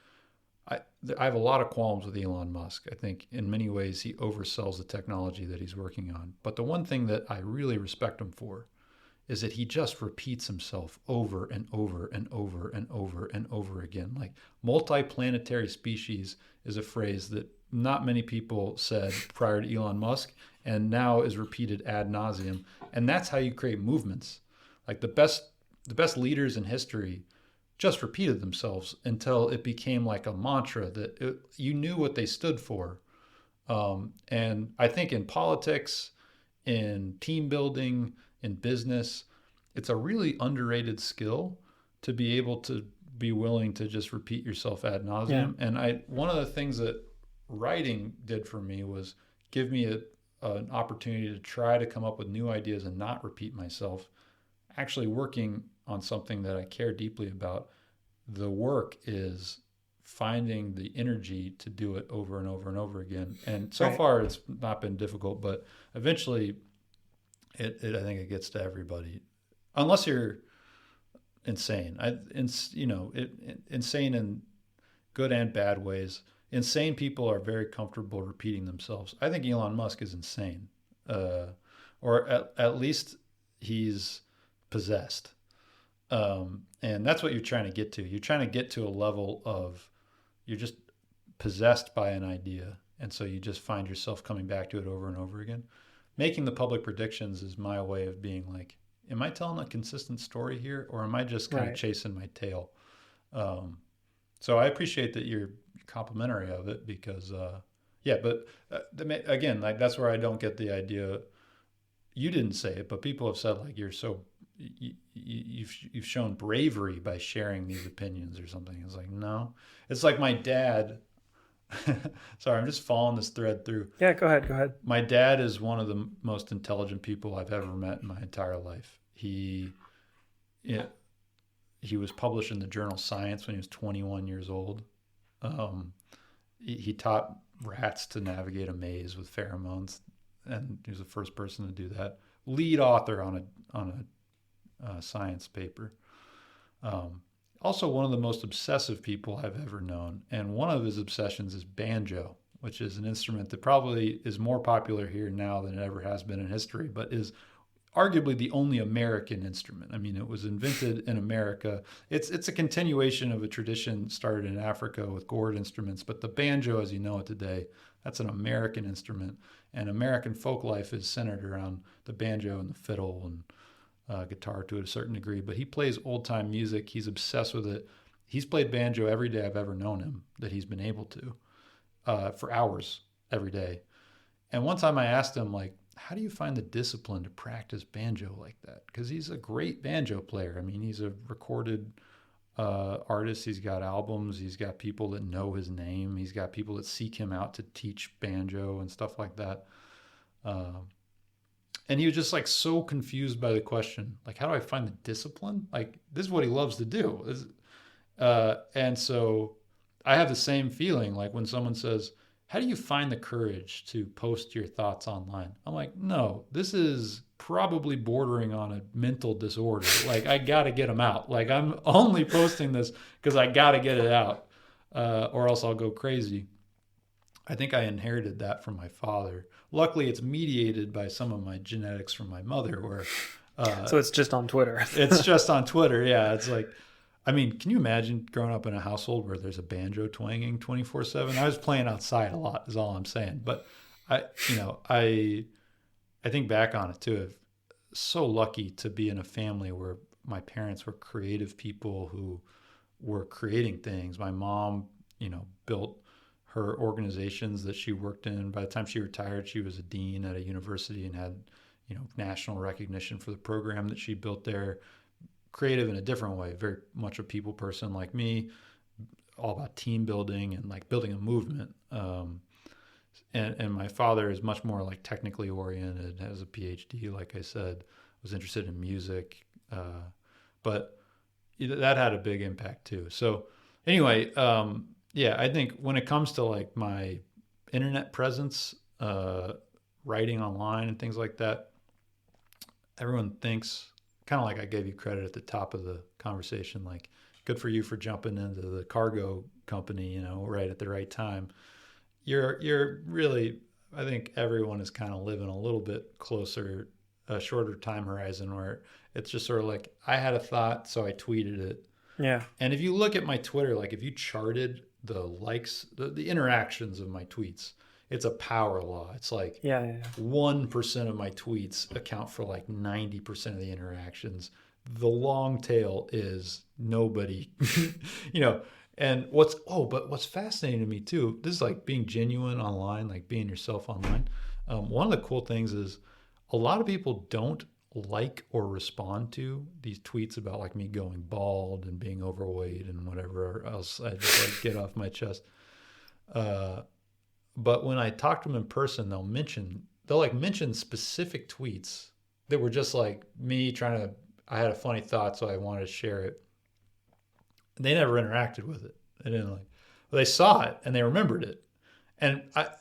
I have a lot of qualms with Elon Musk. I think in many ways he oversells the technology that he's working on. But the one thing that I really respect him for is that he just repeats himself over and over and over and over and over again. Like, multi-planetary species is a phrase that not many people said prior to Elon Musk, and now is repeated ad nauseum. And that's how you create movements. Like, the best leaders in history just repeated themselves until it became like a mantra that you knew what they stood for. And I think in politics, in team building, in business, it's a really underrated skill to be able to be willing to just repeat yourself ad nauseum. Yeah. And one of the things that writing did for me was give me an opportunity to try to come up with new ideas and not repeat myself. Actually working on something that I care deeply about, the work is finding the energy to do it over and over and over again. And so far it's not been difficult, but eventually I think it gets to everybody, unless you're insane. Insane in good and bad ways. Insane people are very comfortable repeating themselves. I think Elon Musk is insane, or at least he's possessed. And that's what you're trying to get to. You're trying to get to a level of you're just possessed by an idea, and so you just find yourself coming back to it over and over again. Making the public predictions is my way of being like, am I telling a consistent story here, or am I just kind of chasing my tail? So I appreciate that you're complimentary of it, because, again, like, that's where I don't get the idea. You didn't say it, but people have said, like, you've shown bravery by sharing these opinions or something. It's like, no. It's like my dad. Sorry, I'm just following this thread through. Yeah, go ahead. My dad is one of the most intelligent people I've ever met in my entire life. He was published in the journal Science when he was 21 years old. He taught rats to navigate a maze with pheromones, and he was the first person to do that. Lead author on a science paper. Also one of the most obsessive people I've ever known. And one of his obsessions is banjo, which is an instrument that probably is more popular here now than it ever has been in history, but is arguably the only American instrument. I mean, it was invented in America. It's a continuation of a tradition started in Africa with gourd instruments, but the banjo, as you know it today, that's an American instrument. And American folk life is centered around the banjo and the fiddle and guitar to a certain degree, but he plays old time music. He's obsessed with it. He's played banjo every day I've ever known him that he's been able to, for hours every day. And one time I asked him, like, how do you find the discipline to practice banjo like that? Because he's a great banjo player. I mean, he's a recorded artist. He's got albums. He's got people that know his name. He's got people that seek him out to teach banjo and stuff like that. And he was just like so confused by the question, like, how do I find the discipline? Like, this is what he loves to do. And so I have the same feeling, like when someone says, how do you find the courage to post your thoughts online? I'm like, no, this is probably bordering on a mental disorder. Like, I got to get them out. Like, I'm only posting this because I got to get it out, or else I'll go crazy. I think I inherited that from my father. Luckily, it's mediated by some of my genetics from my mother, where so it's just on Twitter. It's just on Twitter. Yeah, it's like, I mean, can you imagine growing up in a household where there's a banjo twanging 24/7? I was playing outside a lot, is all I'm saying. But I think back on it too. I'm so lucky to be in a family where my parents were creative people who were creating things. My mom, built her organizations that she worked in. By the time she retired, she was a dean at a university and had, national recognition for the program that she built there. Creative in a different way, very much a people person like me, all about team building and like building a movement. And my father is much more like technically oriented, has a PhD, like I said, was interested in music. But that had a big impact too. So anyway, yeah, I think when it comes to like my internet presence, writing online and things like that, everyone thinks, kind of like I gave you credit at the top of the conversation, like, good for you for jumping into the cargo company, right at the right time. You're really, I think everyone is kind of living a little bit closer, a shorter time horizon, where it's just sort of like, I had a thought, so I tweeted it. Yeah. And if you look at my Twitter, like if you charted the likes, the interactions of my tweets, it's a power law. It's like 1% of my tweets account for like 90% of the interactions. The long tail is nobody, and what's fascinating to me too, this is like being genuine online, like being yourself online. One of the cool things is a lot of people don't like or respond to these tweets about like me going bald and being overweight and whatever else I just like get off my chest. But when I talk to them in person, they'll mention specific tweets that were just like me I had a funny thought, so I wanted to share it. They never interacted with it. They didn't they saw it and they remembered it. And I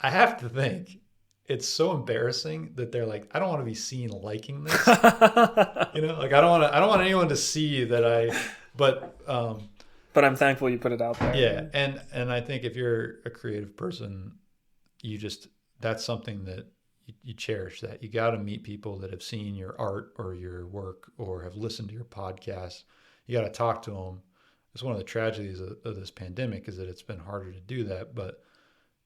have to think it's so embarrassing that they're like, I don't want to be seen liking this. Like I don't want anyone to see that but I'm thankful you put it out there. Yeah, and I think if you're a creative person, that's something that you cherish. That you got to meet people that have seen your art or your work or have listened to your podcast. You got to talk to them. It's one of the tragedies of this pandemic is that it's been harder to do that, but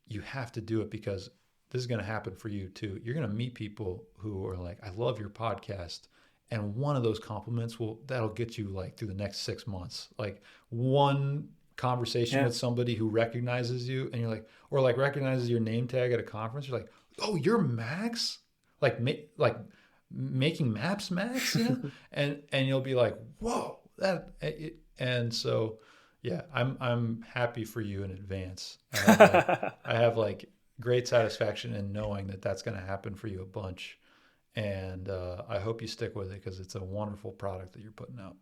you have to do it because this is going to happen for you too. You're going to meet people who are like, I love your podcast. And one of those compliments that'll get you like through the next 6 months. Like one conversation with somebody who recognizes you and you're like, or like recognizes your name tag at a conference. You're like, oh, you're Max? Like making maps, Max? and you'll be like, whoa, and so, yeah, I'm happy for you in advance. I have like great satisfaction in knowing that that's going to happen for you a bunch. And I hope you stick with it because it's a wonderful product that you're putting out.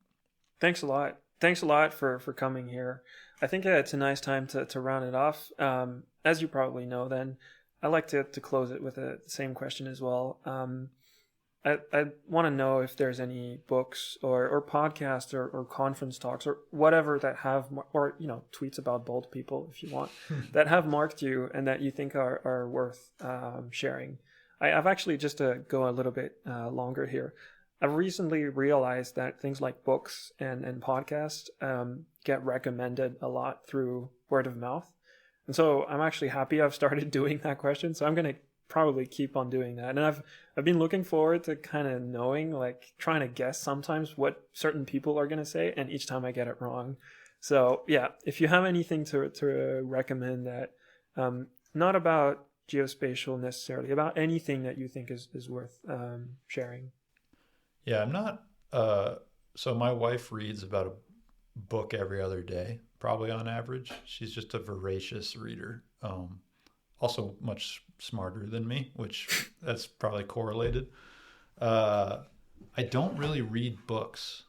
Thanks a lot. Thanks a lot for coming here. I think it's a nice time to round it off. As you probably know, then, I like to close it with the same question as well. I want to know if there's any books or podcasts or conference talks or whatever that have, or tweets about bold people if you want, that have marked you and that you think are worth sharing. I've actually, just to go a little bit longer here, I've recently realized that things like books and podcasts get recommended a lot through word of mouth. And so I'm actually happy I've started doing that question. So I'm going to probably keep on doing that. And I've been looking forward to kind of knowing, like trying to guess sometimes what certain people are going to say, and each time I get it wrong. So yeah, if you have anything to recommend that, not about geospatial necessarily, about anything that you think is worth sharing. Yeah, I'm not. So my wife reads about a book every other day, probably on average. She's just a voracious reader. Also much smarter than me, which that's probably correlated. I don't really read books.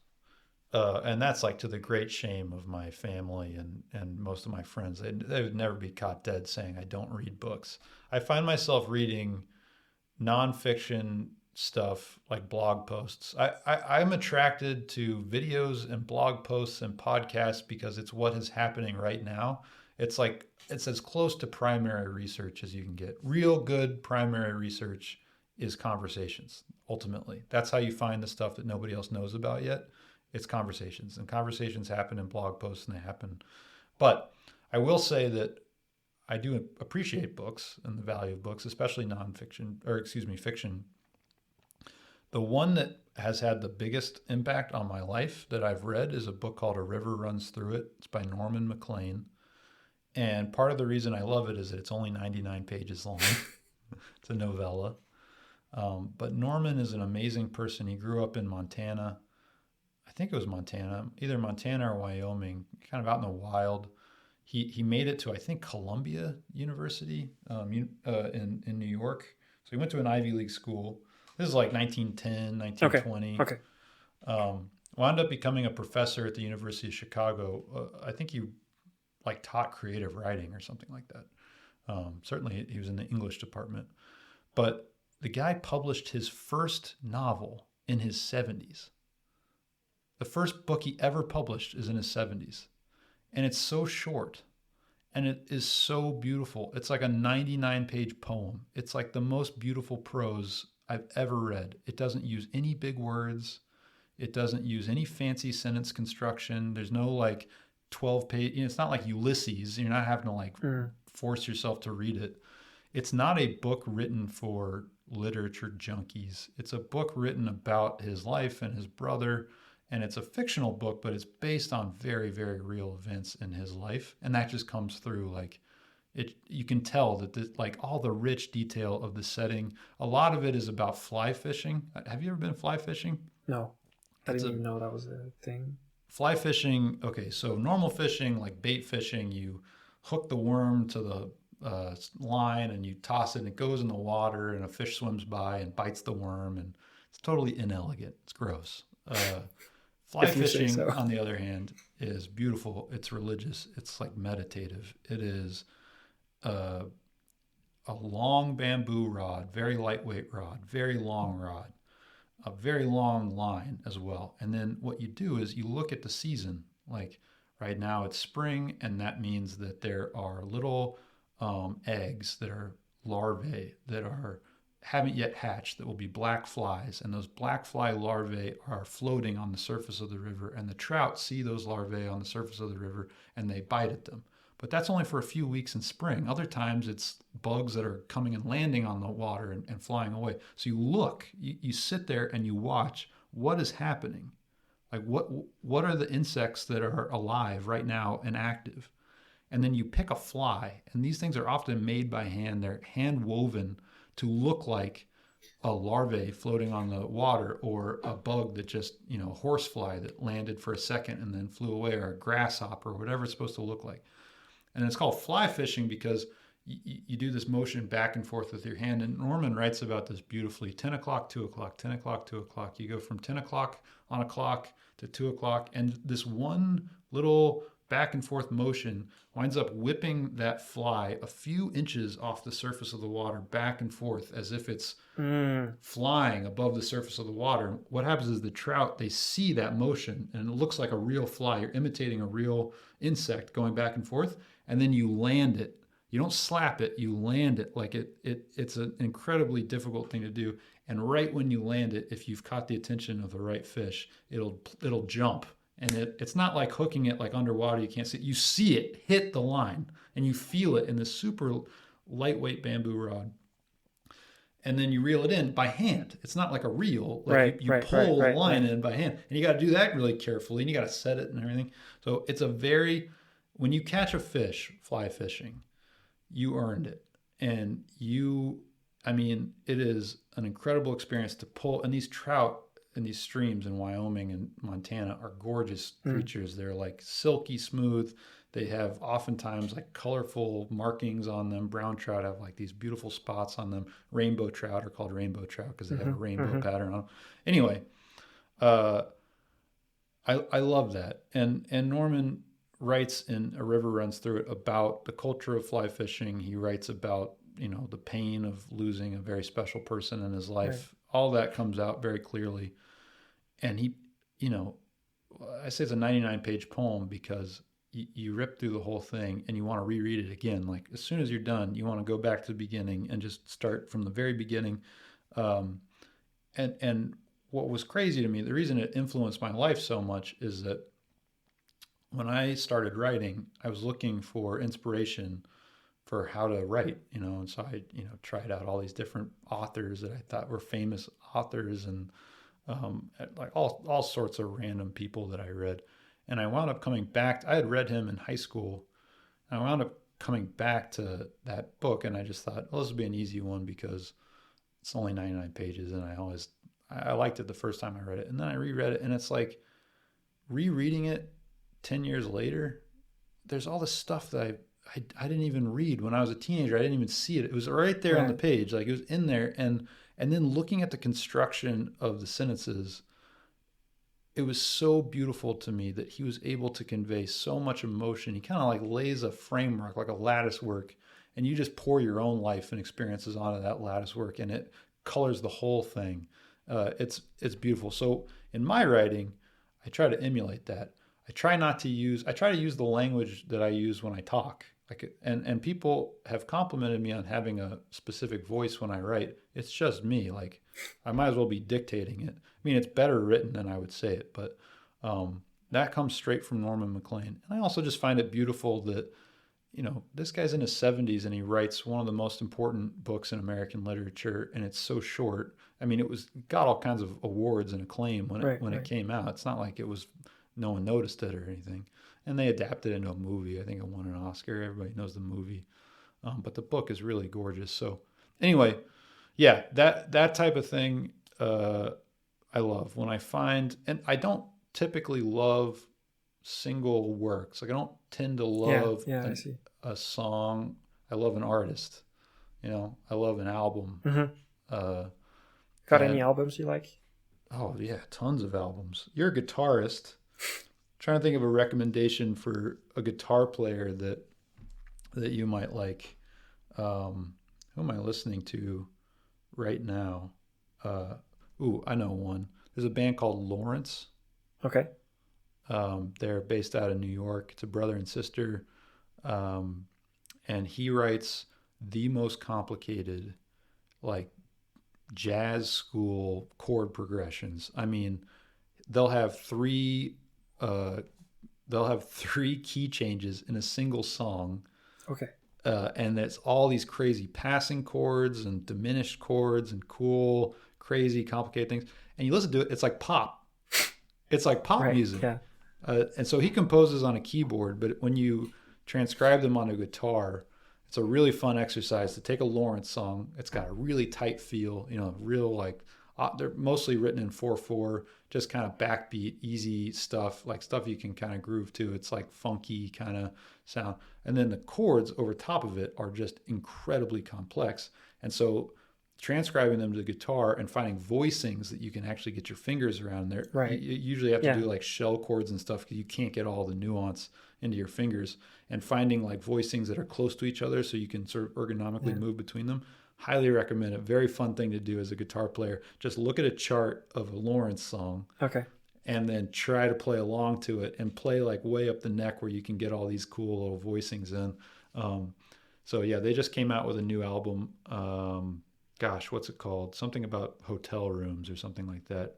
And that's like to the great shame of my family and most of my friends. They would never be caught dead saying I don't read books. I find myself reading nonfiction stuff like blog posts. I'm attracted to videos and blog posts and podcasts because it's what is happening right now. It's like it's as close to primary research as you can get. Real good primary research is conversations, ultimately. That's how you find the stuff that nobody else knows about yet. It's conversations, and conversations happen in blog posts, and they happen. But I will say that I do appreciate books and the value of books, especially fiction. The one that has had the biggest impact on my life that I've read is a book called A River Runs Through It. It's by Norman Maclean. And part of the reason I love it is that it's only 99 pages long. It's a novella. But Norman is an amazing person. He grew up in Montana. I think it was Montana, either Montana or Wyoming, kind of out in the wild. He made it to, I think, Columbia University in New York. So he went to an Ivy League school. This is like 1910, 1920. Okay. Wound up becoming a professor at the University of Chicago. I think he like taught creative writing or something like that. Certainly he was in the English department. But the guy published his first novel in his 70s. The first book he ever published is in his 70s. And it's so short. And it is so beautiful. It's like a 99-page poem. It's like the most beautiful prose I've ever read. It doesn't use any big words. It doesn't use any fancy sentence construction. There's no like 12-page, it's not like Ulysses. You're not having to like force yourself to read it. It's not a book written for literature junkies. It's a book written about his life and his brother. And it's a fictional book, but it's based on very, very real events in his life. And that just comes through like it. You can tell that like all the rich detail of the setting, a lot of it is about fly fishing. Have you ever been fly fishing? No, I didn't even know that was a thing. Fly fishing, okay, so normal fishing, like bait fishing, you hook the worm to the line and you toss it and it goes in the water and a fish swims by and bites the worm and it's totally inelegant. It's gross. Fly fishing, so, on the other hand, is beautiful. It's religious. It's like meditative. It is a long bamboo rod, very lightweight rod, very long rod, a very long line as well. And then what you do is you look at the season. Like right now it's spring, and that means that there are little eggs that are larvae that haven't yet hatched that will be black flies, and those black fly larvae are floating on the surface of the river, and the trout see those larvae on the surface of the river and they bite at them. But that's only for a few weeks in spring. Other times it's bugs that are coming and landing on the water and flying away. So you look, you sit there and you watch what is happening. Like what are the insects that are alive right now and active? And then you pick a fly, and these things are often made by hand. They're hand woven to look like a larvae floating on the water, or a bug that just, a horsefly that landed for a second and then flew away, or a grasshopper, or whatever it's supposed to look like. And it's called fly fishing because you do this motion back and forth with your hand. And Norman writes about this beautifully. 10 o'clock, 2 o'clock, 10 o'clock, 2 o'clock. You go from 10 o'clock on a clock to 2 o'clock. And this one little back and forth motion winds up whipping that fly a few inches off the surface of the water back and forth as if it's flying above the surface of the water. What happens is the trout, they see that motion and it looks like a real fly. You're imitating a real insect going back and forth, and then you land it. You don't slap it, you land it. Like it's an incredibly difficult thing to do. And right when you land it, if you've caught the attention of the right fish, it'll jump. And it's not like hooking it like underwater, you can't see it. You see it hit the line and you feel it in this super lightweight bamboo rod. and then you reel it in by hand. It's not like a reel. Like Right, you right, pull right, the line right. in by hand. And you got to do that really carefully, and you got to set it and everything. So it's a very, when you catch a fish fly fishing, you earned it. And it is an incredible experience to pull. And these trout in these streams in Wyoming and Montana are gorgeous creatures. They're like silky smooth. They have oftentimes like colorful markings on them. Brown trout have like these beautiful spots on them. Rainbow trout are called rainbow trout because they have a rainbow pattern on them. Anyway, I love that. And Norman writes in A River Runs Through It about the culture of fly fishing. He writes about, the pain of losing a very special person in his life. Right. All that comes out very clearly. And he, I say it's a 99-page poem because you rip through the whole thing and you want to reread it again. Like as soon as you're done, you want to go back to the beginning and just start from the very beginning. And what was crazy to me, the reason it influenced my life so much is that when I started writing, I was looking for inspiration for how to write, and so I, tried out all these different authors that I thought were famous authors and like all sorts of random people that I read. And I wound up coming back. I had read him in high school. And I wound up coming back to that book, and I just thought, well, this would be an easy one because it's only 99 pages, and I liked it the first time I read it. And then I reread it, and it's like rereading it 10 years later, there's all this stuff that I didn't even read when I was a teenager. I didn't even see it. It was right there on the page. Like it was in there. And then looking at the construction of the sentences, it was so beautiful to me that he was able to convey so much emotion. He kind of like lays a framework, like a lattice work, and you just pour your own life and experiences onto that lattice work, and it colors the whole thing. It's beautiful. So in my writing, I try to emulate that. I try to use the language that I use when I talk. And people have complimented me on having a specific voice when I write. It's just me. Like I might as well be dictating it. I mean, it's better written than I would say it, but that comes straight from Norman Maclean. And I also just find it beautiful that, this guy's in his 70s and he writes one of the most important books in American literature, and it's so short. I mean, got all kinds of awards and acclaim when it came out. It's not like it was no one noticed it or anything. And they adapted it into a movie. I think it won an Oscar. Everybody knows the movie. But the book is really gorgeous. So anyway, yeah, that type of thing I love. When I find, and I don't typically love single works. Like I don't tend to love a song. I love an artist. I love an album. Got any albums you like? Oh yeah, tons of albums. You're a guitarist. Trying to think of a recommendation for a guitar player that you might like. Who am I listening to right now? I know one. There's a band called Lawrence. Okay. They're based out of New York. It's a brother and sister. And he writes the most complicated, like jazz school chord progressions. I mean, they'll have three key changes in a single song. Okay. And it's all these crazy passing chords and diminished chords and cool, crazy, complicated things. And you listen to it, it's like pop. It's like pop music. Yeah. And so he composes on a keyboard, but when you transcribe them on a guitar, it's a really fun exercise to take a Lawrence song. It's got a really tight feel, real like, they're mostly written in 4/4, just kind of backbeat, easy stuff, like stuff you can kind of groove to. It's like funky kind of sound. And then the chords over top of it are just incredibly complex. And so transcribing them to the guitar and finding voicings that you can actually get your fingers around there. Right. You usually have to do like shell chords and stuff because you can't get all the nuance into your fingers, and finding like voicings that are close to each other so you can sort of ergonomically move between them. Highly recommend it. Very fun thing to do as a guitar player. Just look at a chart of a Lawrence song. Okay. And then try to play along to it and play like way up the neck where you can get all these cool little voicings in. So yeah, they just came out with a new album. What's it called? Something about hotel rooms or something like that.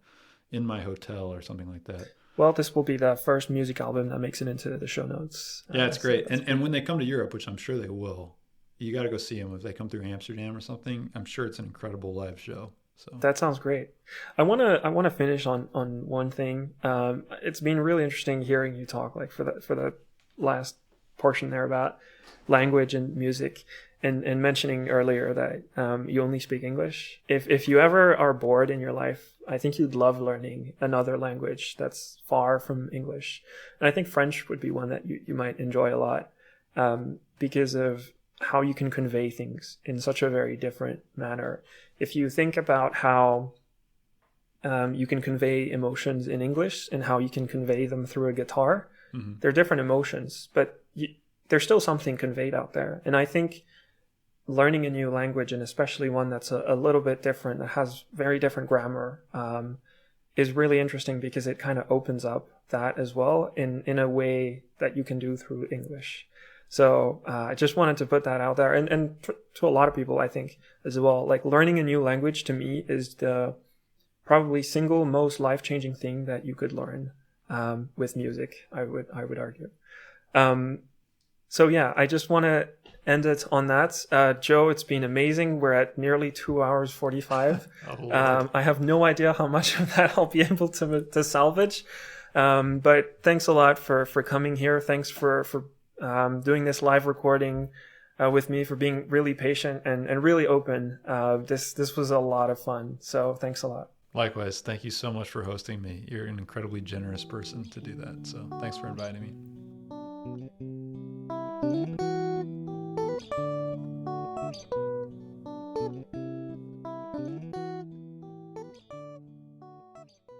In My Hotel or something like that. Well, this will be the first music album that makes it into the show notes. Yeah, it's great. And when they come to Europe, which I'm sure they will, you got to go see them if they come through Amsterdam or something. I'm sure it's an incredible live show. So That sounds great. I wanna finish on one thing. It's been really interesting hearing you talk, like for the last portion there about language and music, and mentioning earlier that you only speak English. If you ever are bored in your life, I think you'd love learning another language that's far from English. And I think French would be one that you might enjoy a lot, because of how you can convey things in such a very different manner. If you think about how you can convey emotions in English and how you can convey them through a guitar, they're different emotions, but there's still something conveyed out there. And I think learning a new language, and especially one that's a little bit different, that has very different grammar, is really interesting because it kind of opens up that as well in a way that you can do through English. So I just wanted to put that out there. And to a lot of people, I think, as well, like learning a new language to me is the probably single most life-changing thing that you could learn with music, I would argue. So yeah, I just want to end it on that. Joe, it's been amazing. We're at nearly 2 hours 45. I have no idea how much of that I'll be able to salvage. But thanks a lot for coming here. Thanks for doing this live recording with me, for being really patient and really open. This was a lot of fun. So thanks a lot. Likewise, thank you so much for hosting me. You're an incredibly generous person to do that. So thanks for inviting me.